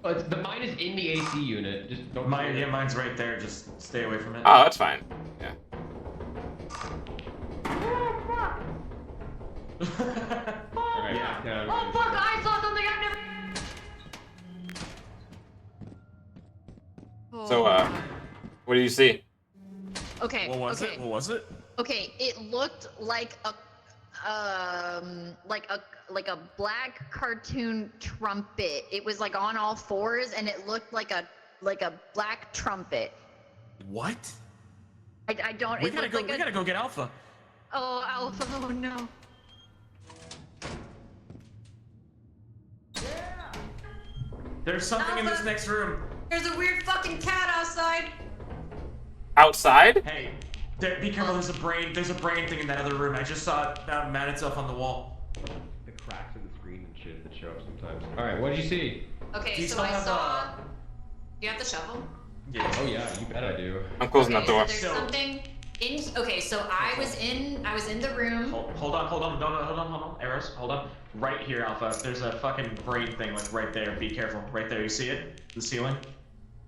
Oh, the mine is in the AC unit. Just don't. Mine's right there. Just stay away from it. Oh, that's fine. Yeah. Alright, Yeah. down. Oh fuck! I saw something I've never. So, what do you see? Okay. What was okay. it? What was it? Okay, it looked like a like a black cartoon trumpet. It was like on all fours and it looked like a black trumpet. What? I don't We it gotta looked go. like We gotta go get Alpha. Oh, Alpha, oh no. There's something in this Alpha! next room. There's a weird fucking cat outside. Outside? Hey, be careful. There's a brain thing in that other room. I just saw it mount itself on the wall. The cracks in the screen and shit that show up sometimes. Alright, what did you see? Do Okay, you so still I have saw. You have the shovel? Yeah. Oh yeah, you bet I do. I'm closing that door. There's something in. Okay, so I was in the room. Hold on. Hold on. Arrows, hold on. Right here, Alpha. There's a fucking brain thing, like right there. Be careful. Right there. You see it? The ceiling?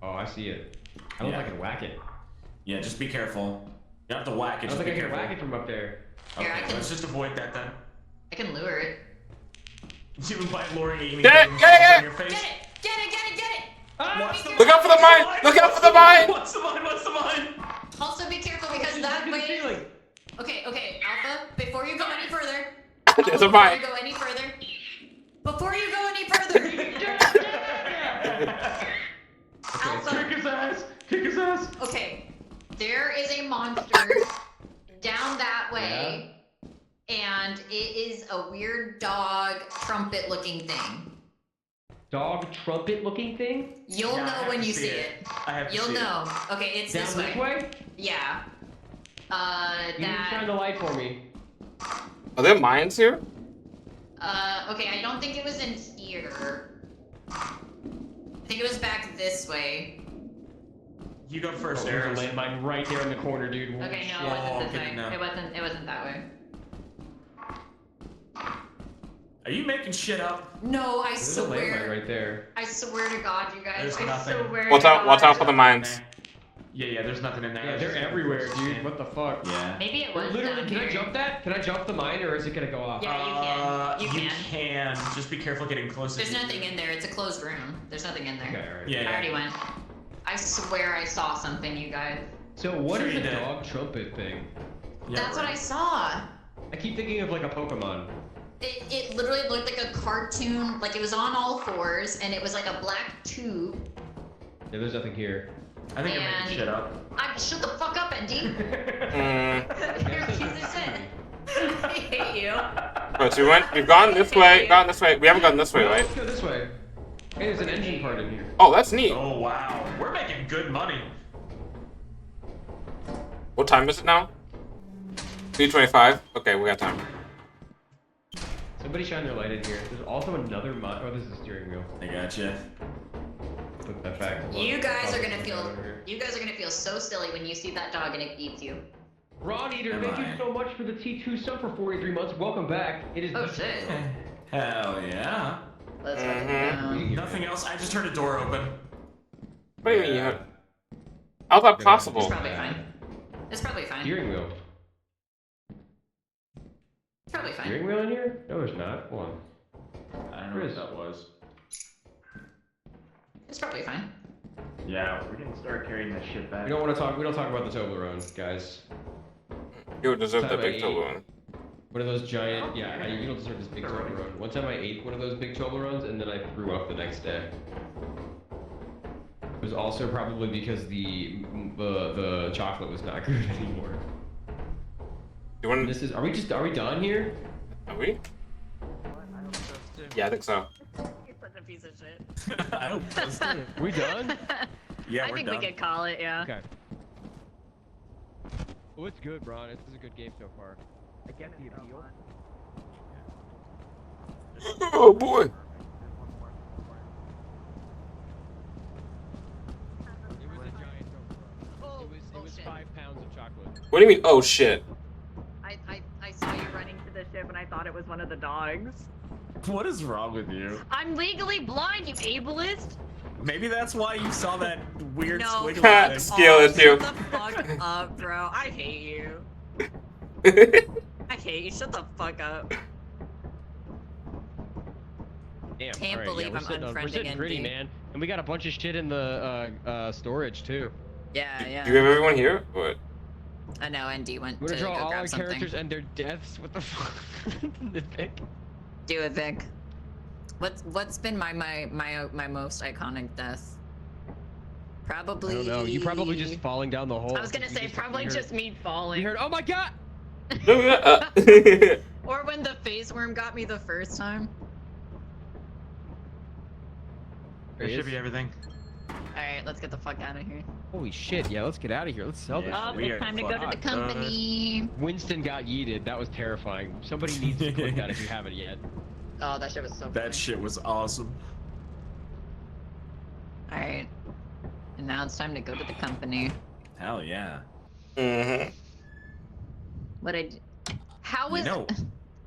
Oh, I see it. I don't Yeah. think I can whack it. Yeah, just be careful. You don't have to whack it. I don't Just think be I can careful. whack it from up there. Okay, Here, I can- let's just avoid that then. I can lure it. Even by luring it, you mean Get it, putting get it, yourself get on your face? Get it! Get it! Get it! Get it! What's the Look out for the mine! Look out for the mine! What's the mine? What's the mine? Also be careful because that Look at the way. ceiling. Okay, Alpha. Before you go any further. There's a Before mine. you go any further. Before you go any further. Alpha. Kick his ass! Kick his ass! Okay. There is a monster down that way, and it is a weird dog trumpet looking thing. Dog trumpet looking thing? You'll Yeah, I know have when to you see see it. it. I have to You'll see know. Okay, it's Down this this way? Yeah. You can shine the light for me. Are there mines here? Okay, I don't think it was in here. I think it was back this way. You go first, Oh, there's Arrows. a landmine right there in the corner, dude. Okay, no, Shit. it wasn't this okay, way. no. It wasn't that way. Are you making shit up? No, I There's a landmine swear. right there. I swear to God, you guys. There's I nothing. swear Watch to out! Watch God. out for the mines. Yeah, there's nothing in there. Yeah, It's they're just- everywhere, dude. What the fuck? Yeah. Maybe it was. Literally, down can I here. jump that? Can I jump the mine, or is it gonna go off? Yeah, you can. You can. Just be careful getting close. There's nothing in there. It's a closed room. There's nothing in there. Okay, alright. Yeah, I already went. I swear I saw something, you guys. So what Sure is you the did. dog trumpet thing? Yeah, That's what I right. saw. I keep thinking of like a Pokemon. It literally looked like a cartoon, like it was on all fours, and it was like a black tube. Yeah, there's nothing here. I think you're And- making shit up. Shut the fuck up, Andy. Mm. You're a piece of shit. I hate you. But we've gone this way, gone this way. We haven't gone this way, right? Let's go this way. Hey, there's an engine part in here. Oh, that's neat. Oh wow, we're making good money. What time is it now? 3:25. Okay, we got time. Somebody shine their light in here. There's also another mine. Oh, this is a steering wheel. I gotcha. Put that back. You guys are Probably gonna put feel. that over here. You guys are gonna feel so silly when you see that dog and it eats you. Ron Eater, Am thank you I? so much for the T2 sub for 43 months. Welcome back. It is Oh the- shit. Hell yeah. Let's fucking Mhm. go. Nothing else. I just heard a door open. What do you mean? You heard? How's that It's possible? probably fine. It's probably fine. Steering wheel. It's probably fine. Steering wheel in here? No, there's not. Hold on. I don't know Chris. what that was. It's probably fine. Yeah, we can start carrying that shit back. We don't want to talk. We don't talk about the Toblerone, guys. You deserve the Time I big ate. Toblerone. One of those giant. Yeah, you don't deserve this big Toblerone. One time I ate one of those big Toblerones and then I threw up the next day. It was also probably because the chocolate was not good anymore. You want? This is. Are we done here? Are we? Yeah, I think so. You're such a piece of shit. I hope that's good. We done? Yeah, I we're think done. we could call it, yeah. Okay. Well, it's good, Ron. This is a good game so far. I get the appeal. Oh boy. It was a giant Toblerone. Oh, It was bullshit. 5 5 pounds of chocolate. What do you mean? Oh shit. I saw you running to the ship and I thought it was one of the dogs. What is wrong with you? I'm legally blind, you ableist. Maybe that's why you saw that weird No, squiggle fuck thing. Skill issue. Shut the fuck up, bro. I hate you. I hate you. Shut the fuck up. Damn. Can't alright, believe we're I'm sitting, we're unfriending sitting pretty, ND. man. And we got a bunch of shit in the storage too. Yeah, yeah. Do you have everyone here? What? I know ND went We're to gonna draw go all grab our something. characters and their deaths. What the fuck? The pick. Do it, Vic. What's been my most iconic death? Probably. I don't know. You probably just falling down the hole. I was gonna You say probably you heard- just me You falling. heard? Oh my god! Or when the phase worm got me the first time. There There he should is. be everything. Alright, let's get the fuck out of here. Holy shit! Yeah, let's get out of here. Let's sell this. Yeah. Oh, we it's are time to go to the fucked. company. Winston got yeeted. That was terrifying. Somebody needs to click that if you haven't yet. Oh, that shit was so funny. That shit was awesome. Alright. And now it's time to go to the company. Hell yeah. Mm-hmm. What I d- How You is know,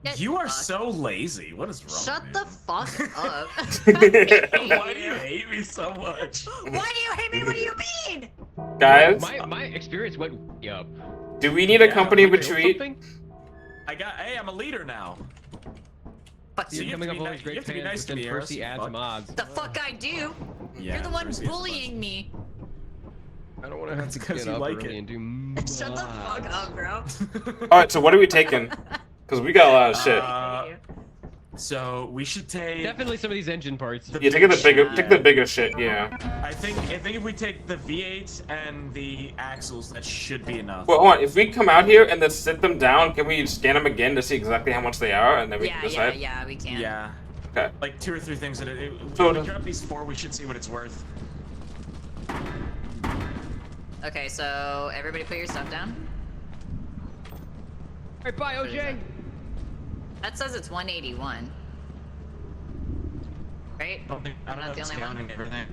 Get you are fucked. so lazy. What is wrong Shut with the you? fuck up. Why do you hate me so much? Why do you hate me? What do you mean? Guys, My experience went way up. do we need a Yeah, company We built retreat? something? Hey, I'm a leader now. Fuck So you're you have coming to up be all ni- these you great have to be plans, nice but to then me, Percy Eris. adds Fuck. mods. the fuck I do? Yeah, You're the one Percy is bullying me. I don't want to have to 'cause get you up like early it. and do mods. Shut the fuck up, bro. Alright, so what are we taking? Because we got a lot of shit. So we should take. Definitely some of these engine parts. Yeah, take the bigger, Yeah. take the bigger shit. Yeah. I think if we take the V8 and the axles, that should be enough. Well, hold on. If we come out here and then sit them down, can we scan them again to see exactly how much they are, and then we Yeah, can yeah, decide? yeah, we can. Yeah. Okay. Like 2 or 3 things that So if we the- grab these 4, we should see what it's worth. Okay, so everybody put your stuff down. Alright, bye, OJ. That says it's 181. Right? I don't I'm not know the if it's only one. counting everything.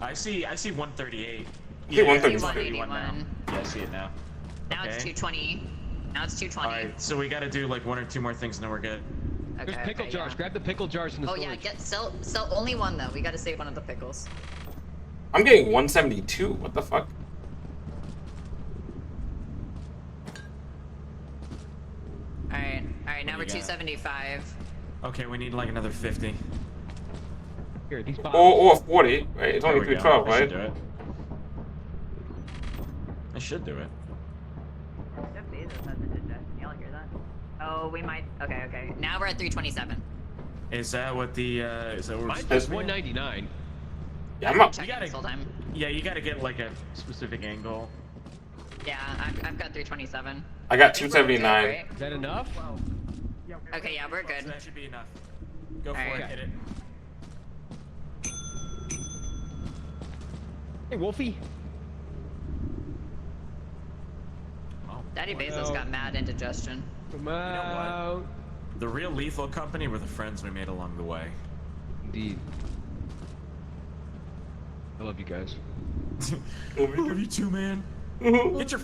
I see 138. Yeah, I 138. see 181 now. 181. Yeah, I see it now. Now it's Okay. 220. Now it's 220. Alright, so we gotta do like 1 or 2 more things and then we're good. Okay, There's pickle okay, jars. yeah. Grab the pickle jars in the Oh storage. yeah, sell only one though. We gotta save one of the pickles. I'm getting 172. What the fuck? Alright, now do we're you got? 275. Okay, we need like another 50. Here, these bottles. Or 40, right? It's There only we go. 312, I should right? do it. I should do it. Jeff Bezos has indigestion. Y'all hear that? Oh, we might. Okay. Now we're at 327. Is that what the is that what we're Mine's supposed just to be? 199. Yeah, I'm up. Check gotta- this whole time. Yeah, you gotta get like a specific angle. Yeah, I've got 327. I got I think we're good, 279. right? Is that enough? Okay, yeah, we're good. So that should be enough. Go for Alright. it, hit it. Hey, Wolfie. Oh, Daddy boy. Bezos got mad indigestion. Come what? out. The real Lethal Company were the friends we made along the way. Indeed. I love you guys. Love you too, man. Get your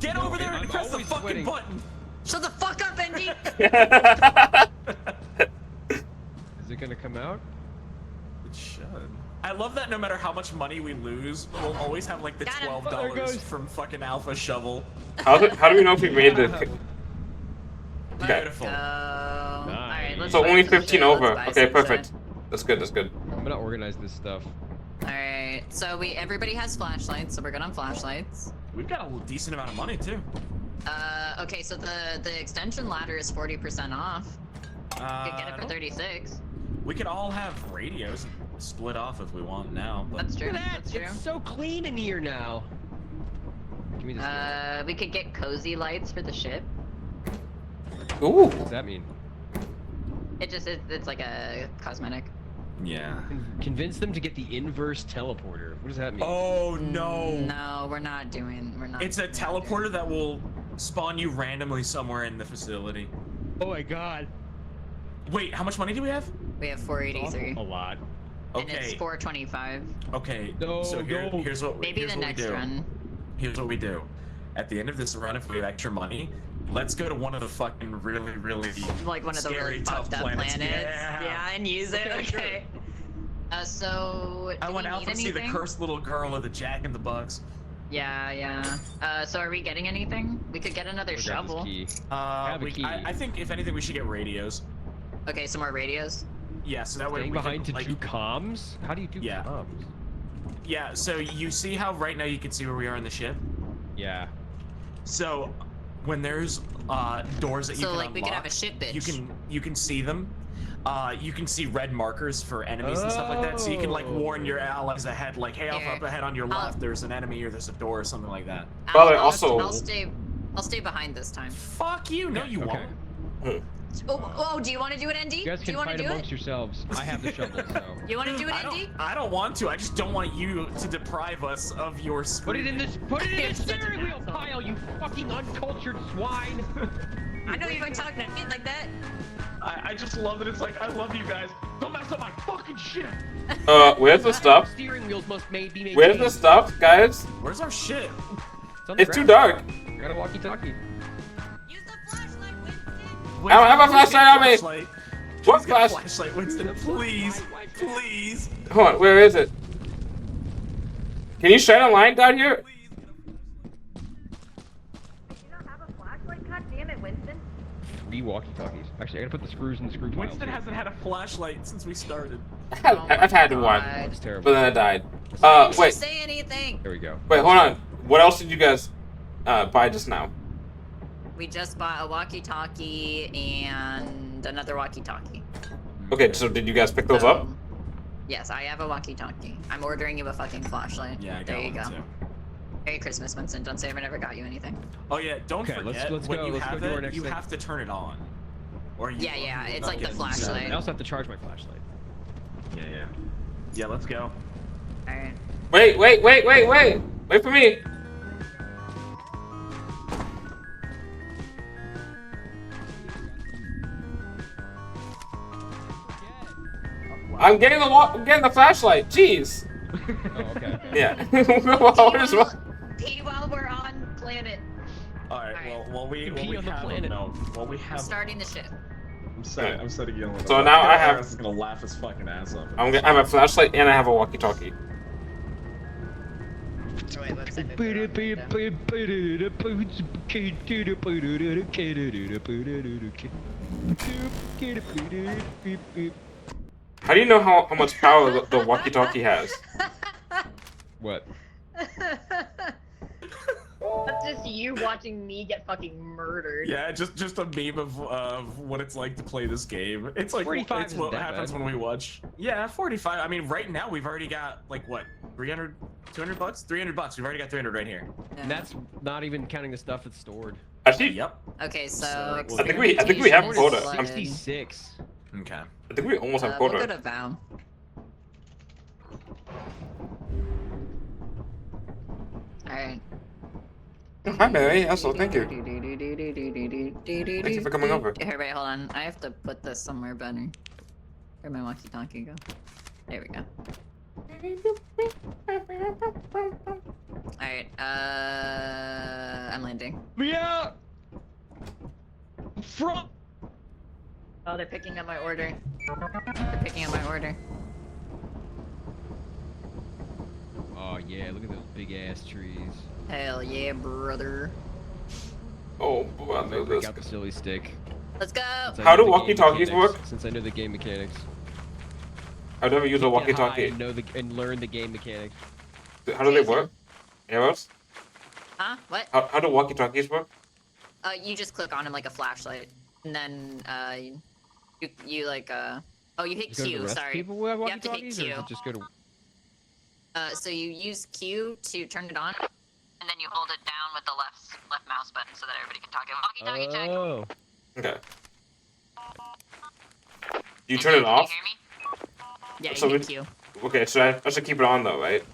get over there and I'm press the always fucking sweating. button. Shut the fuck up, Andy! Is it gonna come out? It should. I love that no matter how much money we lose, we'll always have like the Got him. Oh, there $12 it goes. from fucking Alpha Shovel. how do we know if we made the? Okay. Beautiful. Alright, let's So buy only some 15 shit, over. let's buy Okay, some perfect. shit. That's good. That's good. I'm gonna organize this stuff. Alright, so everybody has flashlights, so we're good on flashlights. We've got a decent amount of money too. Okay, so the extension ladder is 40% off. You could get it for don't- 36. We could all have radios and split off if we want now. But That's true. Look at that! That's true. It's so clean in here now. Give me this. We could get cozy lights for the ship. Ooh. What does that mean? It's like a cosmetic. yeah. Convince them to get the inverse teleporter. What does that mean? Oh no. No, we're not. It's a teleporter that will spawn you randomly somewhere in the facility. Oh my god. Wait, how much money do we have? We have 483. A lot. And it's Okay. 425. Okay. No, so no. here's what Maybe here's the what next we do. run. Here's what we do. At the end of this run, if we have extra money, let's go to one of the fucking really Like one of the scary, really tough fucked up planets. Yeah. And use it. Okay. So. I do went we out need to see the anything? cursed little girl of the Jack in the Box. Yeah. So are we getting anything? We could get another Grab this shovel. key. have a key. I think if anything, we should get radios. Okay, some more radios. Yeah, so that way Staying we behind can, to do comms? How do you do Yeah. comms? Yeah, so you see how right now you can see where we are in the ship? Yeah. So when there's doors that you So can like unlock, we could have a ship bitch. you can see them. You can see red markers for enemies and stuff like that, so you can like warn your allies ahead, like, hey, Here. up ahead on your left, there's an enemy or there's a door or something like that. Well, also- I'll stay behind this time. Fuck you! No, you Okay. won't. Oh, do you want to do it, ND? You guys do can you want to fight do amongst it? yourselves. I have the shovel, so. You want to do it, ND? I don't want to. I just don't want you to deprive us of your Put it in screaming. this. Put it in You're the such an steering wheel asshole. pile, you fucking uncultured swine. I know you're talking to me like that. I just love that it's like, I love you guys. Don't mess up my fucking shit. Where's the stuff? Steering wheels must be made. Where's the stuff, guys? Where's our shit? It's too dark. I got a walkie-talkie. Use the flashlight, Winston. I don't have a flashlight on me. Flashlight. What Please get a flash? flashlight, Winston, please. Please. Hold on, where is it? Can you shine a line down here? You don't have a flashlight? God damn it, Winston. 3 walkie-talkies. Actually, I gotta put the screws in the screw pile. Winston hasn't had a flashlight since we started. I've had one, It's terrible. but then I died. Didn't you Wait, say anything? There we go. wait, hold on. What else did you guys buy just now? We just bought a walkie-talkie and another walkie-talkie. Okay, so did you guys pick those up? Yes, I have a walkie-talkie. I'm ordering you a fucking flashlight. Yeah, I got there you one go. too. Merry Christmas, Winston. Don't say I never got you anything. Oh yeah, don't Okay, forget let's when go. you Let's have go do our it, next you thing. have to turn it on. Or you Yeah, it's not like the get flashlight. I also have to charge my flashlight. Yeah. Yeah, let's go. Alright. Wait! Wait for me! I'm getting the flashlight. Jeez. Oh, okay. Yeah. What is wrong? Pee while we're on planet. Alright, Alright. well we Pee on the have planet. we have Starting the ship. I'm setting yelling. So now I have- is gonna laugh his fucking ass off. I have a flashlight and I have a walkie-talkie. Oh, wait, let's send it How do you know how much power the walkie-talkie has? What? That's just you watching me get fucking murdered. Yeah, just a meme of what it's like to play this game. It's like 45 it's isn't what that happens bad. when we watch. Yeah, 45. I mean, right now we've already got like what, 300, 200 bucks? 300 bucks. We've already got 300 right here. And that's not even counting the stuff that's stored. Actually, Yep. Okay, so I think we have experimentation quota. is I'm- 66. Okay. I think we almost have We'll quota. go to Vow. Alright. Hi, Mary. Also, thank you. Thank you for coming over. Here, wait, hold on. I have to put this somewhere better. Where'd my walkie-talkie go? There we go. Alright, I'm landing. Yeah. From. Oh, they're picking up my order. They're picking up my order. Oh yeah, look at those big ass trees. Hell yeah, brother. Oh, boy, I know Break this. out the silly stick. Let's go! Since I How know do the game walkie-talkies mechanics- work? Since I know the game mechanics. I've never used a Get high walkie-talkie. and know and learn the game mechanics. How do they work? Arrows? Huh? What? How do walkie-talkies work? You just click on him like a flashlight. And then, you like, oh, you hit Just go to the Q, rest sorry. people who have You have to hit walkie-talkies, or does Q. it just go to? So you use Q to turn it on, and then you hold it down with the left mouse button so that everybody can talk. Walkie-talkie check. Oh. Okay. You turn it off? Can you hear me? Yeah, you So hit we- Q. Okay, so I should keep it on though, right?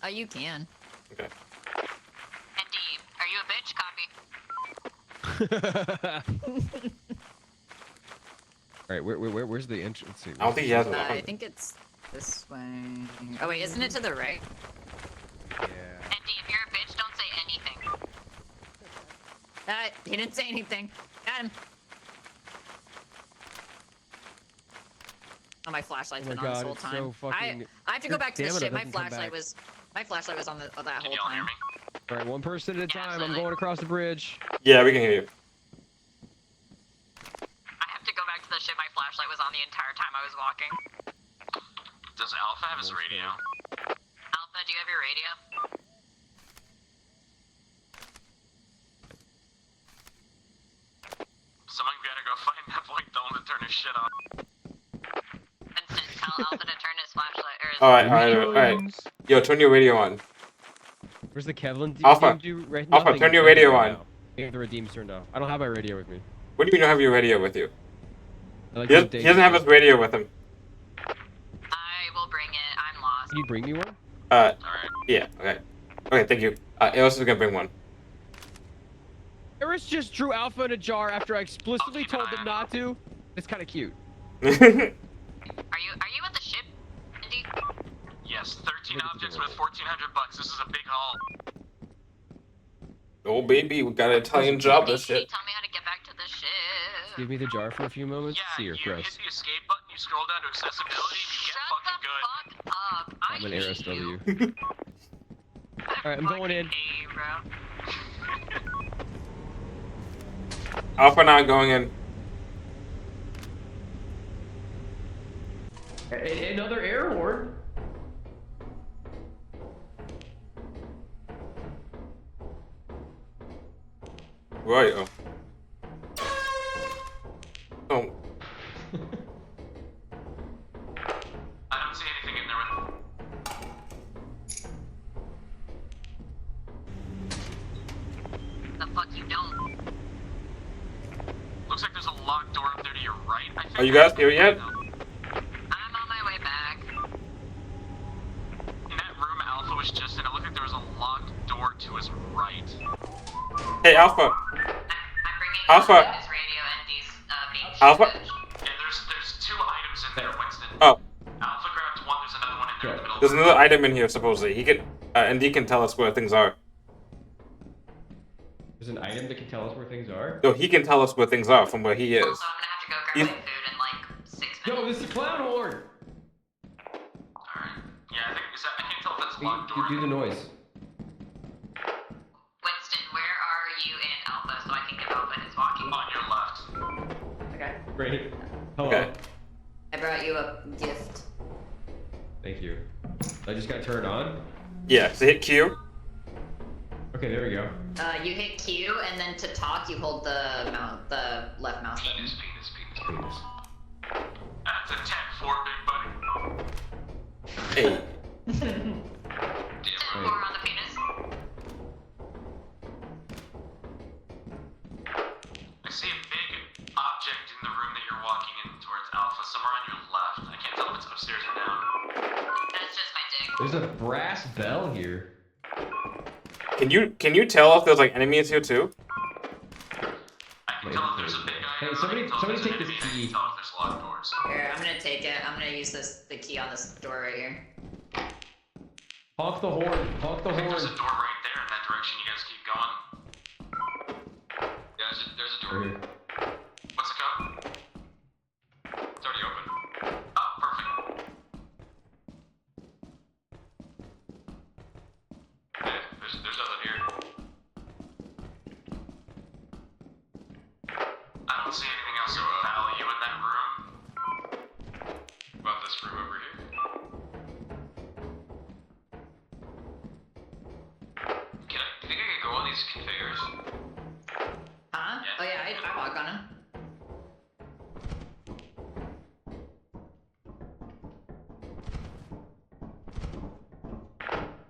Oh, you can. Okay. Indeed. Are you a bitch? Copy. All right, where's the entrance? Let's see. I don't think he has one. I think it's this way. Oh wait, isn't it to the right? Yeah. Indeed. If you're He didn't say anything. Got him. Oh, my flashlight's Oh my been on this God, whole it's time. so fucking- I have to go Your back to the stamina ship. My doesn't come flashlight back. was on that Can whole you all hear time. me? All right, one person at a Yeah, time. I'm absolutely. going across the bridge. Yeah, we can hear you. I have to go back to the ship. My flashlight was on the entire time I was walking. Does Alpha have his radio? Alpha, do you have your radio? Someone gotta go find that boy. Tell him to turn his shit on. Vincent, tell Alpha to turn his flashlight or his Alright. Yo, turn your radio on. Where's the Kevlin? Alpha. Alpha, turn your radio on. The redeem's turned off. I don't have my radio with me. What do you mean you don't have your radio with you? I like He to doesn't have his radio with him. I will bring it. I'm lost. Can you bring me one? Alright. Yeah, okay. Okay, thank you. Eros is gonna bring one. Eris just drew Alpha in a jar after I explicitly keep an told eye them on not to. It's kind of cute. Are you at the ship, Indy? Yes, 13 objects worth $1,400. This is a big haul. Oh, baby, we got an Italian job, this Can you shit. tell me how to get back to the ship? Give me the jar for a few moments. Yeah, See you her, hit gross. the escape button, you scroll down to accessibility, and you get Shut fucking the good. fuck up. I I'm an hate RSW. you. Alright, I'm going in. Hate you, bro. Alpha not going in. Another air horn. Right. Oh. Oh. I don't see anything in there with... The fuck you don't. Looks like there's a locked door up there to your right. I think Are you guys here yet? I'm on my way back. In that room Alpha was just in, it looked like there was a locked door to his right. Hey, Alpha. I'm bringing Alpha. his radio and these beach Alpha. footage. Yeah, there's two items in there, Winston. Oh, Alpha grabbed one, there's another one in there in the middle. there's another item in here, supposedly. He can, and he can tell us where things are. There's an item that can tell us where things are. No, he can tell us where things are from where he is. Also, I'm gonna have to go grab He's- my food in like 6 minutes. Yo, this is a clown horn. Alright. Yeah, I think, I can't tell if that's a locked door. Do the noise. Winston, where are you in Alpha so I can give Alpha his walkie? On your left. Okay. Great. Hello. Okay. I brought you a gift. Thank you. I just got turned on. Yeah, so hit Q. Okay, there we go. You hit Q, and then to talk, you hold the left mouse button. Penis. That's a 10-4, big buddy. Hey. 10-4 on the penis. I see a big object in the room that you're walking in towards Alpha, somewhere on your left. I can't tell if it's upstairs or down. That's just my dick. There's a brass bell here. Can you tell if there's like enemies here too? I can tell if there's a big Hey, item. somebody- I can tell if somebody there's an take this enemy, and I key. can tell if there's locked doors. Here, I'm gonna take it. I'm gonna use the key on this door right here. Honk the horn. Honk the I think there's a horn. door right there in that direction. You guys keep going. Yeah, there's a door. Right here. What's the code? It's already open. Oh, perfect. Yeah, there's nothing here. I don't see anything else of value in that room. What about this room over here? Do you think I could go on these conveyors? Huh? Yeah. Oh yeah, I walk on him.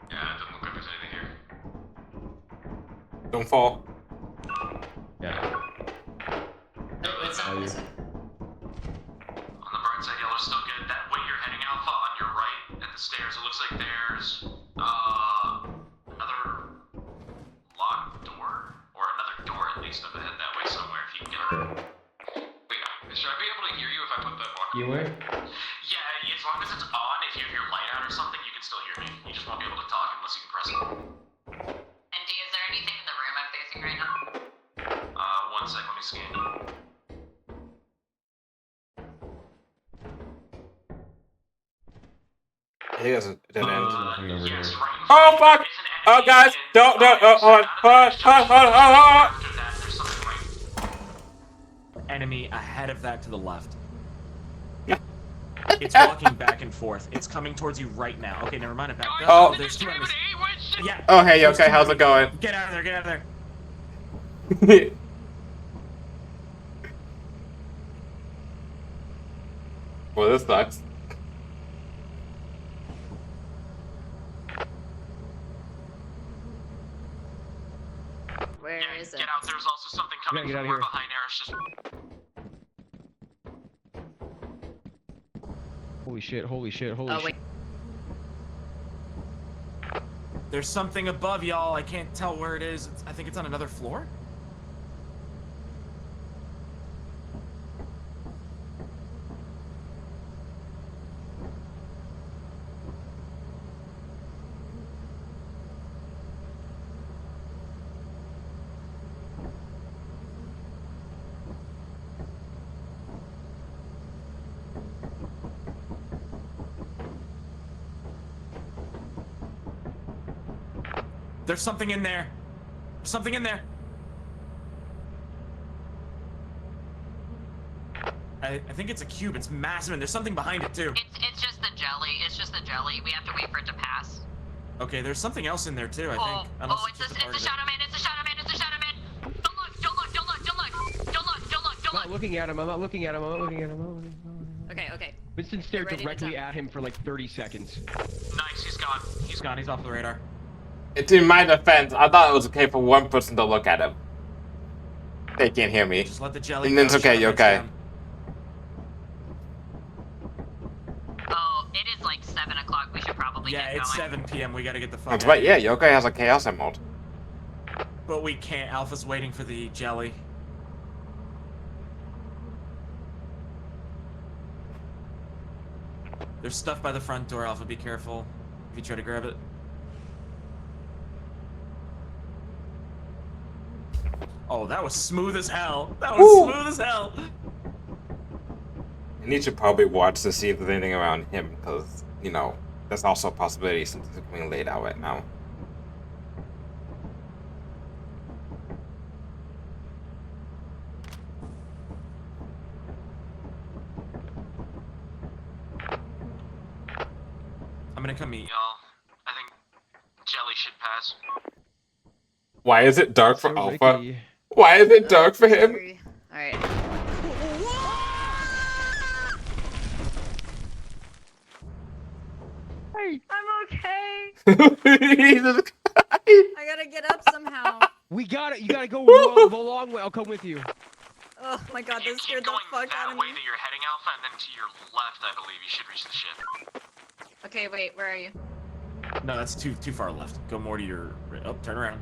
Yeah, it doesn't look like there's anything here. Don't fall. Yeah. What's Oh, up? you- This way. On the bright side, yellow's still good. That way you're heading Alpha on your right at the stairs. It looks like there's another locked door, or another door at least up ahead that way somewhere. If you can get it. Wait, should I be able to hear you if I put that walkie? You where? Yeah, as long as it's on. If you have your light out or something, you can still hear me. You just won't be able to talk unless you can press it. And is there anything in the room I'm facing right now? think that's a dead end. Yes, Oh fuck! Oh guys, don't, hold on. After that, there's something right. Enemy ahead of that to the left. It's walking back and forth. It's coming towards you right now. Okay, never mind. It backed up. Oh. There's two enemies. Yeah. Oh hey, there's okay, two how's it enemies. going? Get out of there! Get out of there! Well, this sucks. Where Yeah, is it? get out. There's also something coming get out from of where here. behind Eris. Just Holy shit, holy shit, holy Oh shit. wait. There's something above y'all. I can't tell where it is. I think it's on another floor. There's something in there. There's something in there. I think it's a cube. It's massive, and there's something behind it too. It's just the jelly. It's just the jelly. We have to wait for it to pass. Okay, there's something else in there too. I think. Unless It's just a part of it. shadow man. It's a shadow man. It's a shadow man. Don't look. Don't look. Don't look. Don't look. Don't look. Don't look. Don't I'm not look. looking at him, I'm not looking at him, I'm not looking at him. I'm not looking at him. Okay. Okay. Winston stared ready to directly jump. at him for like 30 seconds. Nice, he's gone. He's gone. He's off the radar. It's in my defense. I thought it was okay for one person to look at him. They can't hear me. Just let the jelly. And go, it's okay, shut you're up, okay. down. Oh, it is like 7 o'clock. We should probably Yeah, get it's going. 7 p.m. We gotta get the fuck That's out. right, yeah, Yokai has a Chaos Emerald. But we can't. Alpha's waiting for the jelly. There's stuff by the front door, Alpha. Be careful if you try to grab it. Oh, that was smooth as hell. That was Ooh. smooth as hell. I need to probably watch to see if there's anything around him, because, you know, that's also a possibility since it's being laid out right now. I'm gonna come meet y'all. Y'all, I think jelly should pass. Why is it dark for So Alpha? Ricky. Why is it dark for him? Alright. I'm okay. Jesus Christ. I gotta get up somehow. We got it, you gotta go the long way, I'll come with you. Oh my god, You this keep scared the going fuck that out of way me. that you're heading, Alpha, and then to your left, I believe you should reach the ship. Okay, wait, where are you? No, that's too far left. Go more to your. Oh, turn around.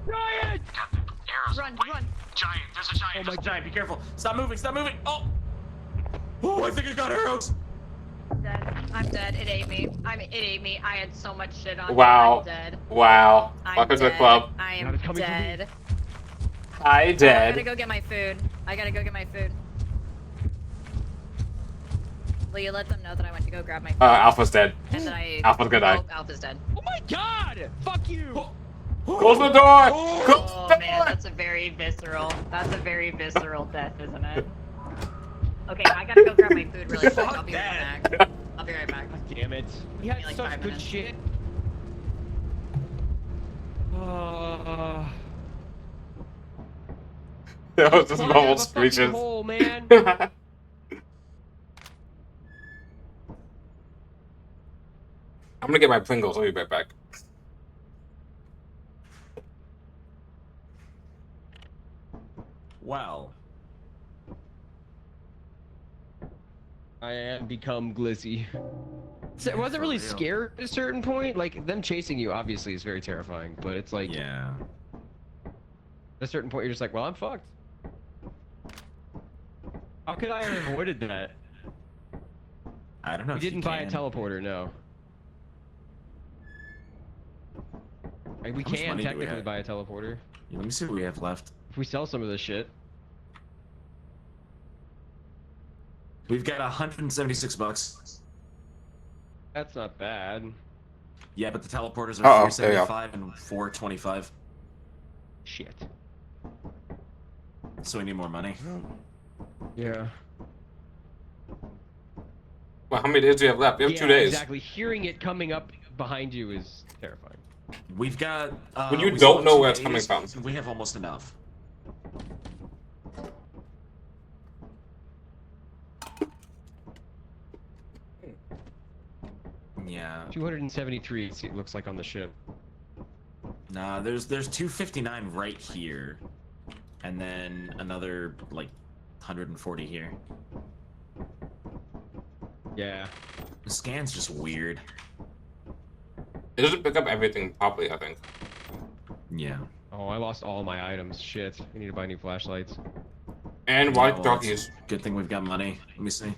Giant! God, the arrows. Run, Wait, run. Giant, there's a giant. Oh my just- giant! Be careful! Stop moving! Stop moving! Oh! Oh! I think I got arrows. Dead. I'm dead. It ate me. It ate me. I had so much shit on me. Wow. I'm dead. Wow. I'm Welcome to the dead. club. I Now am it's coming for me. dead. Hi, I gotta dead. go get my food. I gotta go get my food. Will you let them know that I went to go grab my food? Alpha's dead. and then I. Alpha's gonna die. Oh, Alpha's dead. Oh my god! Fuck you! Close the door! Oh. Close Oh the man, door! that's a very visceral. That's a very visceral death, isn't it? Okay, I gotta go grab my food really quick. I'll be right Fuck back. I'll be right back. Damn it. We had Like such 5 good minutes. shit. That was just Climb out normal of a fucking screeches. hole, man. I'm gonna get my Pringles. I'll be right back. Well, I am become glizzy. So, I wasn't for really real. scared at a certain point. Like, them chasing you obviously is very terrifying, but it's like, yeah. at a certain point you're just like, well, I'm fucked. How could I have avoided that? I don't know. We if you didn't buy a can. teleporter, no. Like, we How much can money do we technically have? buy a teleporter. Let me see what we have left. If we sell some of this shit. We've got 176 bucks. That's not bad. Yeah, but the teleporters Uh-oh, are there you go. 475 and 425. Shit. So we need more money. Yeah. Well, how many days do you have left? You have 2 days. Exactly. Hearing it coming up behind you is terrifying. We've got. When you we don't still know have where 2 it's coming days. from. We have almost enough. Yeah. 273. It looks like on the ship. Nah, there's 259 right here, and then another like 140 here. Yeah. The scan's just weird. It doesn't pick up everything properly, I think. Yeah. Oh, I lost all my items. Shit. I need to buy new flashlights. And Yeah, white well, jockeys. Good thing we've got money. Let me see.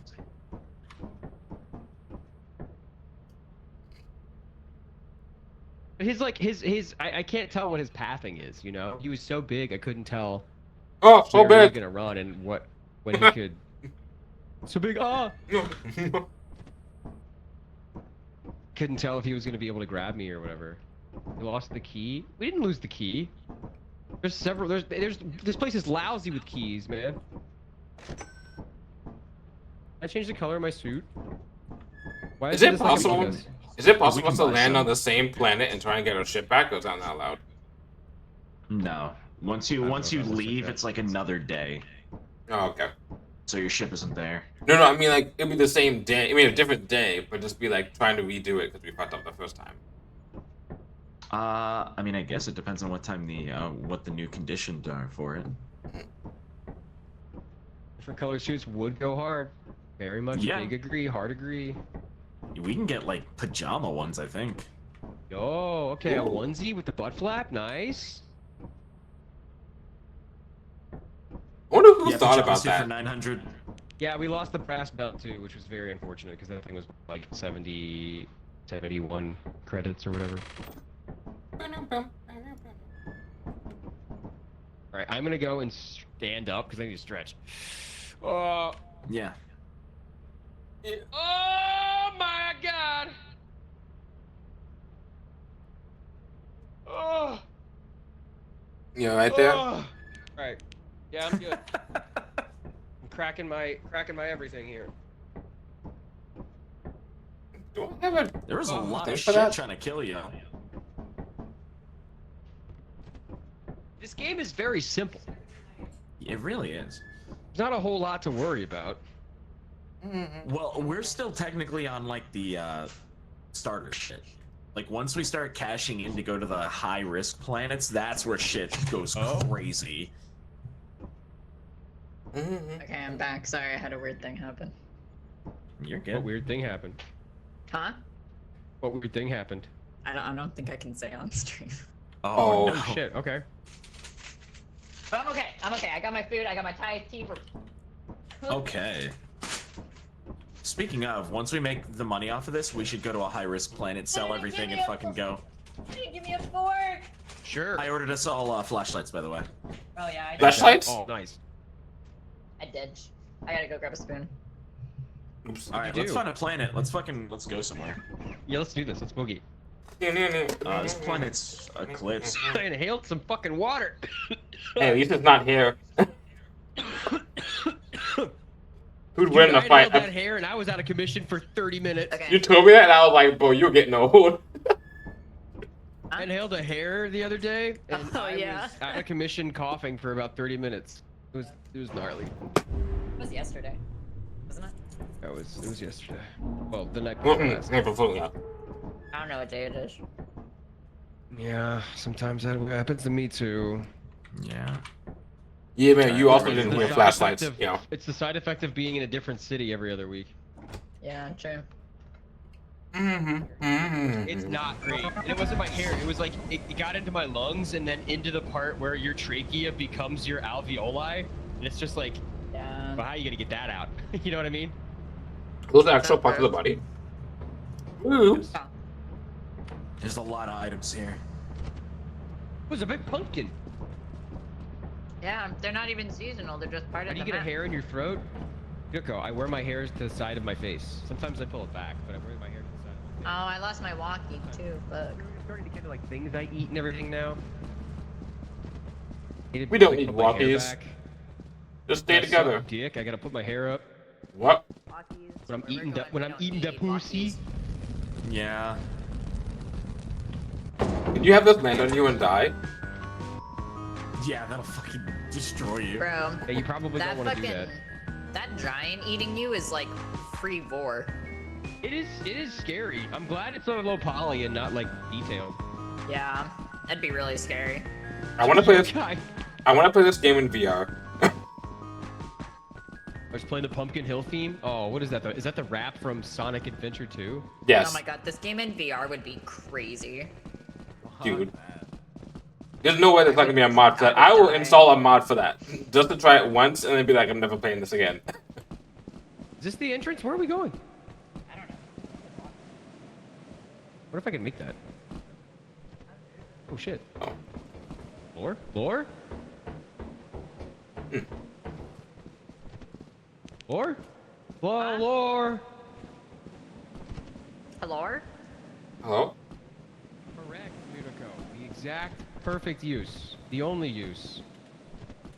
I can't tell what his pathing is, you know? He was so big I couldn't tell Oh, so where he was big. gonna run and when he could. So big, couldn't tell if he was gonna be able to grab me or whatever. We lost the key. We didn't lose the key. There's several. This place is lousy with keys, man. I changed the color of my suit. Why Is it this like possible? Among Us? Is it possible can to buy land some. on the same planet and try and get our ship back? Or is that not allowed? No. Once you I don't know if that looks like leave, that. it's like another day, Oh, okay. so your ship isn't there. No, I mean, like, it'd be the same day. I mean, a different day, but just be, like, trying to redo it because we fucked up the first time. I mean, I guess it depends on what time what the new conditions are for it. Different color suits would go hard. Very much Yeah. big agree, hard agree. We can get like pajama ones, I think. Oh, okay, a Ooh. onesie with the butt flap, nice. I wonder who Yeah, thought pajama about suit that. for 900. Yeah, we lost the brass belt too, which was very unfortunate because that thing was like 70, 71 credits or whatever. Alright, I'm gonna go and stand up because I need to stretch. Oh, Yeah. oh my god! Oh, You right there? oh. Alright, yeah, I'm good. I'm cracking my everything here. Do I have a... There was a Oh, lot of thanks for shit that. trying to kill you. This game is very simple. It really is. There's not a whole lot to worry about. Well, we're still technically on like the starter shit. Like once we start cashing in to go to the high risk planets, that's where shit goes crazy. Okay, I'm back. Sorry, I had a weird thing happen. You're What good. weird thing happened? Huh? What weird thing happened? I don't think I can say on stream. Oh. no. Oh shit, okay. But I'm okay. I'm okay. I got my food. I got my Thai tea for. Okay. Speaking of, once we make the money off of this, we should go to a high risk planet, sell everything, and fucking go. Give me a fork. Sure. I ordered us all flashlights, by the way. Oh yeah, I did. Flashlights? Oh, nice. I did. I gotta go grab a spoon. Oops. All right, You let's do. find a planet. Let's go somewhere. Yeah, let's do this. Let's boogie. This planet's eclipse. I inhaled some fucking water. Hey, at least it's not here. Who'd Dude, win in I a fight? inhaled that hair and I was out of commission for 30 minutes. Okay. You told me that and I was like, bro, you're getting old. I inhaled a hair the other day and Oh, I yeah? was out of commission coughing for about 30 minutes. It was gnarly. It was yesterday, wasn't it? It was yesterday. Well, the night Mm-mm, before last. April Fool's, yeah. I don't know what day it is. Yeah, sometimes that happens to me too. Yeah. Yeah, man, you also It's didn't the wear side flashlights. effect of- You know. It's the side effect of being in a different city every other week. Yeah, true. It's not great. And it wasn't my hair. It was like, it got into my lungs and then into the part where your trachea becomes your alveoli. And it's just like, Yeah. well, how are you going to get that out? You know what I mean? Those are actual parts of the body. Oops. Oh, There's a lot of items here. It was a big pumpkin. yeah, they're not even seasonal. They're just part How of do you the get a map. hair in your throat? Yoko, I wear my hairs to the side of my face. Sometimes I pull it back, but I wear my hair to the side of my face. Oh, I lost my walkie too. Fuck. I'm starting to get to like things I eat and everything now. We don't need put my hair walkies. back. Just stay Gotta suck together. Dick, I gotta put my hair up. What? Walkies. When I'm Where we're eating going, when we I'm don't eating the need pussy. walkies. Yeah. Did you have this land on you and die? Yeah, that'll fucking destroy you. Bro, Yeah, you probably that don't want to do fucking that. that giant eating you is like free vor. It is scary. I'm glad it's on low poly and not like detailed. Yeah, that'd be really scary. I want to play this. Guy. I want to play this game in VR. I was playing the Pumpkin Hill theme. Oh, what is that? Is that the rap from Sonic Adventure 2? Yes, Oh my god, this game in VR would be crazy. dude. There's no way there's not gonna be a mod for that. I will install a mod for that just to try it once and then be like, I'm never playing this again. Is this the entrance? Where are we going? I don't know. What if I can make that? Oh shit. Oh. Lore? Lore? Hmm. Lore? Lore? Hello? Hello? Correct, Mutiko. The exact perfect use. The only use.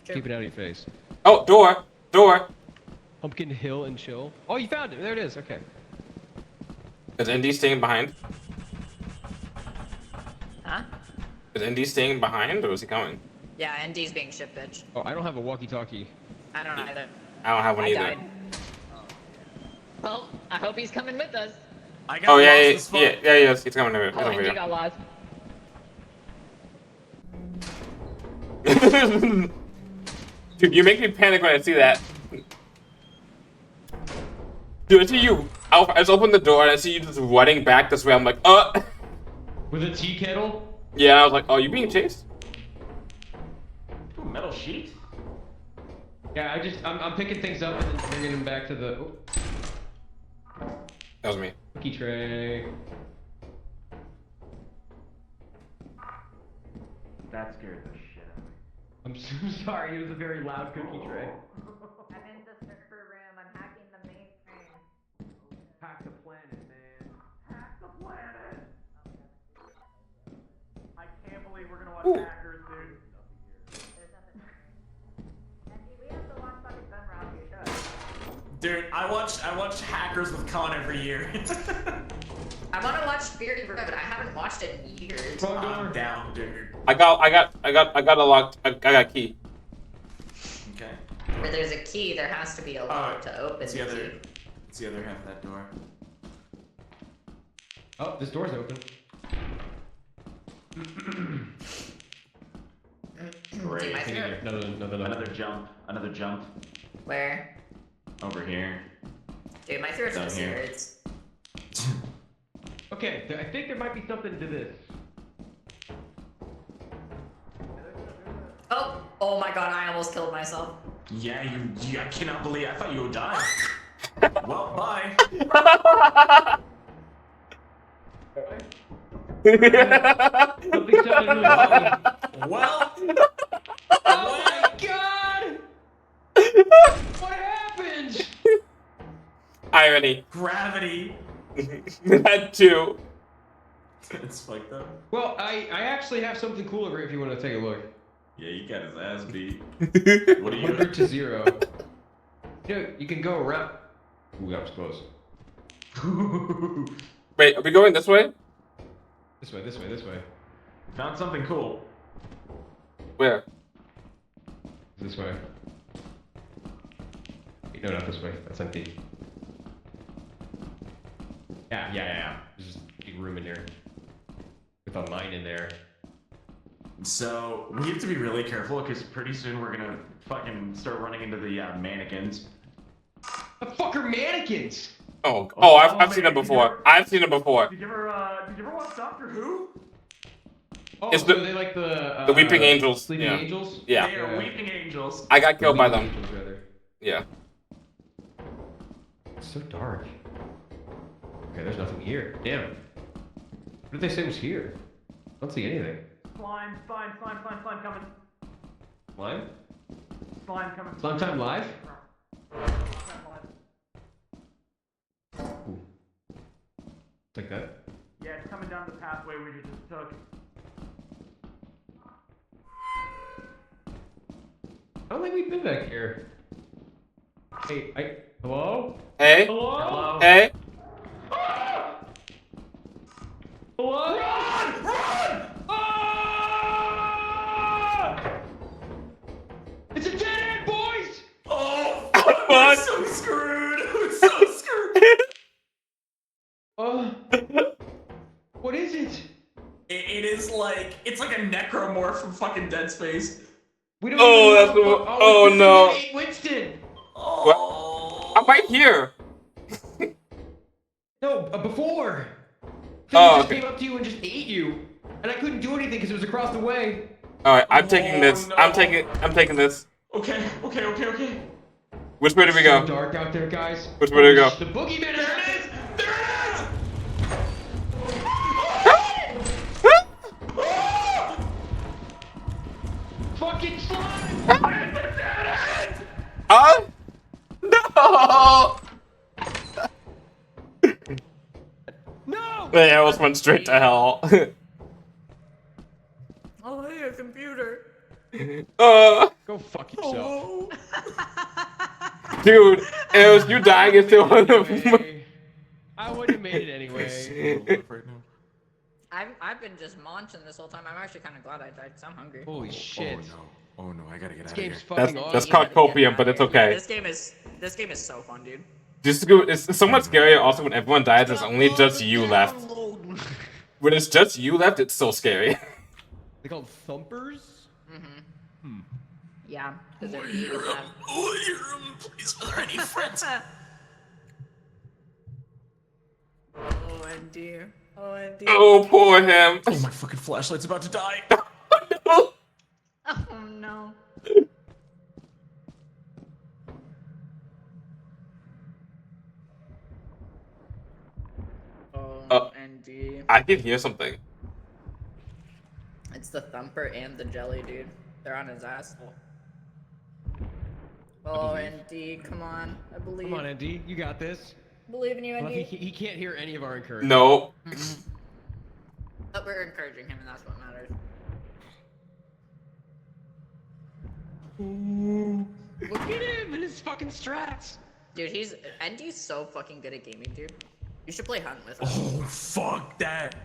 True. Keep it out of your face. Oh, door! Door! Pumpkin Hill and Chill. Oh, you found it. There it is. Okay. Is Indy staying behind? Huh? Is Indy staying behind or is he coming? Yeah, ND's being shit bitch. Oh, I don't have a walkie-talkie. I don't either. I don't have one I either. died. Well, I hope he's coming with us. I got Oh lost yeah, as fuck. yes, he's coming over. He's Oh, over ND here. got lost. Dude, you make me panic when I see that. Dude, I see you. I just opened the door and I see you just running back this way. I'm like, With a tea kettle? Yeah, I was like, oh, you being chased? Ooh, metal sheet? Yeah, I'm picking things up and then bringing them back to the That was me. cookie tray. That scared the shit out of me. I'm so sorry, it was a very loud cookie tray. I'm in the server room. I'm hacking the mainframe. Hack the planet, man. Hack the planet! I can't believe we're gonna watch Ooh. hackers, dude. There's nothing. ND, we have to watch fucking Sunrise your show. Dude, I watch Hackers with Con every year. I want to watch Fury Road, but I haven't watched it in years. I'm down, dude. I got a locked. I got a key. Okay. Where there's a key, there has to be a lock to open It's the the other. key. It's the other half of that door. Oh, this door's open. Great. Dude, my Hang in favorite- here. No. Another jump. Another jump. Where? Over here. Dude, my throat's Down just here. hurts. Okay, I think there might be something to this. Oh my god, I almost killed myself. Yeah, I cannot believe. I thought you would die. Well, bye. Something sounded really funny. Well. Oh my god! What happened? Irony. Gravity. That too. It's fucked up. Well, I actually have something cool over here if you want to take a look. Yeah, you got his ass beat. What are you 100 to 0. Dude, you can go around. Ooh, that was close. Wait, are we going this way? This way. Found something cool. Where? This way. Wait, no, not this way. That's empty. Yeah. There's just a big room in here. With a mine in there. So we have to be really careful because pretty soon we're gonna fucking start running into the mannequins. The fuck are mannequins? I've seen them before. I've seen them before. Did you ever watch Doctor Who? Oh, It's so the- they like the the Weeping Angels, Sleeping yeah. Angels? Yeah. They are weeping angels. I got killed by Sleeping them. Angels, rather. Yeah. It's so dark. Okay, there's nothing here. Damn. What did they say was here? I don't see anything. Slime coming. Slime? Slime coming. Slime time live? Ooh. Like that. Yeah, it's coming down the pathway we just took. I don't think we've been back here. Hey, hello? Hey, Hello? hey. Hello? Run! Run! Ah! It's a dead end, boys! Oh, Fuck. we're so screwed. We're so screwed. What is it? It is like it's like a necromorph from fucking Dead Space. We don't Oh, even know that's the the- fuck- oh, it's no. St. Winston! Oh. I'm right here. No, before. Thing Oh, just okay. came up to you and just ate you, and I couldn't do anything because it was across the way. All right, I'm taking this. no. I'm taking this. Okay. Which way do we So go? dark out there, guys. Which way do we go? The boogeyman is There out it there. is! There it is! Fucking slime! Huh? No! No! The arrows went straight to hell. Oh, hey, a computer. Go fuck yourself. Dude, arrows, you dying is still one of them. Anyway, I would have made it anyway. Right now. I've been just munching this whole time. I'm actually kind of glad I died because I'm hungry. Holy shit. Oh no, I gotta get This out of here. game's fucking That's awesome. called copium, but it's okay. This game is so fun, dude. Just go, it's so much scarier also when everyone dies, there's only just you left. When it's just you left, it's so scary. They called thumpers? Yeah, because they're eating them. Please, are there any friends? OMD. OMD. Oh, poor him. Oh, my fucking flashlight's about to die. Oh no. OMD. I can hear something. It's the thumper and the jelly, dude. They're on his ass. Oh, ND, come on. I believe. Come on, Andy. You got this. Believe in you, Well, ND. he can't hear any of our encouragement. No. But we're encouraging him, and that's what matters. Look at him and his fucking strats. Dude, ND's so fucking good at gaming, dude. You should play Hunt with him. Oh, fuck that.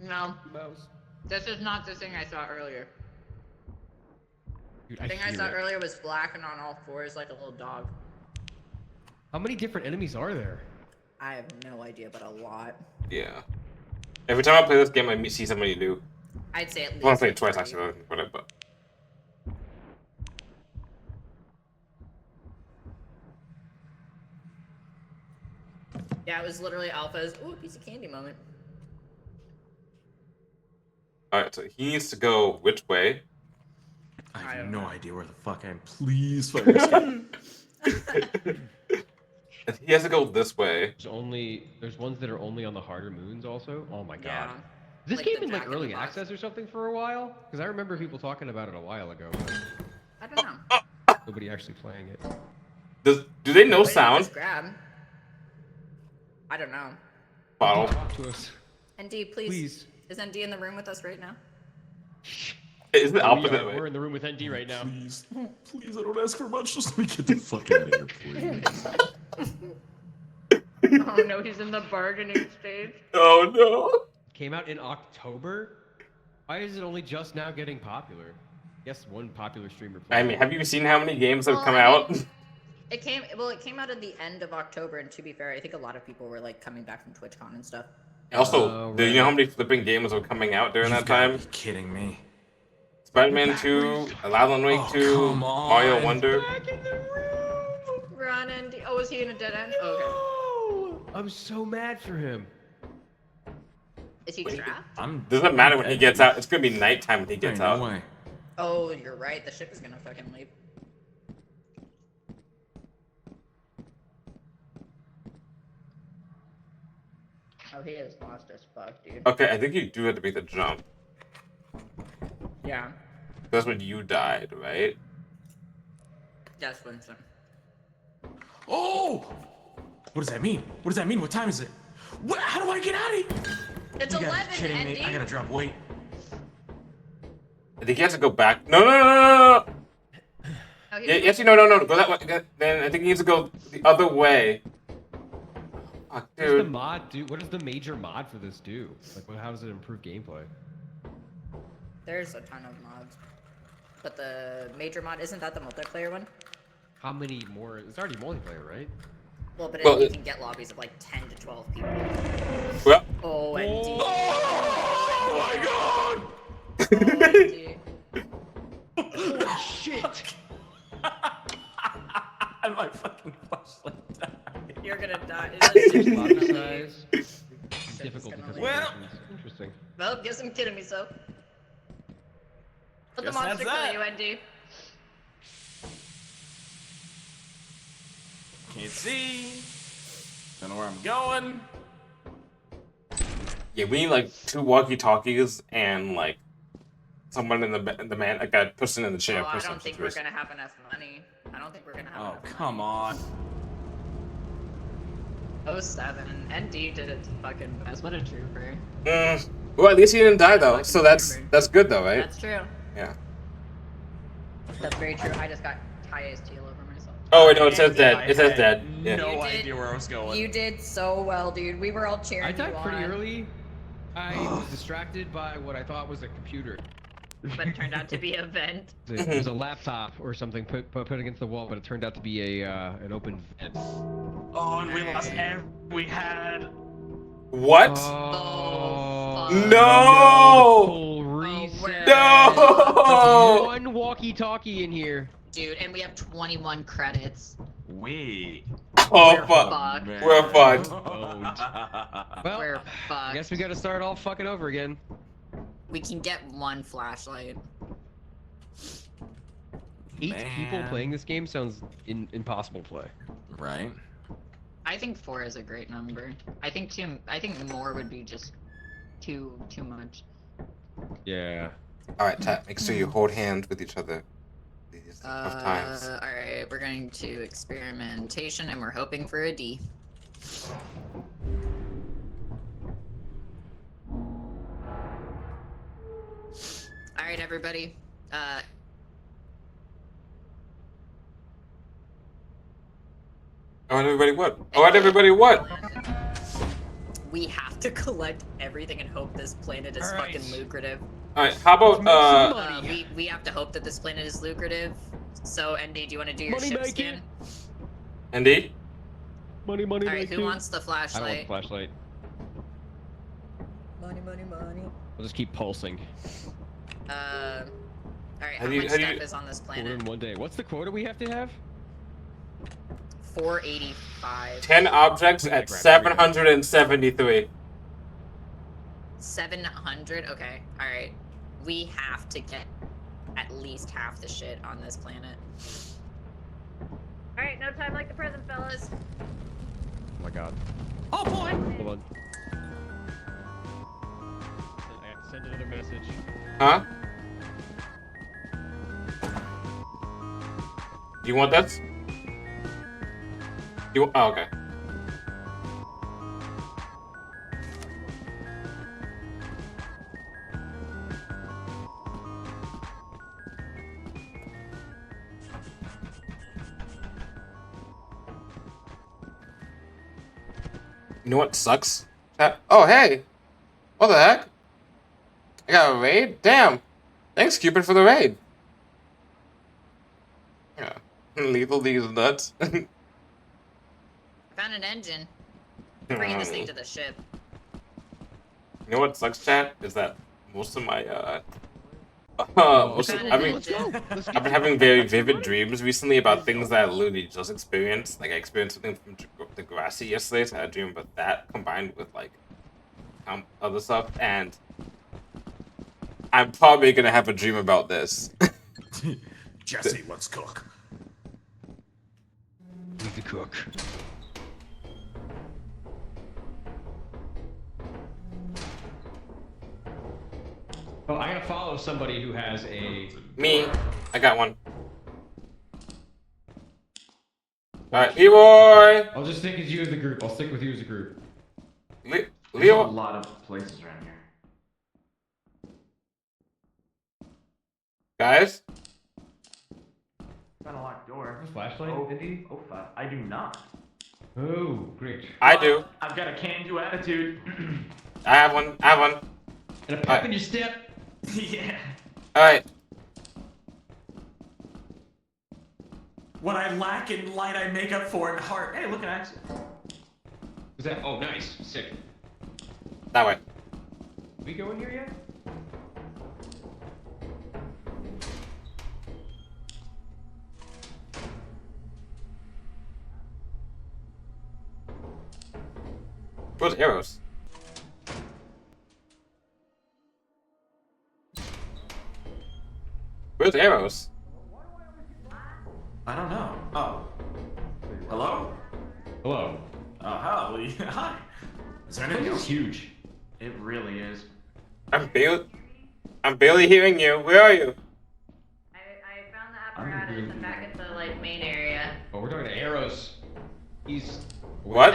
No, Mouse. this is not the thing I saw earlier. Dude, The thing I hear saw it. earlier was black and on all fours like a little dog. How many different enemies are there? I have no idea, but a lot. Yeah. Every time I play this game, I see somebody new. I'd say at I least. want to play it twice, 3. actually, but Yeah, it was literally Alpha's. Ooh, piece of candy moment. alright, so he needs to go which way? I I have don't no know. idea where the fuck I am. Please find this game. He has to go this way. There's ones that are only on the harder moons also. Oh my god. Yeah. Is this Like game the in like Jack in the early Box. access or something for a while? Because I remember people talking about it a while ago, but I don't know. nobody actually playing it. Do they know What did you sound? just grab? I don't know. Bottle. Talk to us. ND, please. Please. Is ND in the room with us right now? It's the We opposite are. way. We're in the room with ND right now. Please, please, I don't ask for much. Just let me get the fuck out of here, please. Oh no, he's in the bargaining stage. Oh no. Came out in October? Why is it only just now getting popular? Yes, one popular streamer played. I mean, have you seen how many games have Well, come I out? mean, It came out at the end of October, and to be fair, I think a lot of people were like coming back from TwitchCon and stuff. Also, Oh, do you know right. how many flipping games were coming out during You've that gotta time? be kidding me. Spider-Man 2, Alan Wake Oh, 2, come on. Mario Wonder. Back in the room! We're on ND. Oh, is he in a dead end? Okay. No! I'm so mad for him. Is he trapped? Doesn't matter when he gets out. It's gonna be nighttime when he gets No out. way. Oh, you're right. The ship is gonna fucking leave. Oh, he is lost as fuck, dude. Okay, I think you do have to make the jump. Yeah. That's when you died, right? That's Winston. Oh! What does that mean? What does that mean? What time is it? How do I get out of here? It's You gotta 11, be kidding me. Andy. I gotta drop weight. I think he has to go back. No. Oh, he- Yes, no. Go that way. Then I think he needs to go the other way. Fuck, What does the dude. mod do? What does the major mod for this do? Like, how does it improve gameplay? There's a ton of mods. But the major mod, isn't that the multiplayer one? How many more? It's already multiplayer, right? Well, but Well, you can get lobbies of like 10 to 12 people. Well, Oh, ND. Oh my god! Oh, ND. Holy shit! And my fucking flashlight died. You're gonna die. Lobby size. Difficult gonna because of leave. Well- missions. Interesting. Well, guess I'm kidding me, so. Put the Guess monster that's kill that. you, ND. Can't see. Don't know where I'm going. yeah, we need like 2 walkie-talkies and like someone in the man, like a person in the chair. Oh, I person don't think we're situation. gonna have enough money. I don't think we're gonna have Oh, enough come on. money. 07. ND did it fucking best. What a trooper. Well, at least he didn't die though, Fucking so that's good though, right? That's true. Yeah. That's very true. I just got Kaye's tail over myself. Oh wait, no, it says I dead. It says had dead. Yeah. No You did- idea where I was going. You did so well, dude. We were all cheering I died you pretty on, early. I was distracted by what I thought was a computer. but it turned out to be a vent. It was a laptop or something put against the wall, but it turned out to be a an open vent. Oh, and we lost we had. What? Oh, fuck. No! Full reset. No! One walkie-talkie in here. Dude, and we have 21 credits. We. Oh We're fuck. fucked. We're fucked. Well, We're I fucked. guess we gotta start all fucking over again. We can get one flashlight. 8 people Man. playing this game sounds impossible to play. Right. I think 4 is a great number. I think more would be just too much. Yeah. All right, Tat. Make sure you hold hands with each other. These tough times. All right, we're going to experimentation, and we're hoping for a D. All right, everybody. Oh, and everybody what? Oh, and everybody what? We have to collect everything and hope this planet is All right. fucking lucrative. All right. How about We have to hope that this planet is lucrative. So, ND, do you want to do your Money ship making. skin? Andy? Money, All right, who wants the I don't want flashlight? the flashlight. Money. We'll just keep pulsing. All right, How how do you- much how do stuff you- is on this Four planet? in one day. What's the quota we have to have? 485. 10 objects at 773. 700? Okay, alright. We have to get at least half the shit on this planet. Alright, no time like the present, fellas. Oh my god. Oh boy. Hold on. I have to send another message. Huh? Do you want that? You? Oh, okay. You know what sucks? Oh, hey! What the heck? I got a raid? Damn! Thanks, Cupid, for the raid. Yeah. Lethal these nuts. Found an engine. Bringing this thing to the ship. You know what sucks, chat? Is that most of my Found an I've been engine. I've been having very vivid dreams recently about things that I literally just experienced. Like I experienced something from Degrassi yesterday, so I had a dream about that combined with like other stuff, and I'm probably gonna have a dream about this. Jesse, let's cook. Need to cook. Oh, I gotta follow somebody who has a. Me, I got one. Alright, Leroy! I'll just stick as you as the group. I'll stick with you as a group. There's a Leroy! lot of places around here. Guys? Got a locked door. A flashlight, Oh, Indy? oh, fuck. I do not. Oh, great. I do. I've got a can-do attitude. I have one. I have one. And a pep in your step. Yeah. Alright. What I lack in light, I make up for in heart. Hey, look at Axel. Is that? Oh, nice. Sick. That way. Did we go in here yet? Where's arrows? Where's arrows? I don't know. Oh. Hello? Hello. Oh, hi. Is there anything This is else? huge. It really is. I'm barely hearing you. Where are you? I found the I'm apparatus really- and back at the like main area. Oh, we're talking to arrows. He's. What?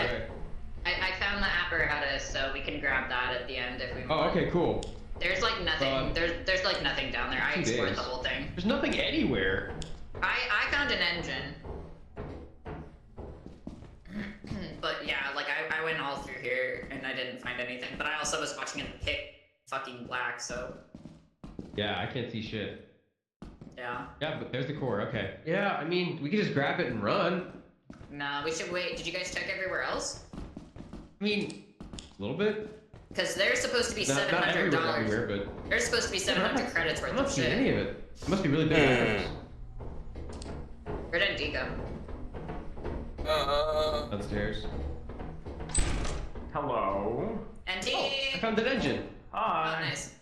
I found the apparatus, so we can grab that at the end if we Oh, want. okay, cool. There's like nothing. There's like nothing down there. I 2 explored days. the whole thing. There's nothing anywhere. I found an engine. But yeah, like I went all through here and I didn't find anything. But I also was watching it pitch fucking black, so Yeah, I can't see shit. yeah. Yeah, but there's the core. Okay. Yeah, I mean, we could just grab it and run. No, we should wait. Did you guys check everywhere else? I mean, a little bit. Because there's supposed to be Not $700. everywhere, but There's supposed to be 700 credits worth I'm not of seeing shit. any of it. It must be really big. items. Where did D go? Downstairs. Hello? NT! I found an engine. Oh, Hi. nice.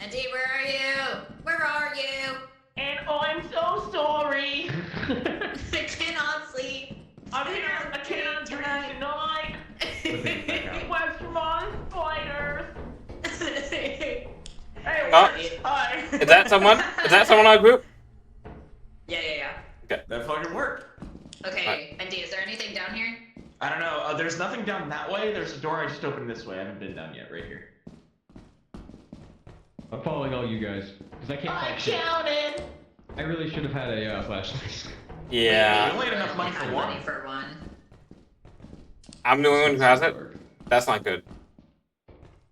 NT, where are you? Where are you? And I'm so sorry. I cannot sleep. I cannot drink tonight. It was from all spiders. Hey, Oh. hi. Is that someone? Is that someone on our group? Yeah. That fucking worked. Okay, NT, is there anything down here? I don't know. There's nothing down that way. There's a door I just opened this way. I haven't been down yet. Right here. I'm following all you guys because I can't find shit. counted. I really should have had a flashlight. You Yeah. only had enough money I for had one. money for one. I'm the only one who has it. That's not good.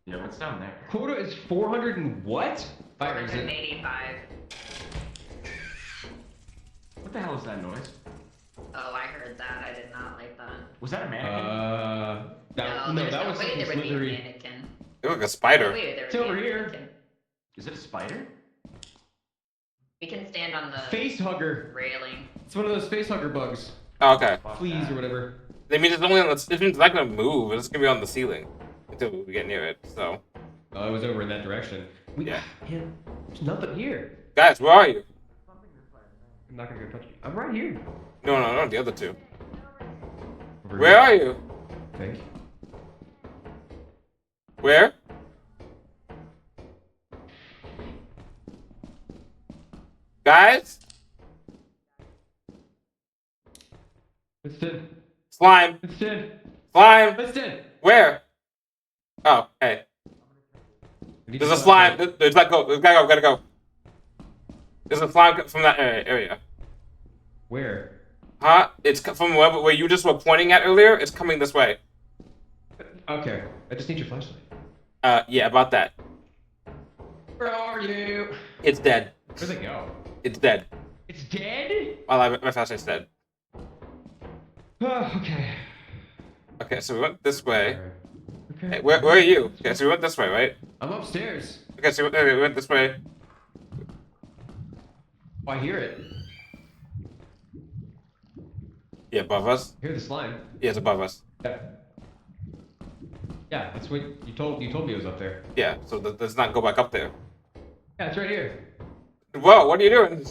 Yeah, what's down there? Quota is 400 and what? Fire exit. 485. What the hell is that noise? Oh, I heard that. I did not like that. Was that a mannequin? No, there's that no was way something there would be a slithery. mannequin. You look like a spider. Wait, there It's would be over a here. mannequin. Is it a spider? We can stand on the Face hugger. railing. It's one of those face hugger bugs. Oh, okay. Fuck Fleas that. or whatever. That means it's only on the. It means it's not gonna move. It's gonna be on the ceiling until we get near it. So, Oh, it was over in that direction. Yeah. Man, there's nothing here. guys, where are you? I'm not gonna go touch you. I'm right here. No, the other two. Over Where here, are you? I think. Where? Guys? Winston. Slime. Winston. Slime. Winston. Where? Oh, hey. We need There's to a go slime. outside. There's gotta go. There's gotta go. Gotta go. There's a slime from that area. Where? Huh? It's from where you just were pointing at earlier. It's coming this way. Okay. I just need your flashlight. Yeah, about that. Where are you? It's dead. Where'd they go? It's dead. It's dead? My flashlight's dead. Oh, okay. Okay, so we went this way. Alright. Okay. Hey, where are you? Okay, so we went this way, right? I'm upstairs. Okay, so we went this way. Oh, I hear it. Yeah, above us. I hear the slime. Yeah, it's above us. Yeah. Yeah, that's what you told me it was up there. Yeah, so let's not go back up there. Yeah, it's right here. Whoa, what are you doing?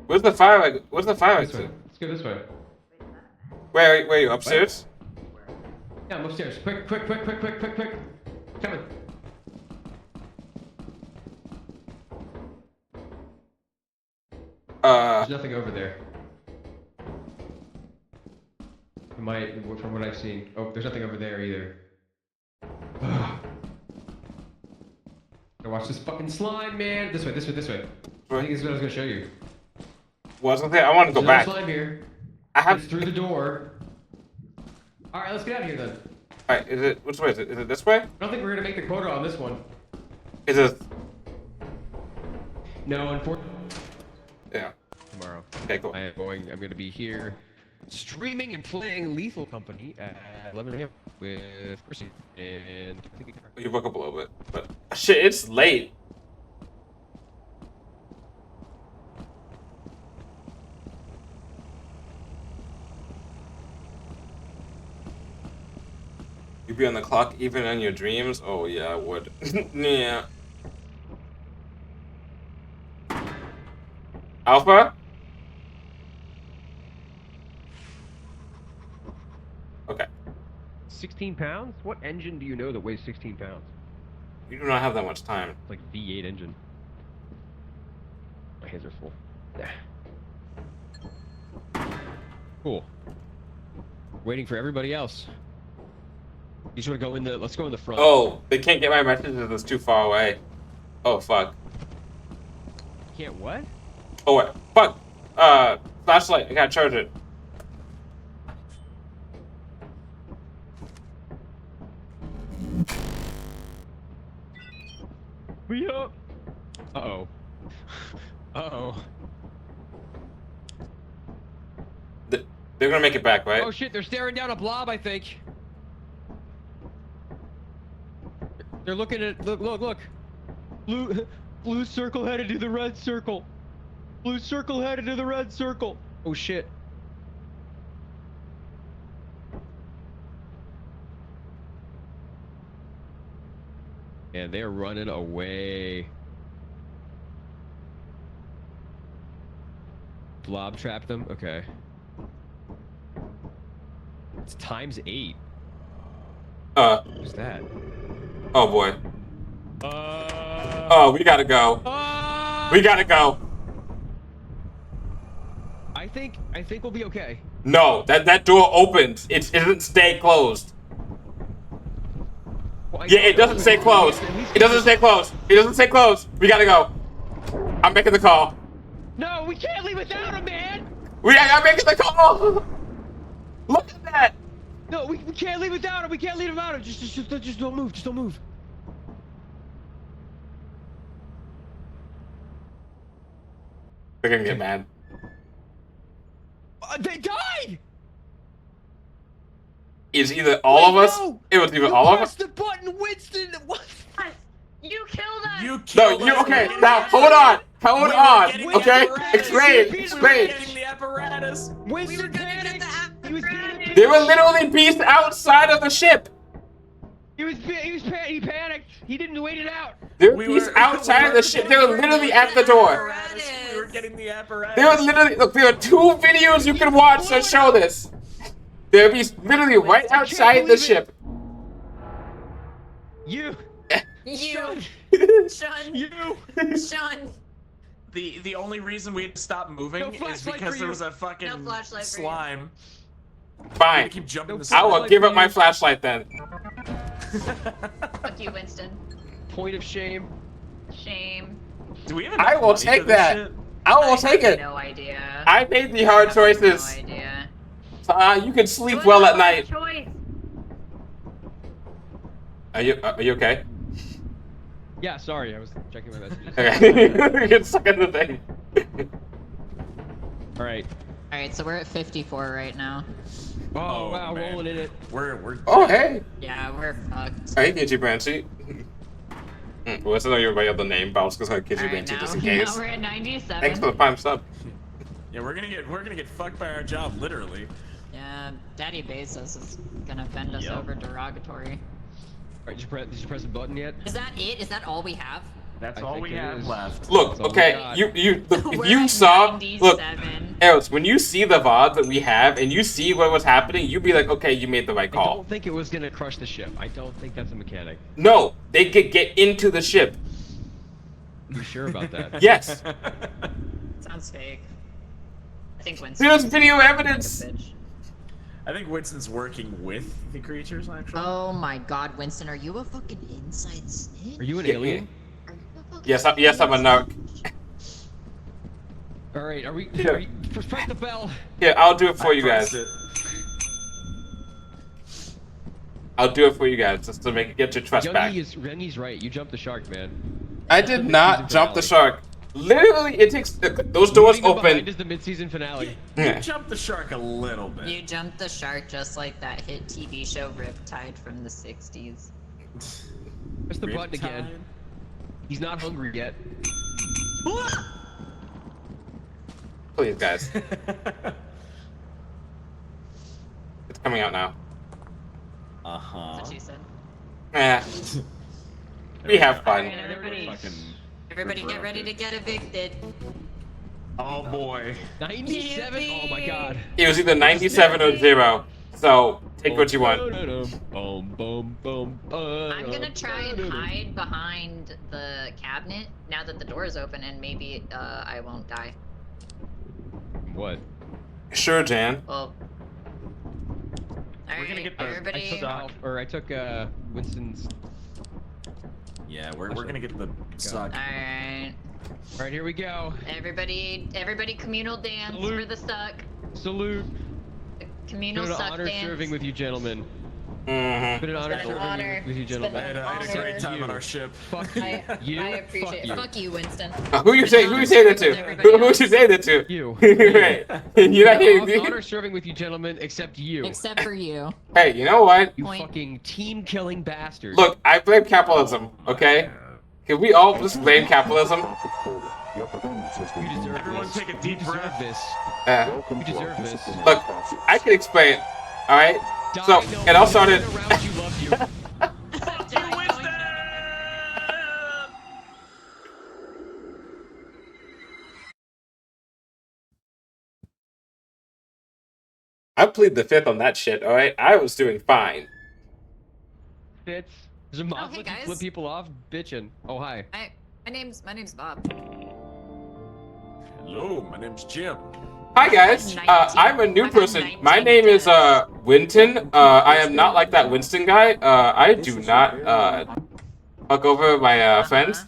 Where's the fire? Where's the fire This way. exit? Let's go this way. Where are you? Upstairs? Yeah, I'm upstairs. Quick. Coming. There's nothing over there. from what I've seen. Oh, there's nothing over there either. Gotta watch this fucking slime, man. This way. I think this is what I was gonna show you. Well, I want to go There's back. no slime here. I have. It's through the door. All right, let's get out of here then. All right, is it which way is it? Is it this way? I don't think we're gonna make the quota on this one. Is it? No, unfortunately. Yeah. Tomorrow. Okay, cool. I'm gonna be here streaming and playing Lethal Company at 11 a.m. with Percy and I think You woke up a little bit, but shit, it's late. You be on the clock even in your dreams? Oh yeah, I would. Yeah. Alpha? Okay. 16 pounds? What engine do you know that weighs 16 pounds? You do not have that much time. It's like V8 engine. My hands are full. Cool. Waiting for everybody else. You just want to go in the... Let's go in the front. Oh, they can't get my messages. It's too far away. Oh, fuck. Can't what? Oh, wait. Fuck. Flashlight. I gotta charge it. We up. Uh-oh. Uh-oh. They're gonna make it back, right? Oh shit, they're staring down a blob, I think. They're looking at... Look. Blue circle headed to the red circle. Blue circle headed to the red circle. Oh shit. And they're running away. Blob trapped them? Okay. It's ×8. What's that? Oh boy. Oh, we gotta go. We gotta go. I think we'll be okay. No, that door opens. It doesn't stay closed. Well, Yeah, it doesn't stay closed. It doesn't stay closed. It doesn't stay closed. We gotta go. I'm making the call. No, we can't leave without him, man. I'm making the call. Look at that. No, we can't leave without him. We can't leave without him. Just don't move. Just don't move. They're gonna get mad. They died. It's either all of us. No! It was either You all of us. pressed the button, Winston. What? You killed us! You No, killed you us. okay? We Now were hold on. Hold we were on. getting Okay. the apparatus. Explain. We were Explain. getting the apparatus. Winston panicked. He was being a They were bitch. literally beasts outside of the ship. He panicked. He didn't wait it out. They were We beasts were- outside we of were the ship. They were getting literally the at the door. apparatus. We were getting the apparatus. They were literally look. There are 2 videos you can watch that show this. They're literally right outside the believe it. ship. You. You, Shun, You. Shun. The only reason we had to stop moving No is flashlight because for there you. was a fucking No flashlight for you. slime. We Fine. had to keep jumping No the I slime. will give up my flashlight then. Fuck you, Winston. Point of shame. Shame. Do we have I enough will money take for this that. shit? I will take have it. No idea. I made the hard I have choices. No idea. So, you can sleep It was well a at hard night. choice. Are you okay? Yeah, sorry, I was checking my messages. Okay. You get stuck in the thing. All right. All right, so we're at 54 right now. Oh, wow, man. rolling in it. We're Oh hey. Yeah, we're fucked. Hey, Kitty Branchy. Well, I know everybody have the name, but I was gonna say Kitty All right, Branchy now, just in Now case. we're at 97. Thanks for the prime sub. yeah, we're gonna get fucked by our job, literally. Yeah, Daddy Bezos is gonna bend us Yep. over derogatory. All right, did you press the button yet? Is that it? Is that all we have? That's I all think we it have is. left. Look, That's all we okay, got. look, We're if you at saw, look, 97. Eros, when you see the VODs that we have and you see what was happening, you'd be like, okay, you made the right I call. don't think it was gonna crush the ship. I don't think that's a mechanic. No, they could get into the ship. You sure about that? Yes. Sounds fake. I think Winston. There's video Like a evidence. bitch. I think Winston's working with the creatures, actually. Oh my God, Winston, are you a fucking inside snitch? Are you an Yeah, alien? Are you a fucking Yes, I'm a narc. All right, are we? Yeah. Press the bell. Here, I'll do it for you pressed guys. it. I'll do it for you guys just to get your trust back. Rengi's right. You jumped the shark, man. I did not jump the shark. Literally, it takes those doors Leaving behind open. is the mid-season finale. You Yeah. jumped the shark a little bit. You jumped the shark just like that hit TV show Riptide from the 60s. Press the button again. He's not hungry yet. Please, guys. It's coming out now. Uh-huh. That's what she said. Eh. We have fun. Alright, everybody, Fucking everybody get ready to get evicted. Oh boy. 97. Oh my God. It was either 97 or 0. So take what you want. Boom, boom, boom. I'm gonna try and hide behind the cabinet now that the door is open, and maybe I won't die. What? Sure, Jan. Well, We're gonna get the- everybody. I took Winston's. Yeah, we're gonna get the suck. Alright, All right, here we go. everybody communal dance Salute. for the suck. Salute. Communal It's been an suck honor dance. serving with you, gentlemen. Mm-hmm. It's been an honor been an serving honor. with you, It's been gentlemen. I had a great Honor. time on You. our ship. Fuck you. You. I appreciate it. Fuck Fuck you, Winston. Who you say that to? Who you say that to? you. Right. You're not Yeah, here. honor serving with you, gentlemen, except you. Except for you. Hey, you know what? You Point. fucking team-killing bastards. Look, I blame capitalism. Okay? Can we all just blame capitalism? Your performance has been You deserve Everyone this. take a You deep deserve breath. this. Welcome You to our deserve this. disciplinary Look, process. I can explain. All right. Die, So no, it all started. everyone around you loved you. Fuck you, Winston! I plead the fifth on that shit. All right. I was doing fine. Fits. There's a mob hey, lets you guys. flip people off, bitching. Oh hi. My name's Bob. Hello, my name's Jim. Hi guys. 19. I'm a new I've had person. 19 My name is deaths. Winton. I am not like that Winston guy. I do not fuck over my friends.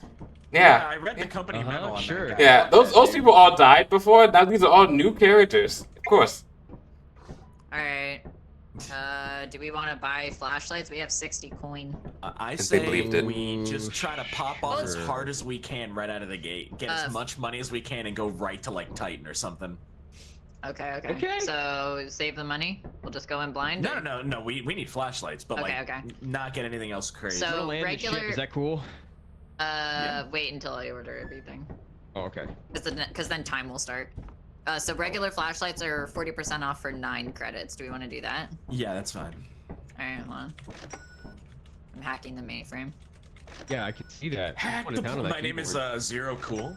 Yeah. I read the company memo on sure. that guy. Yeah, those people all died before. Now these are all new characters. Of course. Alright. Do we want to buy flashlights? We have 60 coin. I If they say believed it. we just try to pop off as Sure. hard as we can right out of the gate. Get as much money as we can and go right to like Titan or something. Okay. Okay. So save the money. We'll just go in blind. No. We need flashlights, but Okay, like okay. not get anything else crazy. So- We're gonna land the regular- ship. Is that cool? Wait until I order everything. Oh, okay. Because then time will start. So regular flashlights are 40% off for 9 credits. Do we want to do that? Yeah, that's fine. Alright, hold on. I'm hacking the mainframe. Yeah, I can see that. Hack Put the it down on that my name is keyboard. Zero Cool.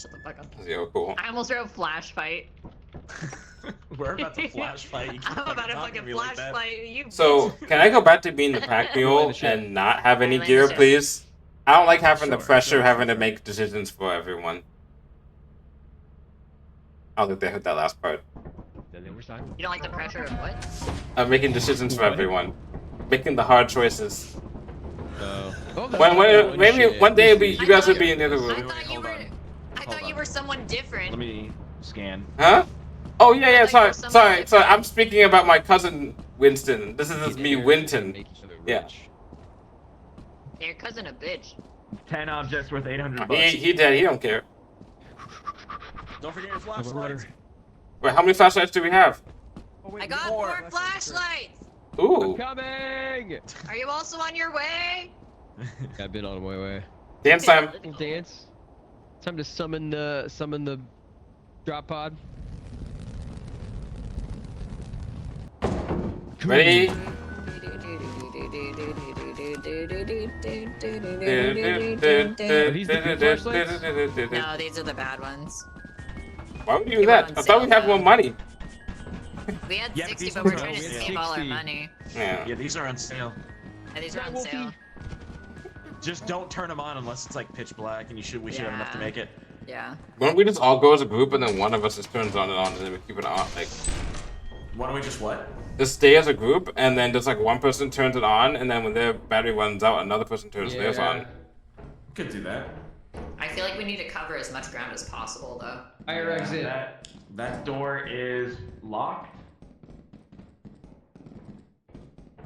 Shut the fuck up. Zero cool. I almost wrote flash fight. We're about to flash fight. You keep I'm about to talking fucking me like flash that. fight you. So can I go back to being the pack mule and not have any gear, please? I don't like having the Sure, pressure sure, having to sure. make decisions for everyone. I don't think they heard that last part. Then they were silent. You don't like the pressure of what? I'm making decisions for What? everyone. Making the hard choices. Oh, Maybe one day you guys will be in the other I room. thought you hold were. on. I Hold thought you on. were someone different. Let me scan. Huh? Oh yeah, I yeah. thought you Sorry, were someone sorry. different. I'm speaking about my cousin Winston. This is me, Winton. Yeah. Your cousin a bitch. 10 objects worth 800 He dead. He don't care. Don't forget your flashlights. Wait, how many flashlights do we have? I got more flashlights. Ooh, Coming! Are you also on your way? I've been on my way. dance time. Little dance. Time to summon the drop pod. Ready? Are these the good flashlights? No, these are the bad ones. Why would you do They were that? on I thought we sale, had more though. money. We had Yeah, 60, these but we're ones are trying to on sale. save all our 60. money. Yeah. Yeah, these are on sale. And these are on Wolfie. sale. Just don't turn them on unless it's like pitch black, and we should have enough to Yeah. make it. Yeah. Why don't we just all go as a group and then one of us just turns on and then we keep it on? Like, Why don't we just what? Just stay as a group, and then just like one person turns it on, and then when their battery runs out, another person turns theirs on. Could do that. I feel like we need to cover as much ground as possible, though. Fire exit. That door is locked.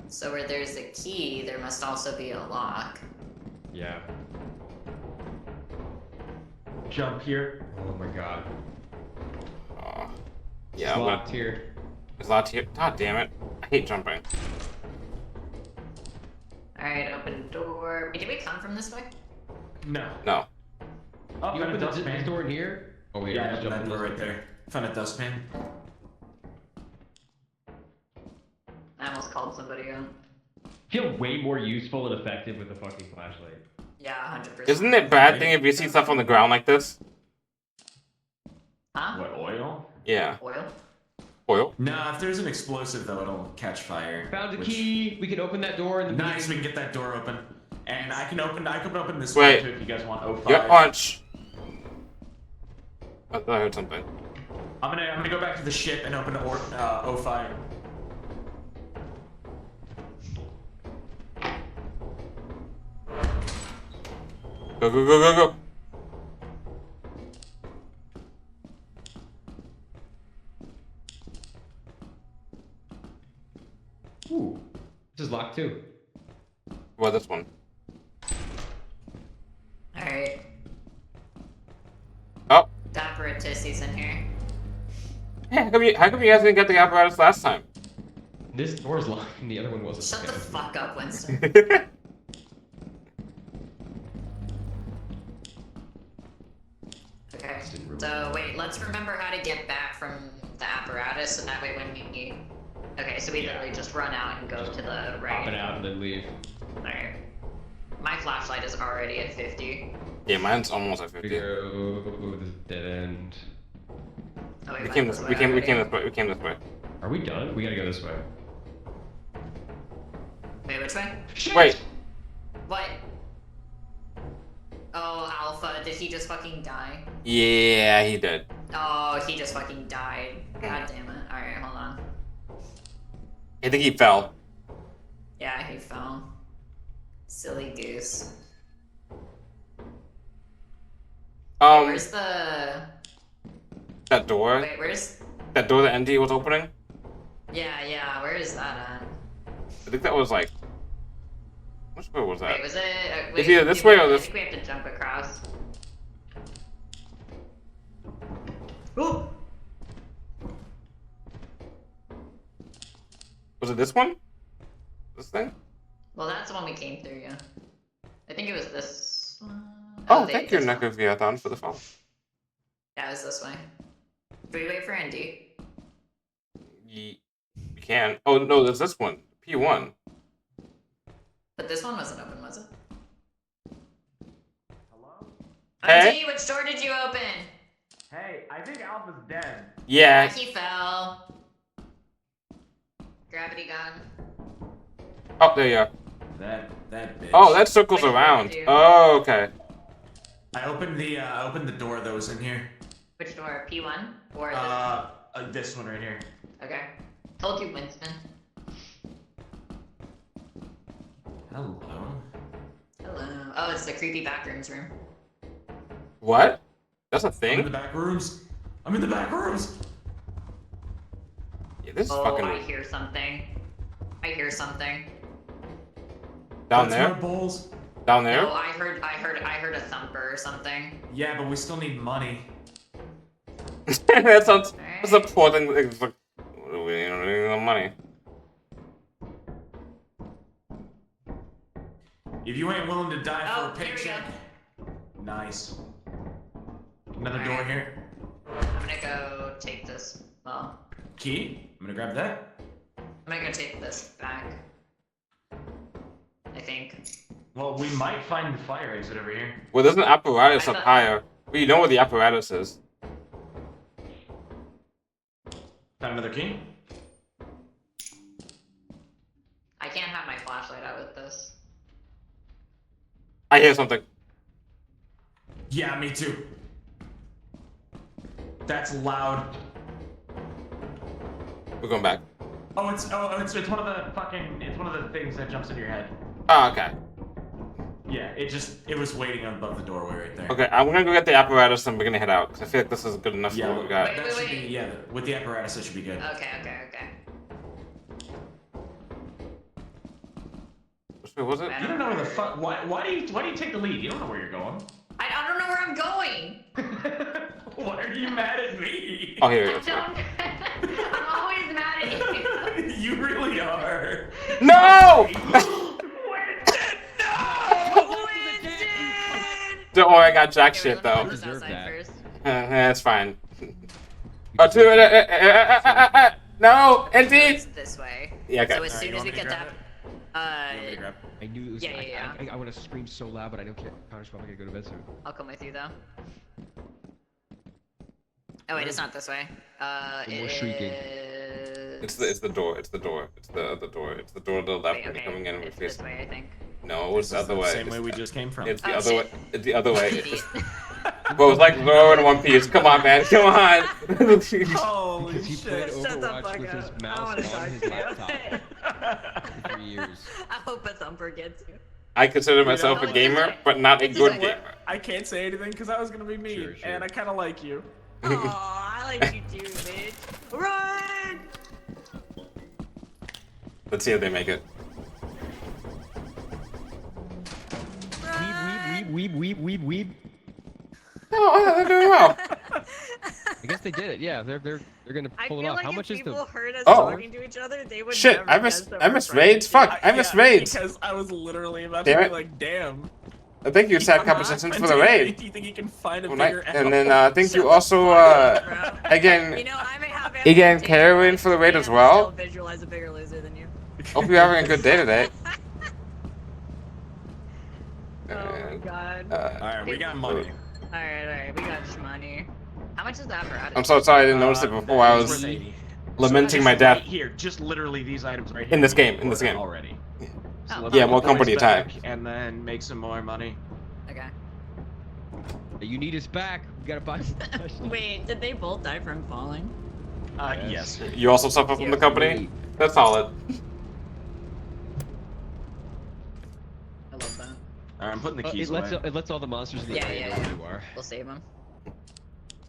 So where there's a key, there must also be a lock. Yeah. Jump here. Oh my god. Yeah, It's locked here. It's locked here. God damn it! I hate jumping. All right, open door. Wait, did we come from this way? No. No. Oh, You found a open this dustpan. door in here? Oh wait, Yeah, I'm I just opened that jumping door this right way. there. Found a dustpan. I almost called somebody out. Feel way more useful and effective with a fucking flashlight. Yeah, 100%. Isn't it bad thing if you see stuff on the ground like this? Huh? What, oil? Yeah. Oil? Oil. No, if there's an explosive though, it'll catch fire. Found a which- key. We can open that door in the Nice, we beginning. can get that door open. And I can open this Wait. one too if you guys want 05. Your punch. I thought I heard something. I'm gonna go back to the ship and open 05. Go go go go go. Ooh. This is locked too. Well, this one. All right. Oh. Apparatus in here. Hey, how come you guys didn't get the apparatus last time? This door's locked and the other one wasn't. Shut the Okay. fuck up, Winston. Okay. So wait, let's remember how to get back from the apparatus, so that way when we okay, so we literally just run out and go to the Pop right. it out and then leave. Alright. My flashlight is already at 50. Yeah, mine's almost at We 50. go this dead end. Oh, wait, We mine came was this. way We came already. this way. We came this way. Are we done? We gotta go this way. Wait, which way? Wait. What? Oh, Alpha, did he just fucking die? Yeah, he did. Oh, he just fucking died. God damn it. Alright, hold on. I think he fell. Yeah, he fell. Silly goose. Where's the... That door. Wait, where's... That door that ND was opening. Yeah, where is that at? I think that was like. Which way was that? Wait, was it... It's either this way or this- I think we have to jump across. Ooh! Was it this one? This thing? Well, that's the one we came through, yeah. I think it was this one. Oh, they- thank you, this one. Nakaviathon, for the phone. Yeah, it was this way. Do we wait for Andy? You can. Oh no, there's this one. P1. But this one wasn't open, was it? Hello? Hey? Andy, which door did you open? Hey, I think Alpha's dead. Yeah. He fell. Gravity gun. Oh, there you are. That bitch. Oh, that circles Wait, around. dude. Oh, okay. I opened the door that was in here. Which door? P1? Or this? This one right here. Okay. Told you, Winston. Hello. Hello. Oh, it's the creepy backrooms room. What? That's a I'm in thing? the back rooms. I'm in the back rooms. Yeah, this is Oh, fucking I hear something. I hear something. down That's my there. balls. Down there. No, I heard a thumper or something. Yeah, but we still need money. That sounds. That's a Alright. poor thing. It's like, we don't need no money. If you ain't willing to die Oh, for a here we paycheck. Nice. Another door Alright. here. I'm gonna go take this. Well, Key. I'm gonna grab that. I'm gonna go take this back. I think. Well, we might find the fire exit over here. Well, there's an apparatus I up thought- higher. Well, you know where the apparatus is. Found another key. I can't have my flashlight out with this. I hear something. Yeah, me too. That's loud. We're going back. It's one of the things that jumps into your head. Oh, okay. Yeah, it was waiting above the doorway right there. Okay, I'm gonna go get the apparatus and we're gonna head out because I feel like this is good enough for Yeah, what we got. that should be, yeah, with the apparatus that should be good. Okay. Which way was it? You don't know where the fuck. Why do you take the lead? You don't know where you're going. I don't know where I'm going. Why are you mad at me? Oh, here it is. Don't. I'm always mad at you. You really are. No! Winston, no! Don't worry, I got jack Okay, shit wait, let me though. put this Deserve outside that. first. That's fine. Oh, no, empty. It's this way. Yeah, okay. So as Alright, soon you as want we me to get grab that, You want me to grab? I knew it was. Yeah. I want to scream so loud, but I don't care. Connor's probably gonna go to bed soon. I'll come with you though. Oh wait, it's not this way. More shrieking. It's the door. It's the door. It's the other door. It's the door to the left Wait, when you're coming in. And we're it's this facing. way, I think. No, it's the other way. Same way we just came from. It's the Oh, other way. shit. It's the other way. Idiot. Well, it's like Zoro in One Piece. Come on, man. Come on. Holy Because he played Shut the Overwatch fuck with his up. I mouse wanna talk on his to you. laptop for 3 years. I hope a thumper gets you. I consider myself a gamer, but not a good gamer. I can't say anything because I was gonna be mean, Sure. and I kind of like you. Aw, I like you too, bitch. Run! Let's see if they make it. Weeb. Oh, they're doing well. I guess they did it. Yeah, they're gonna I pull it feel off. like How if much is people the? heard us Oh. talking to each other, they would Shit, never I guess missed. that I we're missed friends. raids. Fuck, I missed raids. Because I was literally about Damn to it. be like, damn. Thank you, Sad I'm not Compositions, for friends the with raid. you. You think you can find a Well, night- bigger and then L? thank Shut you the also fuck up, bro. again. You know, I may have Again, amputation, Karen but for the raid I as can well. still visualize a bigger loser than you. Hope you're having a good day today. Oh my god. Alright, we got money. Alright, we got money. How much is that for I'm so sorry I didn't notice it before. I It's was worth 80. lamenting my Right death. here, just literally these items right here. In this we game, can in this afford game. already. Oh. let's Yeah, put more the company boys time. back And then make some more money. Okay. You need us back. We gotta buy. Wait, did they both die from falling? Yes. You also suffer from the company? That's solid. I love that. Alright, I'm putting the keys It lets, away. it lets all the monsters in the Yeah, area yeah, know yeah. who you are. We'll save them. We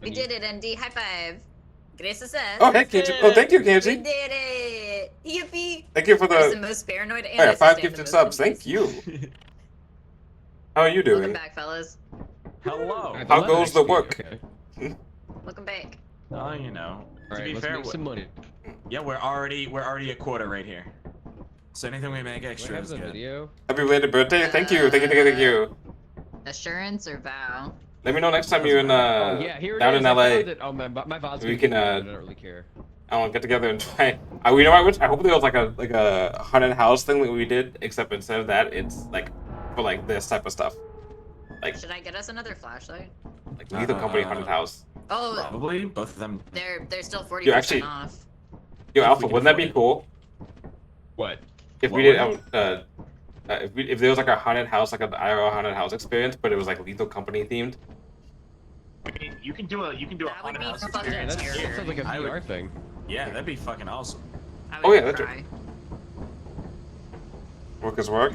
When did it, ND. High five. Grace says. Oh, hey, Kenji. Oh, thank you, We Kenji. did it! Yippee! Thank you for I was the the most paranoid and oh, yeah, I 5 sustained the gifted most subs. Thank injuries. you. How are you Welcome doing? back, fellas. Hello. I have How 11 goes the XP, work? Okay. Welcome back. Oh, you know. To Alright, be let's fair, make some money. yeah, we're already a quarter right here. So anything we make Do I extra have is the good. video? Happy belated birthday. Thank you. Thank you. Assurance or vow? Let me know next time you're in Oh yeah, here it down is. in I LA. found it. Oh my VOD's We gonna can, be I don't really care. I want to get together and try. You know what? I hope there was like a haunted house thing that we did, except instead of that, it's like for like this type of stuff, like Should I get us another flashlight? Lethal Company haunted house. Oh, Probably both of them. they're still 40% You actually- off. Yo, If Alpha, we can wouldn't that be afford it. cool What? if we What did if there was like a haunted house, like an IRL haunted house experience, but it was like Lethal Company themed? I mean, you can do a That would haunted be house fucking experience That scary. here. sounds like a I would- VR thing. Yeah, that'd be fucking awesome. I Oh, would yeah, that's cry. Work is work.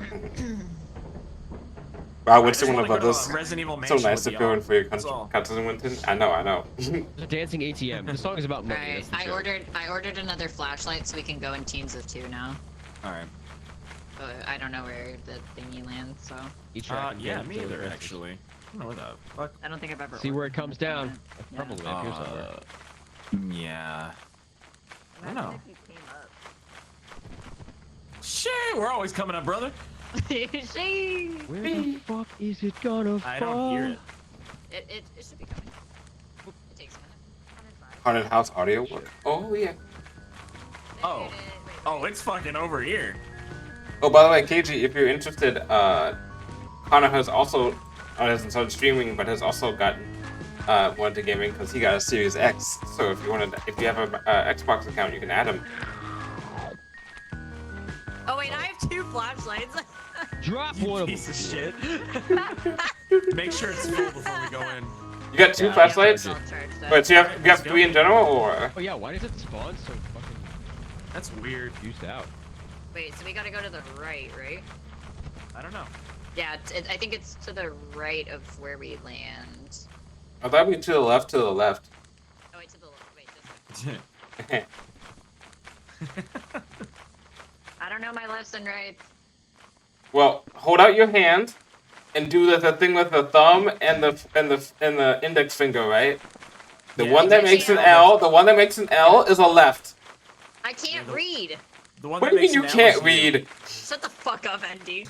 Wow, Winston I would just have wanna loved go this. to a Resident Evil So Mansion nice to with feel y'all. in for your That's all. cousin Winston. I know. There's a dancing ATM. The song is about money. Alright, That's the joke. I ordered another flashlight so we can go in teams of 2 now. Alright. But I don't know where the thingy lands, so Each track Yeah, and me then either, the- actually. I don't know where the fuck. I don't think I've ever See where it ordered comes one. down. Yeah. Probably up here somewhere. Yeah. I don't know. Imagine if you came up. Shit, we're always coming up, brother. She- Where the fuck is it gonna fall? I don't hear it. It should be coming. It takes a minute. 105. Haunted house audio work. Oh yeah. Oh. Wait, Oh, it's fucking over here. Oh, by the way, KG, if you're interested, Connor has also hasn't started streaming, but has also gotten wanted to gaming because he got a Series X. So if you have a Xbox account, you can add him. Oh wait, I have 2 flashlights. Drop You one of piece them. of shit. Make sure it's full before we go in. You got 2 Yeah, flashlights? I'll charge that. Wait, so you have 3 in general, or? Oh yeah, why does it spawn so fucking? That's weird. Juiced out. Wait, so we gotta go to the right, right? I don't know. Yeah, I think it's to the right of where we land. I thought we to the left, to the left. Oh, wait, to the left. Wait, this way. I don't know my lefts and rights. Well, hold out your hand and do the thing with the thumb and the index finger, right? The one that makes an L, the one that makes an L is a left. I can't read. The one What that do you mean you makes an L can't is read? Shut the fuck up, Andy.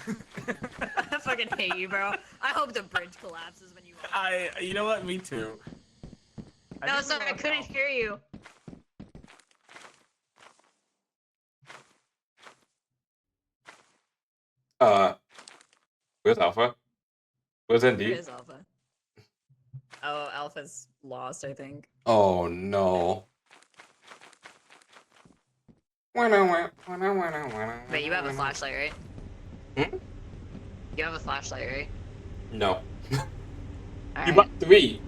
I fucking hate you, bro. I hope the bridge collapses when you walk. You know what? Me too. No, sorry, I couldn't hear you. Where's Alpha? Where's Where ND? is Alpha? Oh, Alpha's lost, I think. Oh no. Wait, you have a flashlight, right? Hmm? You have a flashlight, right? No. You Alright. bought 3.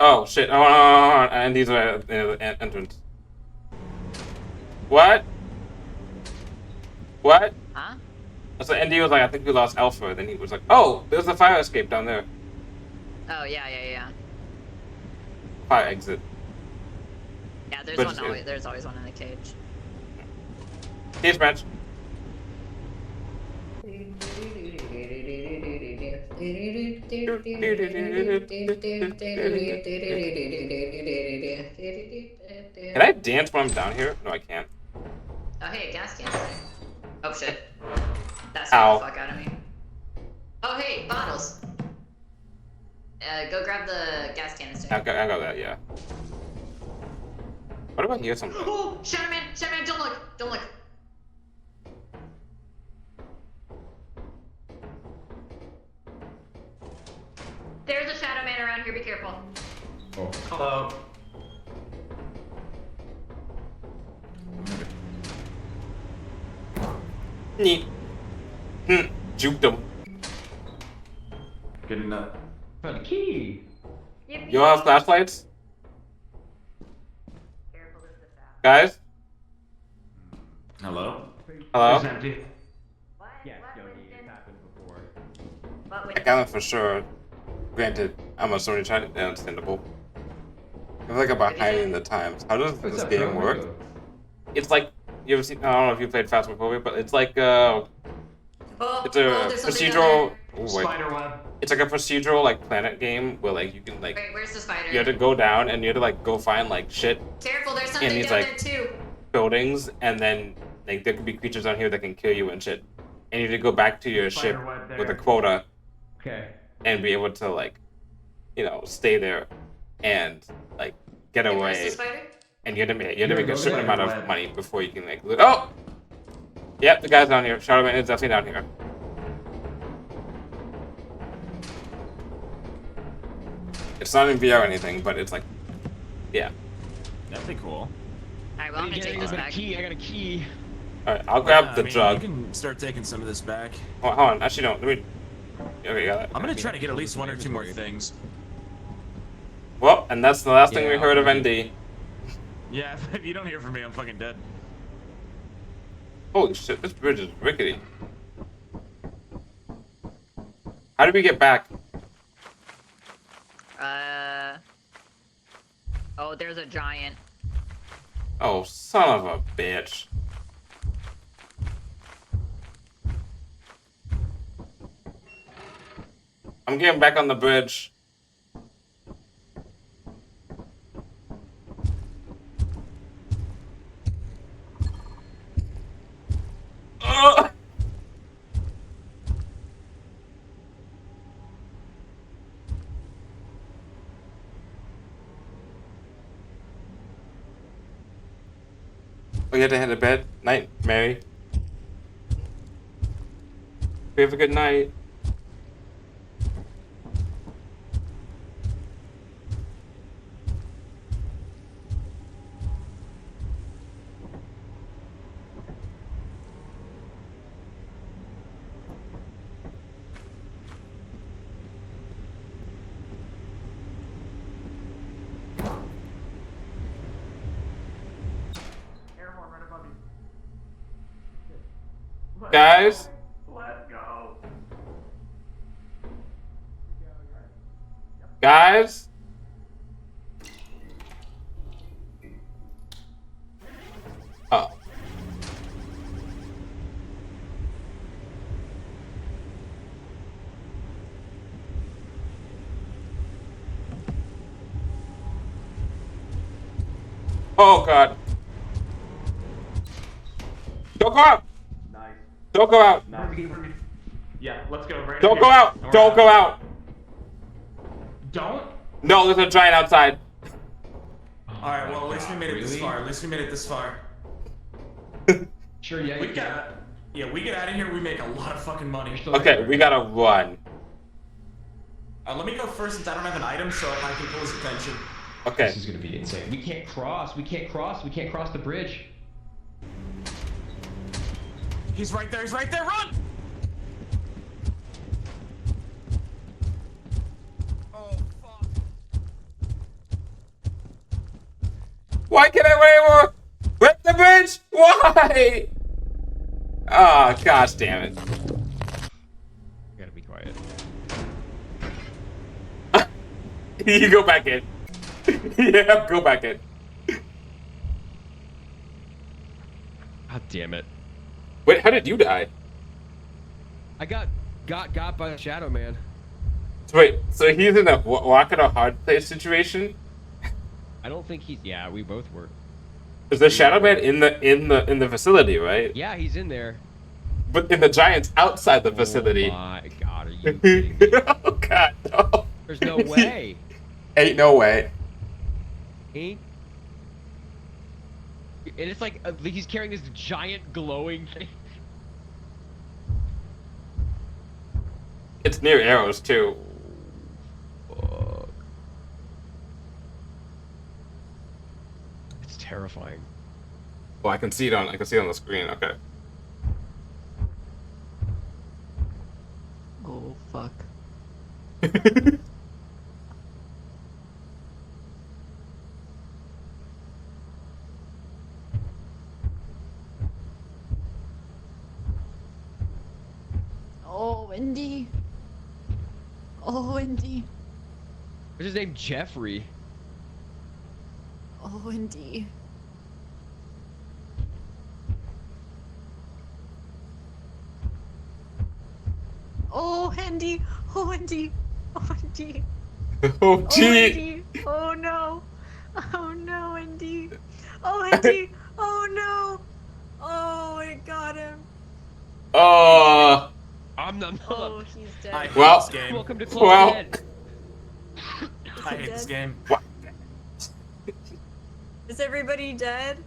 Oh shit! Oh, and these are the entrance. What? What? Huh? So Andy was like, I think we lost Alpha. Then he was like, oh, there's a fire escape down there. Oh, yeah. Fire exit. Yeah, there's But one it's- always, there's always one in the cage. Cage match. Can I dance when I'm down here? No, I can't. Oh, hey, a gas can. Oh, shit. That Ow. scared the fuck out of me. Oh, hey, bottles. Go grab the gas canister. I got that, yeah. What about here something? Oh, Shadow Man, don't look, don't look. There's a Shadow Man around here, be careful. Oh. Hello. Neat. Juked him. Good enough. Found a key. You all have flashlights? Careful, this is the fast. Guys? Hello. Hello? It's empty. What? Yes, What, Yogi, Winston? it's happened before. What, I Winston? got it for sure. Granted, I'm a Sony child, understandable. I feel like I'm behind in the times. How does What's this up, game bro? work? It's like, you ever seen, I don't know if you played Phasmophobia, but it's like, Oh, it's a there's something down procedural, oh, wait. Spider web. It's like a procedural, like, planet game where, like, you can, like, there. Wait, where's the spider? you have to go down and you have to, like, go find, like, shit Careful, there's something he's down like- there too. buildings, and then, like, there could be creatures down here that can kill you and shit. And you have to go back to your ship Spider web with a there. quota Okay. and be able to, like, you know, stay there and, like, get Where's away. the spider? And you have to make Here, a go certain there. amount of Web. money before you can, like, loot. Oh! Yep, the guy's down here. Shadowman is definitely down here. It's not in VR or anything, but it's like, yeah. That'd be cool. Alright, well, I'm gonna take I this got a back. key. I got a key. Alright, I'll grab Yeah, the I mean, jug. You can start taking some of this back. Hold on, actually, no. Let me. Okay, got it. I'm gonna try to get at least one or two more Great. things. Well, and that's the last thing Yeah, we heard of I'll- ND. Yeah, if you don't hear from me, I'm fucking dead. Holy shit, this bridge is rickety. How did we get back? Oh, there's a giant. Oh, son of a bitch. I'm getting back on the bridge. Ugh! We had to head to bed. Night, Mary. We have a good night. Guys? Let's go. Guys? Oh. Oh god. Don't go out! Nice. Don't go out! Nice. Yeah, let's go. Right Don't here. go out! We're Don't go out! Don't? No, there's a giant outside. Alright, well, at least we made it this Really? far. At least we made it this far. Sure, yeah, We you got. Yeah, we get out of here, we make a lot of fucking money. Okay, we gotta run. Let me go first since I don't have an item, so I can pull his attention. Okay. This is gonna be insane. We can't cross. We can't cross. We can't cross the bridge. He's right there, run! Oh, fuck. Why can't I run anymore? Break the bridge! Why? Oh, gosh damn it. Gotta be quiet. You go back in. Yeah, go back in. God damn it. Wait, how did you die? I got by the Shadow Man. So wait, so he's in a walk in a hard place situation? I don't think he's. Yeah, we both were. Is the Shadow Man in the facility, right? Yeah, he's in there. But in the giants outside the facility. Oh my god, are you kidding me? Oh god, no. There's no way. Ain't no way. Ain't. And it's like he's carrying this giant glowing thing. It's near arrows too. Fuck. It's terrifying. Well, I can see it on the screen. Okay. Oh fuck. Oh, Wendy. Oh, Wendy. What's his name? Jeffrey. Oh, Wendy. Oh, Wendy. Oh, Wendy. Oh, Wendy. Oh Oh, gee. Wendy. Oh, no. Oh, no, Wendy. Oh, Wendy. Oh, no. Oh, I got him. Oh. Oh, he's dead. I hate Well- this game. Welcome to Club Well- Dead. I hate this game. Is everybody dead?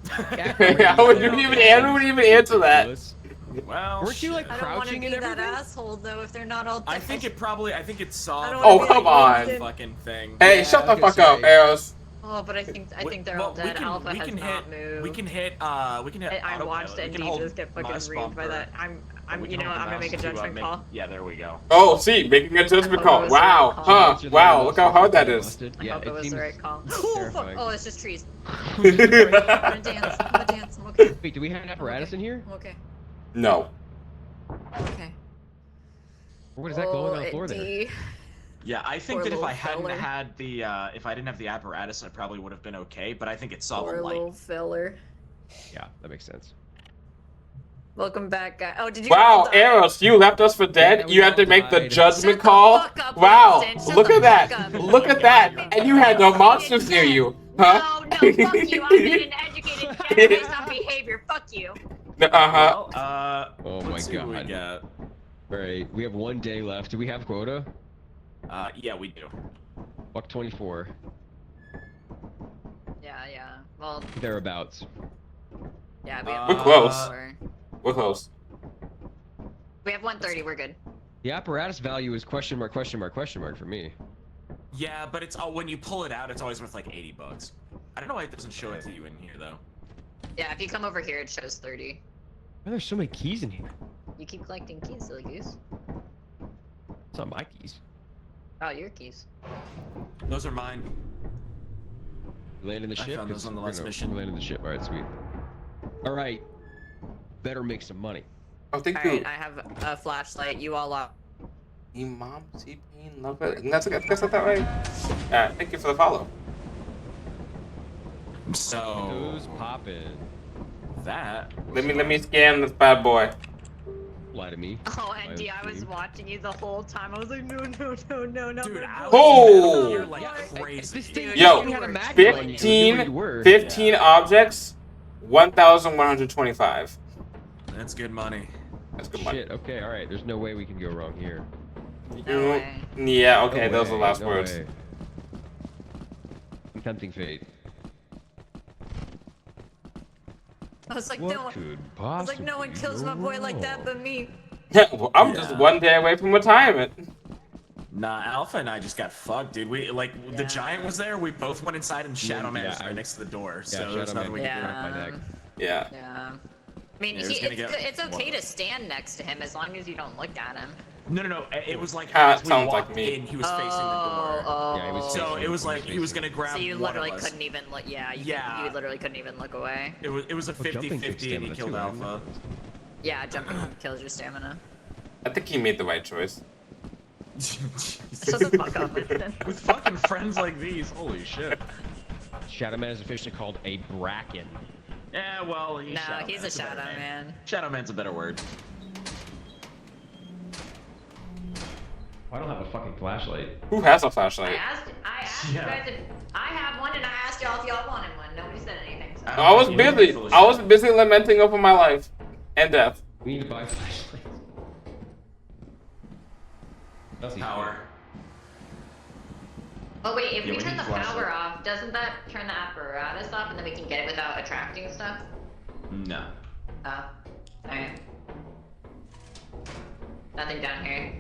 How would you even answer that? Well, Weren't you like I don't want to crouching be and that everything? asshole though if they're not all dead. I think it saw. I don't the wanna be come like on. Winston. Fucking thing. Hey, Yeah, shut I the was fuck gonna up, say. arrows. Oh, but I think they're Well, all dead. Alpha has not moved. We can hit. I autopilot. watched We can ND hold just get fucking mouse reamed by bumper. that. I'm We you can know what? hold I'm the gonna make a mouse to, judgment call. Yeah, there we go. Oh, see, making a judgment I call. thought it was the Wow, right call. huh? You're the Wow, one look that's how hard that fucking is. busted. I Yeah, hope it was seems the right call. Oh fuck! terrifying. Oh, it's just trees. I'm gonna dance. I'm gonna dance. I'm okay. Wait, do we have an apparatus in here? I'm okay. No. Okay. Or what is that glowing on the floor there? ND. Yeah, I think Poor that if little I hadn't feller. had the if I didn't have the apparatus, I probably would have been okay. But I think it saw Poor the light. little filler. Yeah, that makes sense. Welcome back, guys. Oh, did you? Wow, all die? Arrows, you left us for dead. Yeah, we You had to all make the died. judgment Shut the call. fuck up, Wow, Winston. Shut look the at that. fuck up. Look at that. And you had no monsters near you, huh? No, no, fuck you. I'm an educated cat based on behavior. Fuck you. Uh-huh. Well, Oh my let's see what we God. got. Right, we have 1 day left. Do we have quota? Yeah, we do. Buck 24. Yeah. Well, Thereabouts. yeah. We have We're close. four. We're close. We have 130. We're good. The apparatus value is question mark for me. Yeah, but it's when you pull it out, it's always worth like $80. I don't know why it doesn't show it to you in here though. Yeah. If you come over here, it shows 30. Why are there so many keys in here? You keep collecting keys, silly goose. It's not my keys. Oh, your keys. Those are mine. We landed the I ship? found those 'Cause on the we're last gonna- mission. We landed the ship. Alright, sweet. Alright. Better make some money. Oh, thank All you. right, I have a flashlight. You all are. Imam T-Pain, love it. And that's I think I said that right. Thank you for the follow. So Who's popping? that. Let me scan this bad boy. Lie to me. Oh, Live Andy, I was stream. watching you the whole time. I was like, no, no, no, no, no. Dude, my I boy. Oh! was like crazy. This thing Yo, you had a mag on you. You knew where you were. 15 objects, 1,125. That's good money. That's good money. Shit. Okay. All right. There's no way we can go wrong here. No way. Yeah, okay, No those are the way, last no words. way. I'm tempting fate. I was like, What no one. could I was possibly like, no one kills my boy like that but me. Well, I'm just one day away from retirement. Nah, Alpha and I just got fucked, dude. We the Yeah. giant was there. We both went inside, and Shadow Man yeah, was right next to the door. So Shadow there's nothing Man we could do. Yeah. my neck. Yeah. Yeah. I mean, Yeah, he's gonna get it's okay one. to stand next to him as long as you don't look at him. No. It was like Ah, as we sounds like walked me. in, he was facing the door. Oh, Yeah, he was So facing- it was like he was facing. gonna grab. So you one literally of us. couldn't even look. Yeah. Yeah. You literally couldn't even look away. It was a jumping 50-50, takes and he stamina killed too, I didn't Alpha. Yeah, jumping kills your stamina. I think he made the right choice. Shut the fuck up, Winston. With fucking friends like these, holy shit. Shadow Man is officially called a bracken. Yeah, well, he's No, Shadow he's Man. a That's better shadow name. man. Shadow Man's a better word. I don't have a fucking flashlight. Who has a I flashlight? asked Yeah. you guys if I have one, and I asked y'all if y'all wanted one. Nobody said anything. So. I was busy. I was busy lamenting over my life and death. We need to buy flashlights. That's easy. Power. Oh wait, if Yeah, we we turn need the flashlight. power off, doesn't that turn the apparatus off, and then we can get it without attracting stuff? No. Oh, alright. Nothing down here.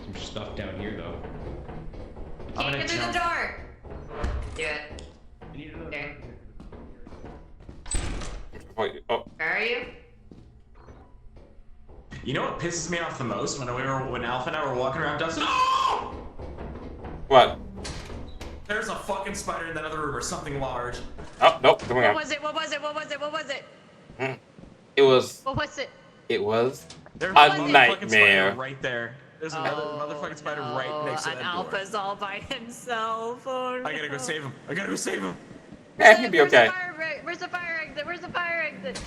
Some stuff down here though. I'm Can't gonna get through the jump. door. Do it. There. Wait, oh, Where are you? You know what pisses me off the most when Alpha and I were walking around Dustin? Oh! what? There's a fucking spider in that other room or something large. Oh, nope, coming What on. was it? What was it? What was it? What was it? It was What was it? There's A motherfucking nightmare. spider right there. There's another motherfucking spider right next to and that door. Alpha's all by himself. Oh, I gotta go save him. I gotta go save him. Eh, he'd be Where's okay. Where's the fire exit? Where's the fire exit?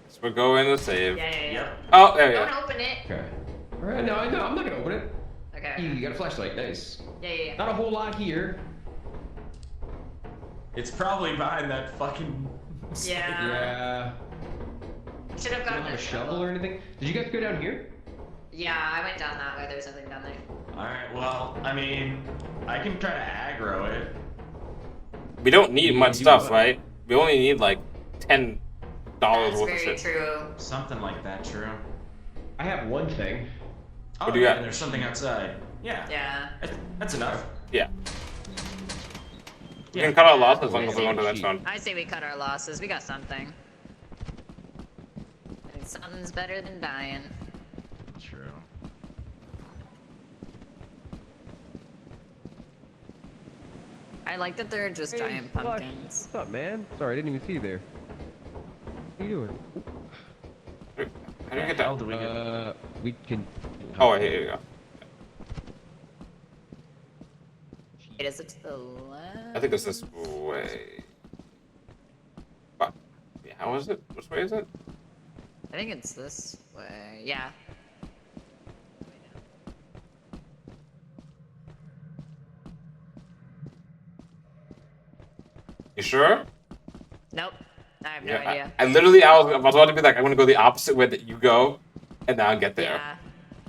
So we're going to save. Yeah. Yep. Oh, there we go. Don't open it. Okay. Alright, no, I'm not gonna open it. Okay. You got a flashlight, nice. Yeah. Not a whole lot here. It's probably behind that fucking. Yeah. Yeah. Should have You don't gotten have a shovel or anything? Did you guys go down here? Yeah, I went down that way. There's something down there. Alright, well, I mean, I can try to aggro it. We don't need You much do stuff, what? right? We only need like $10 That's worth of very shit. true. Something like that, true. I have one thing. Oh, What do you yeah, got? and there's something outside. Yeah. Yeah. That's enough. Yeah. We Yeah. can cut our losses as long Wait, as we go to the next sheep. one. I say we cut our losses. We got something. And something's better than dying. True. I like that they're just giant pumpkins. What's up, man? Sorry, I didn't even see you there. What are you doing? How do we get How that? do we get? We can. Oh, wait, here you go. Wait, is it to the left? I think it's this way. What? Yeah, how is it? Which way is it? I think it's this way. Yeah. You sure? Nope. I have no Yeah, idea. I literally, I was about to be like, I'm gonna go the opposite way that you go, and now I'll get there.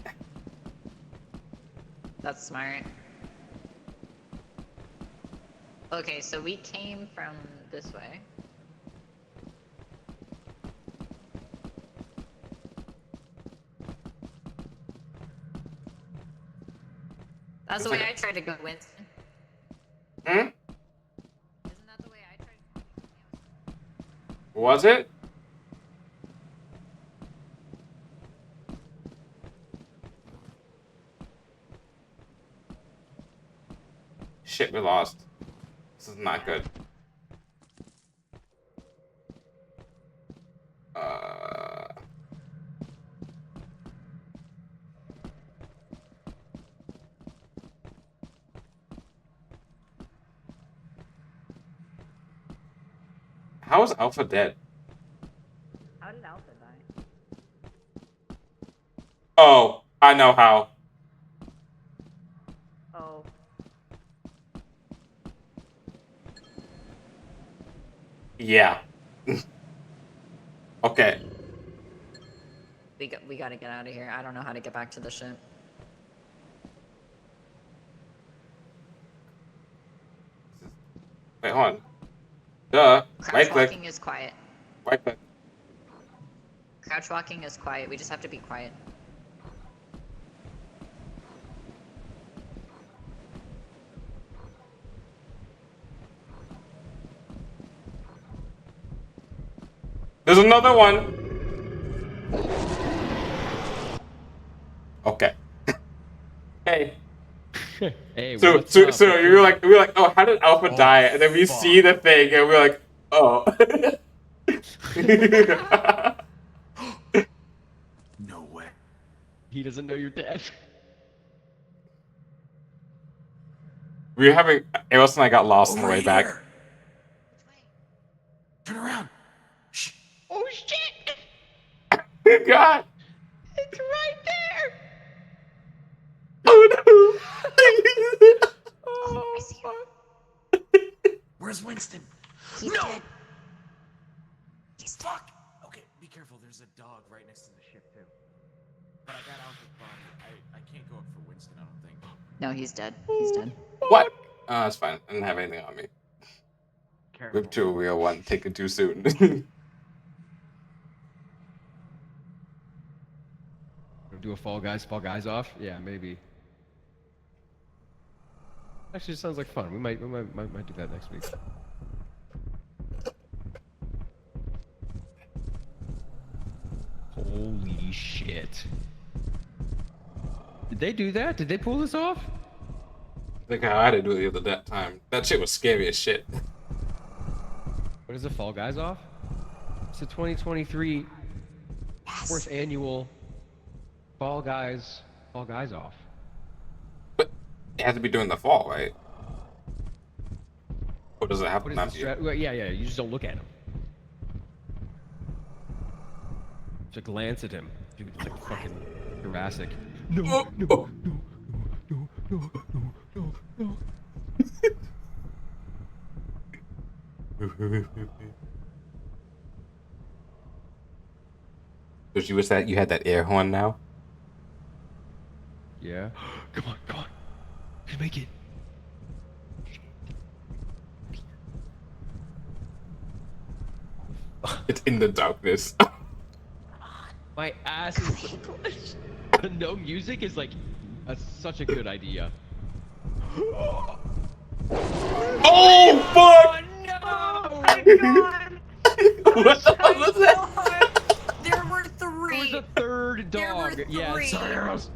Yeah. That's smart. Okay, so we came from this way. That's the Looks way like I tried to go, Winston. Hmm? Isn't that the way I tried to go? Was it? Shit, we lost. This is not good. How is Alpha dead? How did Alpha die? Oh, I know how. Oh. Yeah. Okay. We gotta get out of here. I don't know how to get back to the ship. Wait, hold on. Duh. Crouch Right click. walking is quiet. Right click. Crouch walking is quiet. We just have to be quiet. There's another one. Okay. Hey. Hey, So what's up? we were like, oh, how did Alpha Oh, die? And then we fuck. see the thing, and we're like, oh. No way. He doesn't know you're dead. We were having Eros and I got lost on the Over way back. here. Turn around. Shh. Oh shit! God. It's right there. Oh no. Oh, I see him. Where's Winston? He's No! dead. He's fuck. Okay, be careful. There's a dog right next to the ship too. But I got Alpha's body. I can't go up for Winston. I don't think. No, he's dead. He's dead. What? Oh, that's fine. I didn't have anything on me. Careful. Whip to a real one. Take it too soon. Do a Fall Guys off? Yeah, maybe. Actually, it sounds like fun. We might do that next week. Holy shit! Did they do that? Did they pull this off? Think how I had to do it the other time. That shit was scary as shit. What is the Fall Guys off? It's the 2023 fourth annual Fall Guys off. But it has to be during the fall, right? Or does it What happen is the after you? well, yeah, you just don't look at him. Just glance at him. Dude, it's like fucking Jurassic. No, Oh, no, oh. no, no, no, no, no. Did you wish that you had that air horn now? Yeah. Come on, come on. You can make it. It's in the darkness. My ass is. The no music is like such a good idea. Oh fuck! No! Oh my god! What the fuck was that? There were It three! was a third There were dog. Yeah, three. sorry, Eros.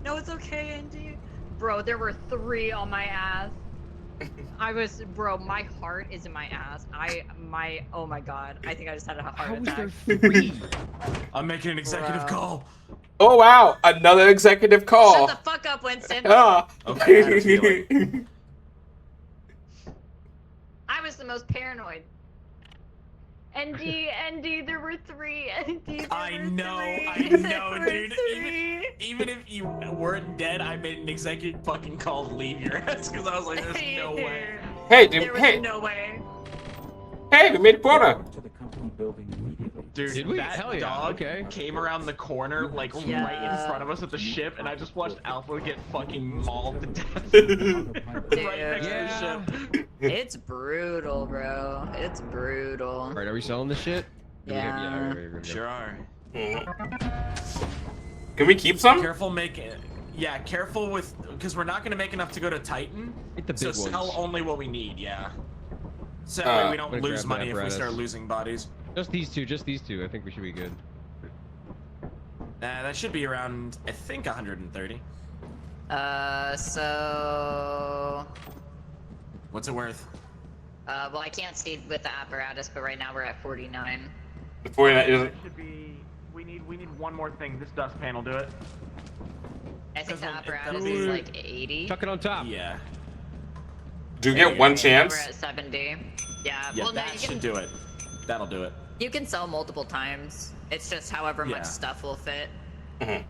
No, it's okay, Andy. Bro, there were three on my ass. Bro, my heart is in my ass. Oh my god. I think I just had a heart How was attack. there three? I'm making an executive Bro. call. Oh wow! Another executive call. Shut the fuck up, Winston. Ah. Okay, I had a feeling. I was the most paranoid. ND, there were three. ND, I know, There were dude. three. Even if you weren't dead, I made an executive fucking call to leave your ass because I was like, there's no way. Hey, dude. There was Hey, no way. hey, we made quota. To the company building immediately. Dude, Did we? that Hell yeah, dog okay. came around the corner, like right in front of us at the ship, and I just watched Alpha get fucking mauled to death. right next Yeah. to the ship. It's brutal, bro. It's brutal. Alright, are we selling this shit? Yeah. we're good. Sure are. Can we keep some? Careful making. Yeah, careful with, because we're not gonna make enough to go to Titan. Get the So big sell ones. only what we need. Yeah. So that way we I'm don't gonna lose grab money the if we apparatus. start losing bodies. Just these two. I think we should be good. That should be around, I think, 130. So... What's it worth? well, I can't see with the apparatus, but right now we're at 49. Before that is should be. We need one more thing. This dust panel do it. I think the Because apparatus that'll is be- like 80. Chuck it on top. Yeah. do you get one We're chance? at 70. Yeah, Yeah, well, no, that you should can, do it. That'll do it. You can sell multiple times. It's just however Yeah. much stuff will fit. Mhm.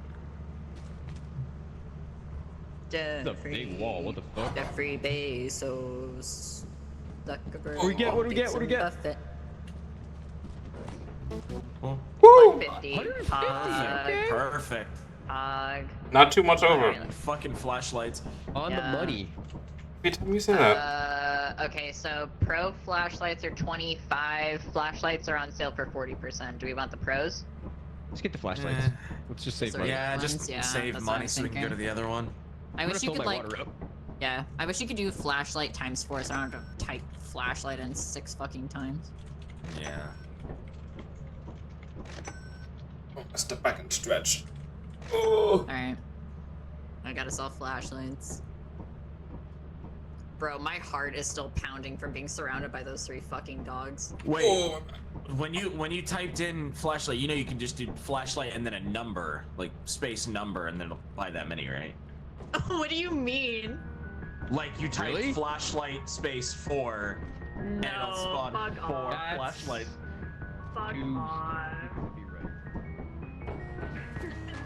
It's a big wall. What the fuck? Jeffrey Bezos. Zuckerberg. What do we get? What do we get? What do we get? Buffett. Cool. Woo! 150. 150, Perfect. Not too much over. Fucking flashlights. On the Yeah. money. Every time you say that. Okay, so pro flashlights are 25. Flashlights are on sale for 40%. Do we want the pros? Let's get the flashlights. Eh. Let's just save Sorry. money. Yeah, ones? just Yeah, save that's what I money was so we can go to thinking. the other one. I I'm wish gonna you fill could my like, water up. yeah, I wish you could do flashlight times 4 so I don't have to type flashlight in 6 fucking times. Yeah. Step back and stretch. Oh. Alright. I gotta sell flashlights. Bro, my heart is still pounding from being surrounded by those 3 fucking dogs. Wait, Oh. when you typed in flashlight, you know you can just do flashlight and then a number, like space number, and then it'll buy that many, right? What do you mean? Like you type Really? flashlight space 4, and it'll spawn 4 That's- flashlights. Fuck Too- off. Could be right.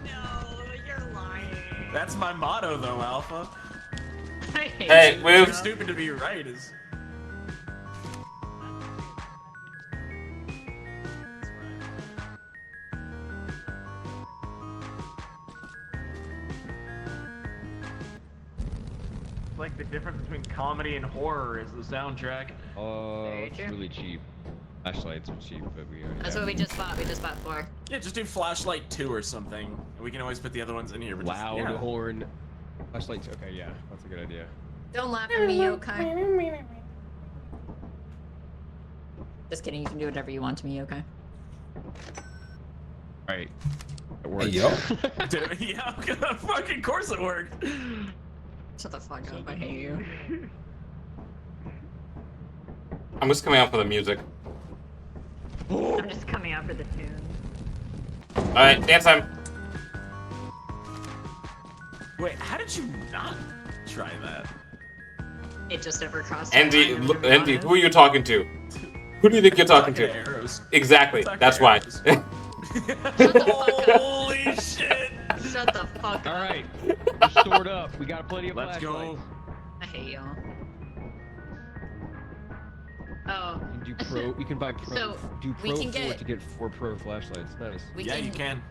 No, you're lying. That's my motto, though, Alpha. I hate Hey, you, we've- Too stupid to be right is. Like the difference between comedy and horror is the soundtrack. Very It's true. really cheap. Flashlights are cheap, but we already That's have what we just bought. We just bought 4. Yeah, just do flashlight 2 or something. And we can always put the other ones in here. But just- loud yeah. horn. Flashlights. Okay, yeah, that's a good idea. Don't laugh at me, okay? Just kidding. You can do whatever you want to me, okay? All right. It works. yo. Dude, yeah, of fucking course it worked. Shut the fuck up. I hate you. I'm just coming out for the music. I'm just coming out for the tune. Alright, dance time. Wait, how did you not try that? It just never crossed my Andy, mind, look, to be Andy, honest. who are you talking to? Who do you think you're talking to? Arrows. Exactly, Talking that's why. arrows. Shut the fuck up. Holy shit! Shut the fuck All up. right, we're stored up. We got plenty of Let's flashlights. go. I hate y'all. Oh, You can do pro. You can buy pro. So, do we pro can 4 get- to get 4 pro flashlights. Nice. we Yeah, can you can.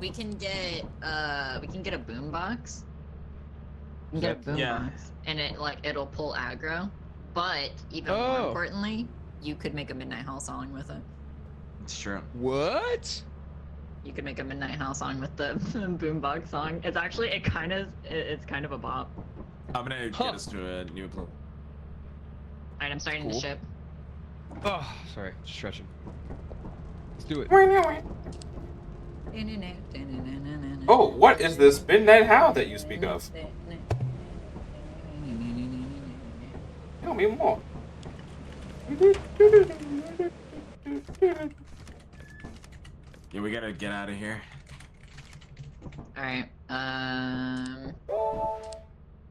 we can get a boombox. We can get a boombox, Yeah. and it'll pull aggro. But even more Oh. importantly, you could make a Midnight Hall song with it. It's true. What? You could make a Midnight Hall song with the boombox song. It's actually it's kind of a bop. I'm gonna Huh. get us to a new place. Alright, I'm starting the Cool. ship. Oh, sorry, just stretching. Let's do it. Oh, what is this midnight howl that you speak of? Tell me more. Yeah, we gotta get out of here. Alright,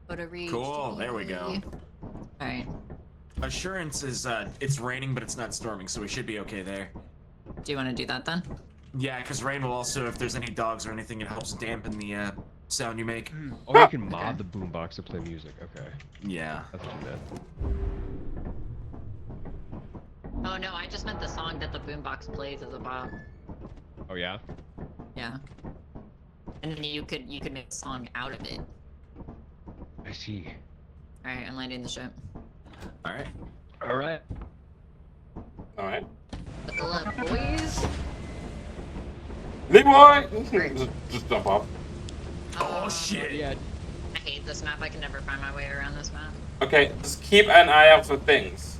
What are we? Cool, there we go. Alright. Assurance is it's raining, but it's not storming, so we should be okay there. Do you want to do that then? Yeah, because rain will also, if there's any dogs or anything, it helps dampen the sound you make. Oh, you can mod the boombox to play music. Okay, Yeah. that's too bad. Oh no, I just meant the song that the boombox plays as a bop. Oh yeah. Yeah. And then you could make a song out of it. I see. Alright, I'm landing the ship. All right. All right. Alright. Buckle up, boys. Leroy! Great. just jump off. Oh shit. Yeah. I hate this map. I can never find my way around this map. Okay, just keep an eye out for things.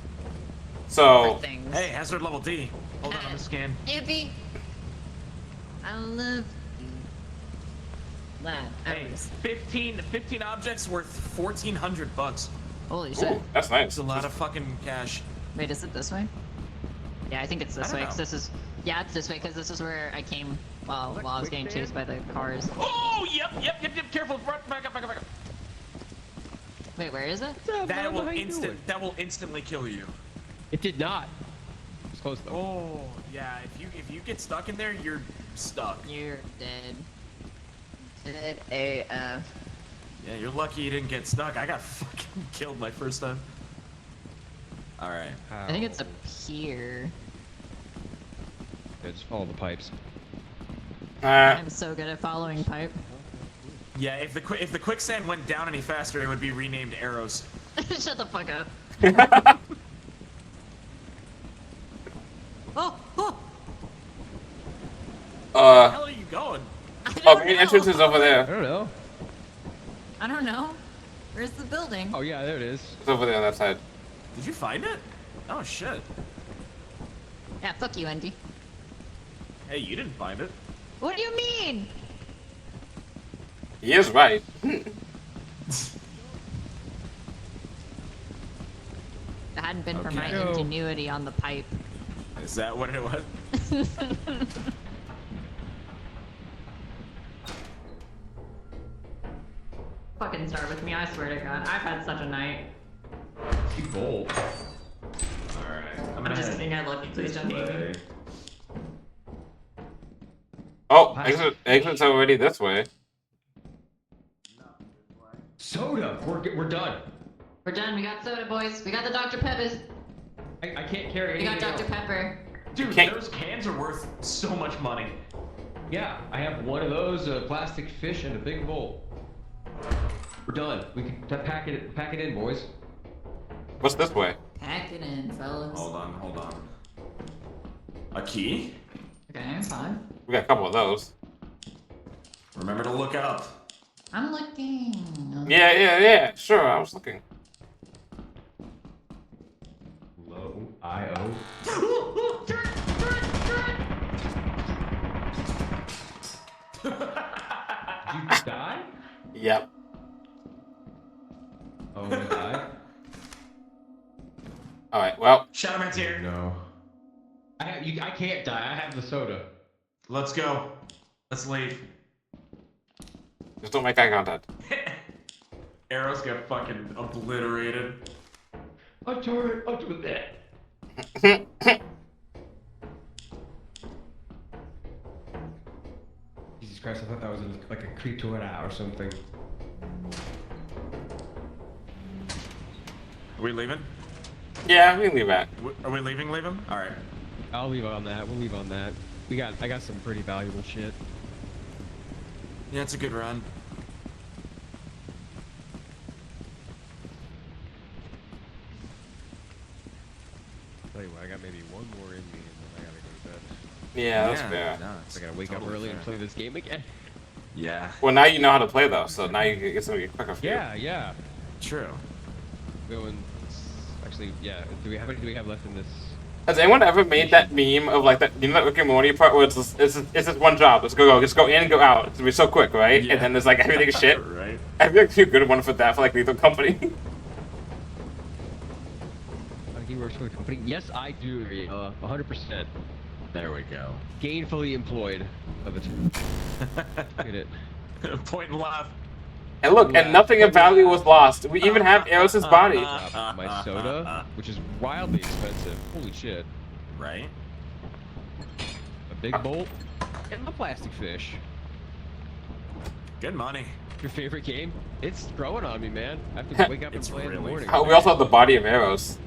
So, For things. Hey, hazard level D. Hold on, I'm gonna scan. Yippee! I love you. Lad. Hey, 15 objects worth $1,400. Holy shit. ooh, that's nice. It's a lot of fucking cash. Wait, is it this way? Yeah, I think it's this I don't way. 'Cause know. this is. Yeah, it's this way because this is where I came while I was getting chased by the cars. Oh, yep. Careful. Back up. Wait, where is it? What's up, That Mama? will How you doing? instantly kill you. It did not. close though. Oh, yeah. If you get stuck in there, you're stuck. You're dead. Dead AF. Yeah, you're lucky you didn't get stuck. I got fucking killed my first time. All right. I think it's up here. Yeah, just follow the pipes. I'm so good at following pipe. Yeah, if the quicksand went down any faster, it would be renamed arrows. Shut the fuck up. Oh, oh! Where the hell are you going? Oh, main entrance is over I there. don't know. I don't know. Where's the building? Oh yeah, there it is. It's over there on that side. Did you find it? Oh shit. Yeah, fuck you, Andy. Hey, you didn't find it. What do you mean? He is right. If it hadn't been for my Okay. ingenuity on the pipe. Is that what it was? Fucking start with me, I swear to God. I've had such a night. You bolt. Alright. I'm just kidding, I love you, please don't hate me. Oh, exit's already this way. Soda. We're done. We're done, we got soda, boys. We got the Dr. Peppers. I can't carry We got anything Dr. else. Pepper. Dude, Can't- those cans are worth so much money. Yeah, I have one of those, a plastic fish, and a big bowl. We're done. We can pack it in, boys. What's this way? Pack it in, fellas. Hold on. A key? Okay, fine. We got a couple of those. Remember to look up. I'm looking. Yeah. Sure, I was looking. Low I-O. Did you die? Yep. Oh, you died? All right. Well, Shadowman's here. No. I can't die. I have the soda. Let's go. Let's leave. just don't make eye contact. Arrows get fucking obliterated. I'll do that. Jesus Christ, I thought that was like a creatura or something. Are we leaving? Yeah, we can leave that. Are we leaving? All right. I'll leave on that. We'll leave on that. I got some pretty valuable shit. Yeah, it's a good run. Tell you what, I got maybe one more in me, and then I gotta go to bed. Yeah, that's fair. No, I gotta wake up early and play this game again. Yeah. Well, now you know how to play though, so now it's gonna be quicker for you. Yeah. True. Going. Actually, yeah. Do we have left in this? Has anyone ever made that meme of like that? You know that Rick and Morty part where it's just one job. Let's go. Just go in, go out. It's gonna be so quick, right? Yeah. And then there's like everything is shit. Right. I feel like you're a good one for that for like Lethal Company. He works for the company. Yes, I do. 100%. There we go. Gainfully employed. Of the two. Look at it. Point and laugh. And look, and nothing of value was lost. We even have Eros' body. My soda, which is wildly expensive. Holy shit. Right. A big bolt and a plastic fish. Good money. Your favorite game? It's growing on me, man. I have to wake up and It's play in the really morning. Oh, we also have the body of Eros.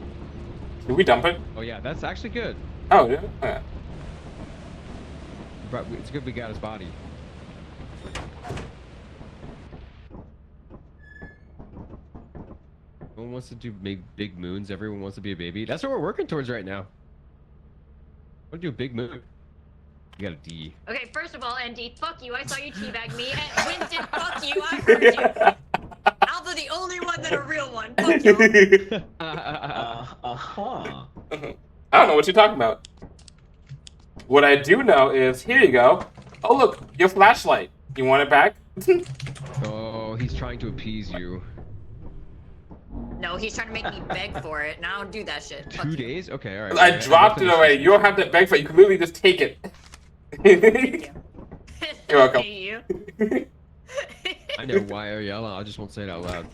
Did we dump it? Oh yeah, that's actually good. Oh, yeah. Okay. But it's good we got his body. Everyone wants to do big moons. Everyone wants to be a baby. That's what we're working towards right now. I want to do a big moon. You got a D. Okay, first of all, Andy, fuck you. I saw you teabag me. And Winston, fuck you. I heard you. Alpha, the only one that a real one. Fuck you. Uh-huh. I don't know what you're talking about. What I do know is, here you go. Oh, look, your flashlight. You want it back? Oh, he's trying to appease you. No, he's trying to make me beg for it, and I don't do that shit. Fuck 2 you. days? Okay, alright. I dropped it already. You don't have to beg for it. You can literally just take it. Thank you. You're welcome. Thank you. I know why Ariella, I just won't say it out loud.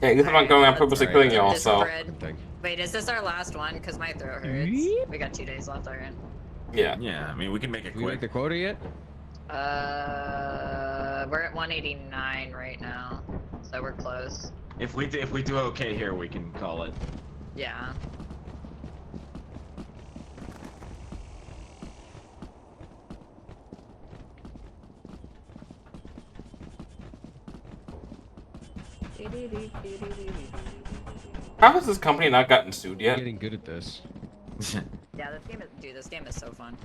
Yeah, this is not going on purposely killing y'all, This so bread. Wait, is this our last one? Because my throat hurts. We got 2 days left, alright. yeah. Yeah, I mean, we can make it Did we make quick. the quota yet? We're at 189 right now, so we're close. If we do okay here, we can call it. Yeah. How has this company not gotten sued I'm yet? getting good at this. Yeah, this game is so fun.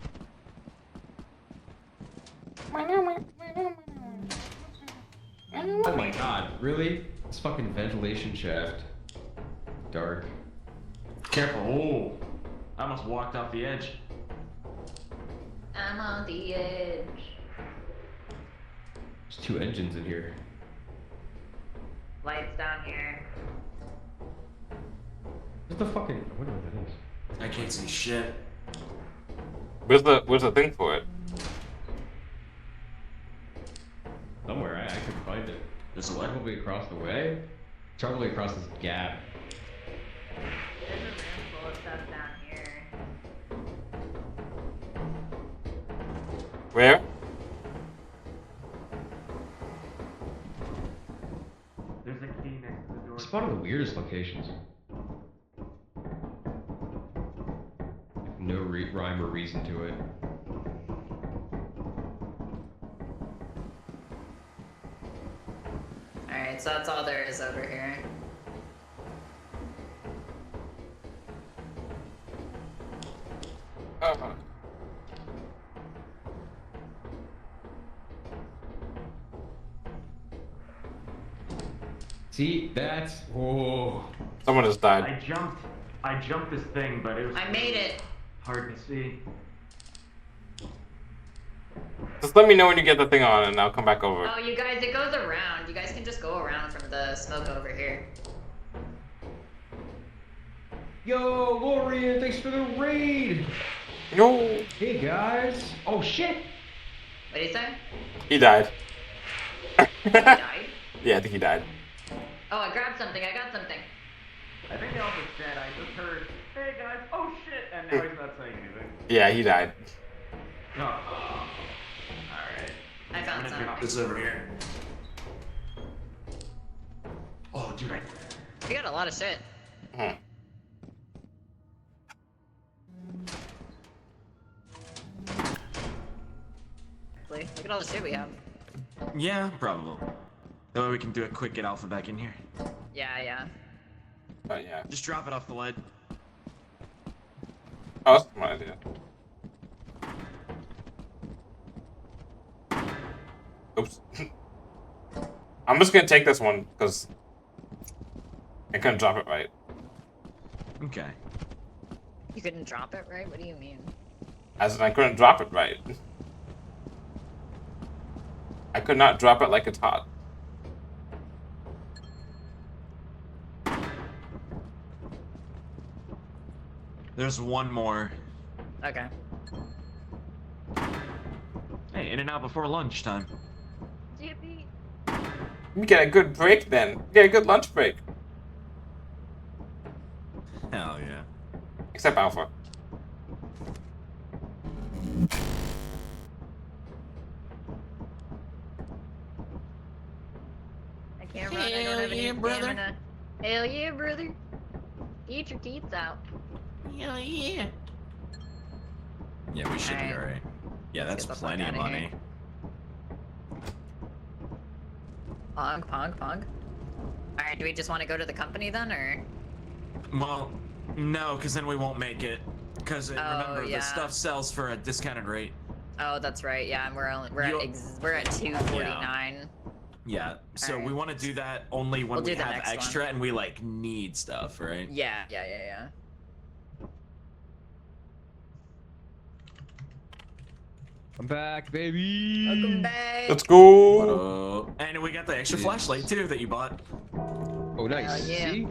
Oh my god, really? It's fucking ventilation shaft. Dark. Careful. Oh, I almost walked off the edge. I'm on the edge. There's 2 engines in here. Lights down here. What's the fucking... I wonder what that is. I can't see shit. Where's the thing for it? Somewhere, I couldn't find it. There's a what? Probably across the way? It's probably across this gap. There's a room full of stuff down here. Where? There's a key next to the door. It's one of the weirdest locations. No rhyme or reason to it. Alright, so that's all there is over here. See, that's... Whoa. Someone just died. I jumped this thing, but it was I made it! hard to see. Just let me know when you get the thing on, and I'll come back over. Oh, you guys, it goes around. You guys can just go around from the smoke over here. Yo, Lorian, thanks for the raid! No, Hey, guys. Oh, shit! What did he say? he died. He died? Yeah, I think he died. Oh, I grabbed something. I got something. I think Elvis said I just heard, hey guys, oh shit, and now he's not saying anything. Yeah, he died. No. Alright. I found I'm gonna something. drop this over here. Oh, dude, We got a lot of shit. Hmm. Look at all the shit we have. Yeah, probably. That way we can do a quick get Alpha back in here. Yeah. But yeah. Just drop it off the lead. Oh, that's my idea. Oops. I'm just gonna take this one because I couldn't drop it right. Okay. You couldn't drop it, right? What do you mean? As in, I couldn't drop it right. I could not drop it like it's hot. There's one more. Okay. Hey, in and out before lunchtime. Yippee. You get a good break then. You get a good lunch break. Hell yeah. Except Alpha. I can't run. I don't have any stamina. Hell yeah, brother. Eat your teeth out. Hell yeah. Yeah, we should be Alright. alright. Yeah, that's Get the fuck plenty of outta money. here. Pong. Alright, do we just want to go to the company then, or? Well, no, because then we won't make it. Because remember, yeah. the stuff sells for a discounted rate. Oh, that's right. Yeah, and we're You- at 249. Yeah, so we Alright. want to do that only when We'll we do the have next one. extra and we like need stuff, right? Yeah. I'm back, baby! Welcome back. Let's go. And we got the extra Yes. flashlight too that you bought. Oh, nice. Hell yeah. See?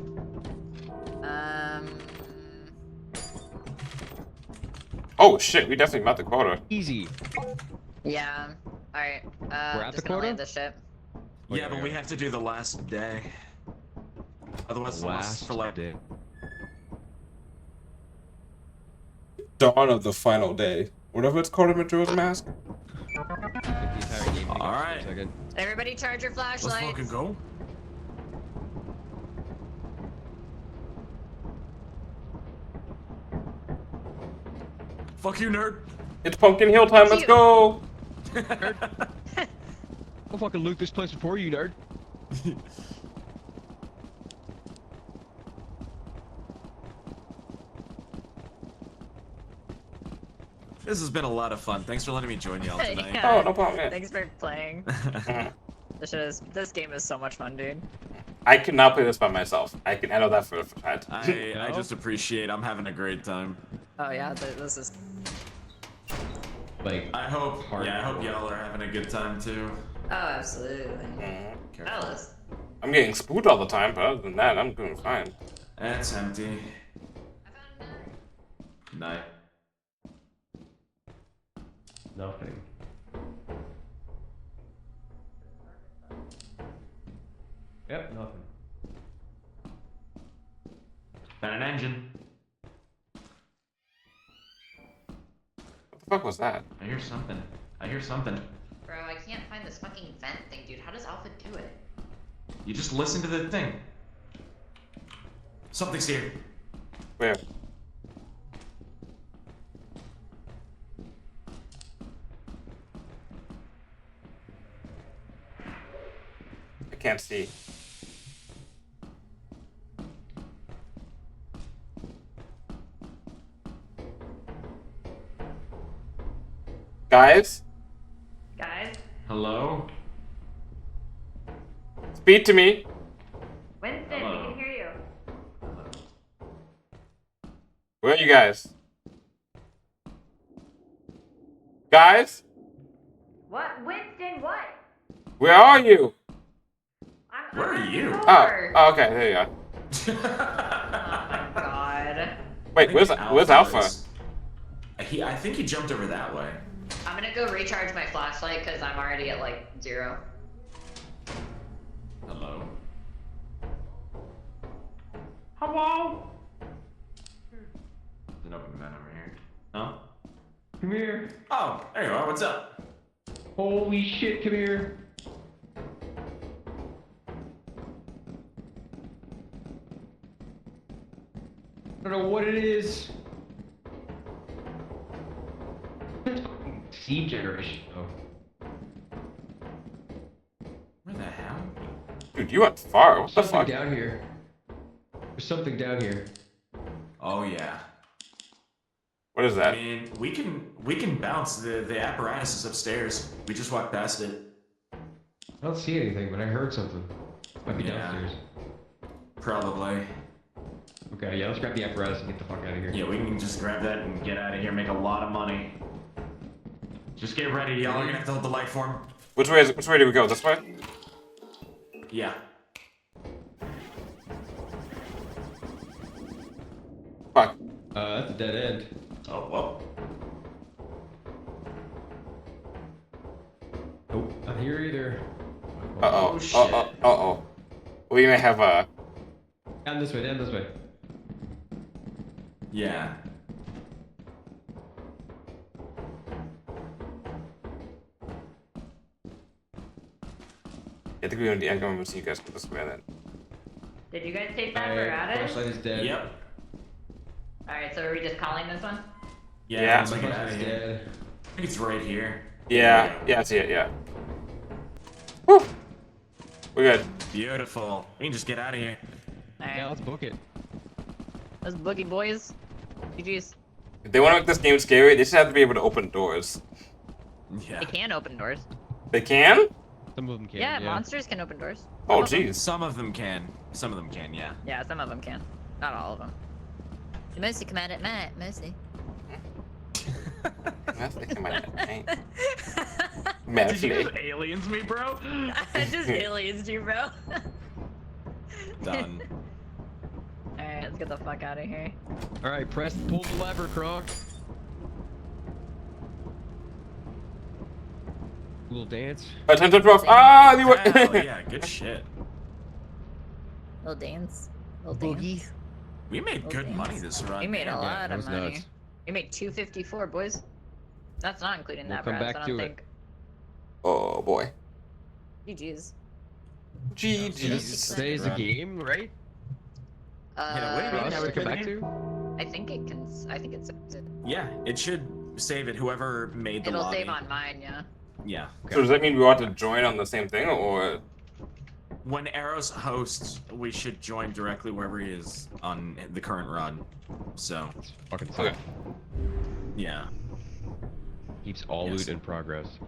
Oh shit, we definitely met the quota. Easy. Yeah. Alright. We're at Just the gonna quota? land the ship. Wait, Yeah, but we have to do the last day. Otherwise, it's lost for life. day. Dawn of the final day. Whatever it's called in Majora's Mask. All right. Everybody charge your Let's flashlights. fucking go. Fuck you, nerd. It's Pumpkin Hill time, let's you. go! I'll fucking loot this place before you, nerd. This has been a lot of fun. Thanks for letting me join y'all tonight. Yeah. Oh, no problem, man. Thanks for playing. This game is so much fun, dude. I cannot play this by myself. I know that for a fact. I just appreciate. I'm having a great time. Oh yeah, this is. Like, I hope y'all are having a good time too. Oh, absolutely. Fellas. I'm getting spooked all the time, but other than that, I'm doing fine. That's empty. Night. nothing. Yep, nothing. Found an engine. What the fuck was that? I hear something. I hear something. Bro, I can't find this fucking vent thing, dude. How does Alpha do it? You just listen to the thing. Something's here. Where? I can't see. Guys? Guys? Hello? Speak to me. Winston, Hello. we can hear you. Where are you guys? Guys? What? Winston, what? Where are you? Where are you? Oh, okay, there you are. Oh my god. Wait, where's Alpha? I think he jumped over that way. I'm gonna go recharge my flashlight because I'm already at like 0. Hello? Hello? There's an open vent over here. Huh? Come here. Oh, there you are. What's up? Holy shit, come here. I don't know what it is. Seed generation. Oh. Where the hell? Dude, you went far. What the Something fuck? down here. There's something down here. Oh yeah. What is I that? mean, we can bounce. The apparatus is upstairs. We just walked past it. I don't see anything, but I heard something. Might be Yeah. downstairs. Probably. Okay, yeah, let's grab the apparatus and get the fuck out of here. Yeah, we can just grab that and get out of here. Make a lot of money. Just get ready, y'all. Are gonna have to hold the light for him. Which way is it? Which way do we go? This way? Yeah. Fuck. That's a dead end. Oh well. Nope, not here either. Uh-oh. Oh, shit. Uh-oh. We may have Down this way, down this way. Yeah. I think we're gonna I'm gonna see you guys go this way then. Did you guys take that for at it? Flashlight is dead. Yep. Alright, so are we just calling this one? Yeah. Let's get out of Flashlight's here. dead. I think it's right here. Yeah, I see it, yeah. Whew. We're good. Beautiful. We can just get out of here. Alright, Yeah, let's book it. let's boogie boys. GG's. If they want to make this game scary, they just have to be able to open doors. Yeah. They can open doors. They can? Some of them can. Yeah, monsters can open doors. Oh, jeez. Some of them can. Some of them can. Yeah. Yeah, some of them can. Not all of them. They mostly come out at night, mostly. That's like my name. Did you Mostly. just aliens me, bro? Just aliens, you bro. Done. Alright, let's get the fuck out of here. Alright, pull the lever, Kronk. Little dance. Attention, prof. Ah, you were. Oh yeah, good shit. Little dance. Little Boogie. dance. We made good money this run. We made a damn. lot that of was money. nuts. We made 254, boys. That's not including We'll that, come Braz, back I to don't it. think. Oh boy. GG's. GG's. Today's a game, right? what do you For mean? us Never to come played back the to? I think it can. I think it saves it. Yeah, it should save it. Whoever made the It'll lobby. save on mine, yeah. Yeah. So does that mean we want to join on the same thing, or? When Arrows hosts, we should join directly wherever he is on the current run. So, Fucking Okay. suck. yeah. Keeps all Yes. loot in progress.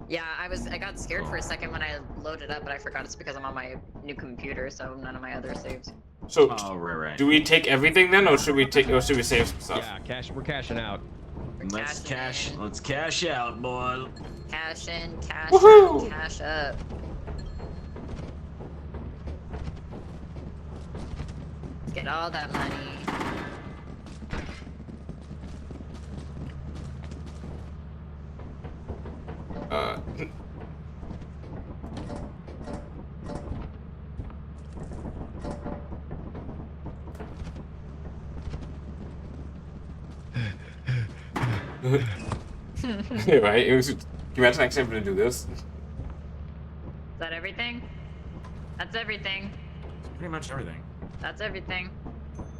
Yeah, I got scared for a second when I loaded up, but I forgot it's because I'm on my new computer, so none of my other saves. So Oh, right. do we take everything then, or should we save some stuff? Yeah, we're cashing out. Let's cashing in. Let's cash out, boy. Cash in, cash Woohoo! out, cash up. Let's get all that money. Uh, yeah, right? Can you imagine actually having to do this? Is that everything? That's everything. Pretty much everything. That's everything.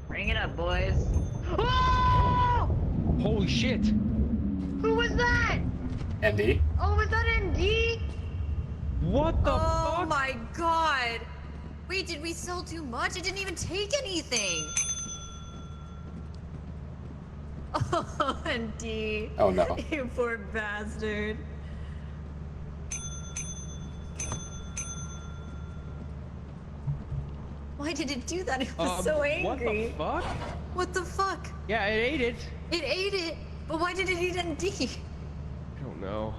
Bring it up, boys. Oh! Holy shit! Who was that? Andy? Oh, was that ND? What the Oh fuck? my god! Wait, did we sell too much? It didn't even take anything! Oh, ND. Oh no. You poor bastard. Why did it do that? It was so angry. What the fuck? What the fuck? Yeah, it ate it. It ate it, but why did it eat ND? I don't know.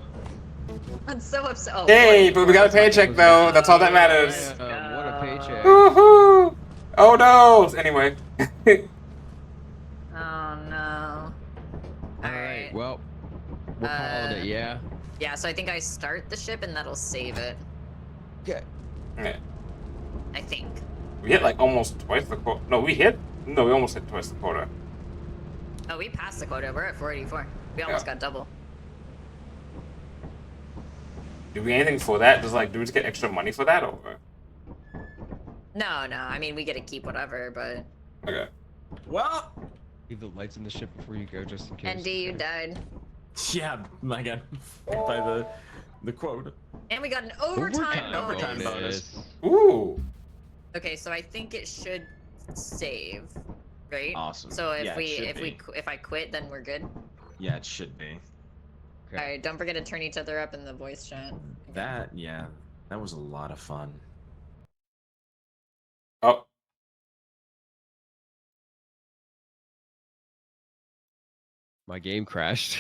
I'm so upset. Oh, Hey, boy. but we got a paycheck though. That's all that matters. What a paycheck. Woohoo! Oh no! Anyway. Oh no. Alright. Well, we're calling it, yeah. Yeah, so I think I start the ship and that'll save it. Okay. Yeah. I think. We hit like almost twice the quota. No, we almost hit twice the quota. Oh, we passed the quota. We're at 484. We almost Yeah. got double. Do we get anything for that? Do we just get extra money for that, or? No. I mean, we get to keep whatever, but. Okay. Well, Leave the lights in the ship before you go, just in case. ND, you died. yeah, I got by the quote. And we got an overtime bonus. Overtime bonus. Ooh. Okay, so I think it should save, right? Awesome. So if Yeah, it should be. if I quit, then we're good. Yeah, it should be. Okay. All right, don't forget to turn each other up in the voice chat. That was a lot of fun. Oh. My game crashed.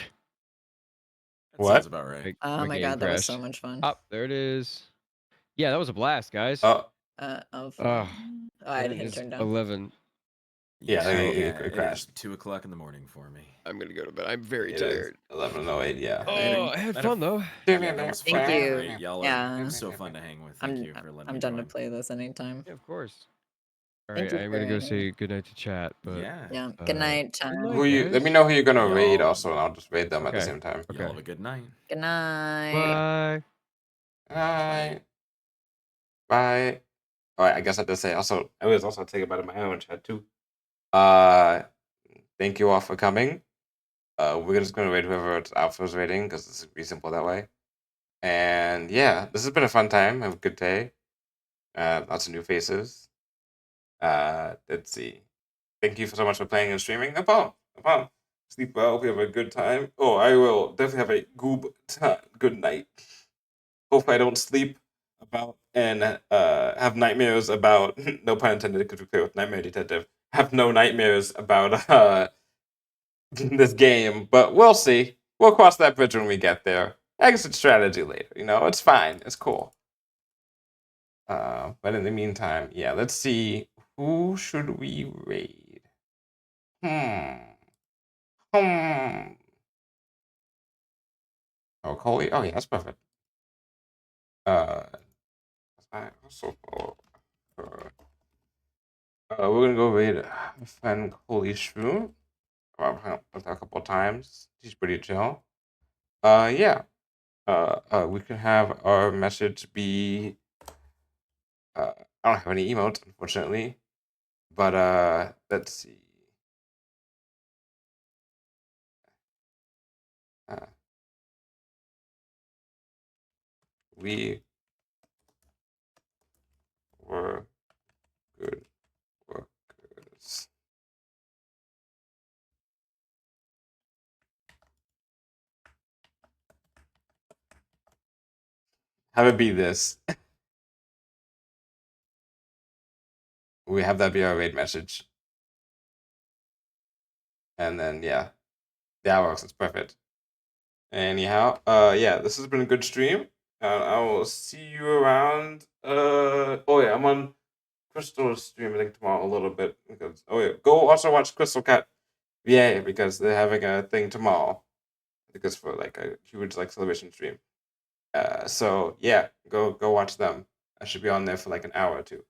That What? sounds about right. Oh my game god, that was so crashed. much fun. Oh, there it is. Yeah, that was a blast, guys. Oh. Oh, Oh, I it didn't is turn down. 11. Yeah, it it crashed. is 2:00 in the morning for me. I'm gonna go to bed. I'm very It tired. is 11:08. Yeah. Oh, I had fun though. Yeah, that was Thank fun. you. Great. Y'all Yeah. are so fun to hang with. Thank you for letting I'm me done to join. play this anytime. Yeah, of course. All Thank right, you I'm gonna for go having say goodnight to chat. But Yeah. Yeah. Good night, chat. good night. Who you? Let guys. me know who you're gonna raid Y'all- also, and I'll just raid them at the Okay. same time. Okay. Y'all have a good night. Good night. Bye. Bye. Bye. All right. I guess I did say also. I was also taken by my own chat too. Thank you all for coming. We're just gonna raid whoever Alpha's raiding because it's be simple that way. And yeah, this has been a fun time. Have a good day. Lots of new faces. Let's see. Thank you so much for playing and streaming. No problem. No problem. Sleep well. We have a good time. Oh, I will definitely have a good night. Hope I don't sleep about and have nightmares about. No pun intended, because we play with Nightmare Detective. Have no nightmares about this game, but we'll see. We'll cross that bridge when we get there. Exit strategy later. It's fine. It's cool. But in the meantime, yeah, let's see. Who should we raid? Oh, Coley. Oh, yeah, that's perfect. I also follow her. We're gonna go raid my friend Holy Shrew. I've hung out with her a couple of times. She's pretty chill. Yeah. We can have our message be. I don't have any emotes, unfortunately, but let's see. Uh, we were good workers. Have it be this. We have that be our raid message. And then, yeah. That works. It's perfect. Anyhow, yeah, this has been a good stream. I will see you around. Oh yeah, I'm on Crystal's stream I think tomorrow a little bit because oh yeah, go also watch Crystal Cat VA because they're having a thing tomorrow. I think it's for like a huge like celebration stream. So yeah, go watch them. I should be on there for like an hour or two.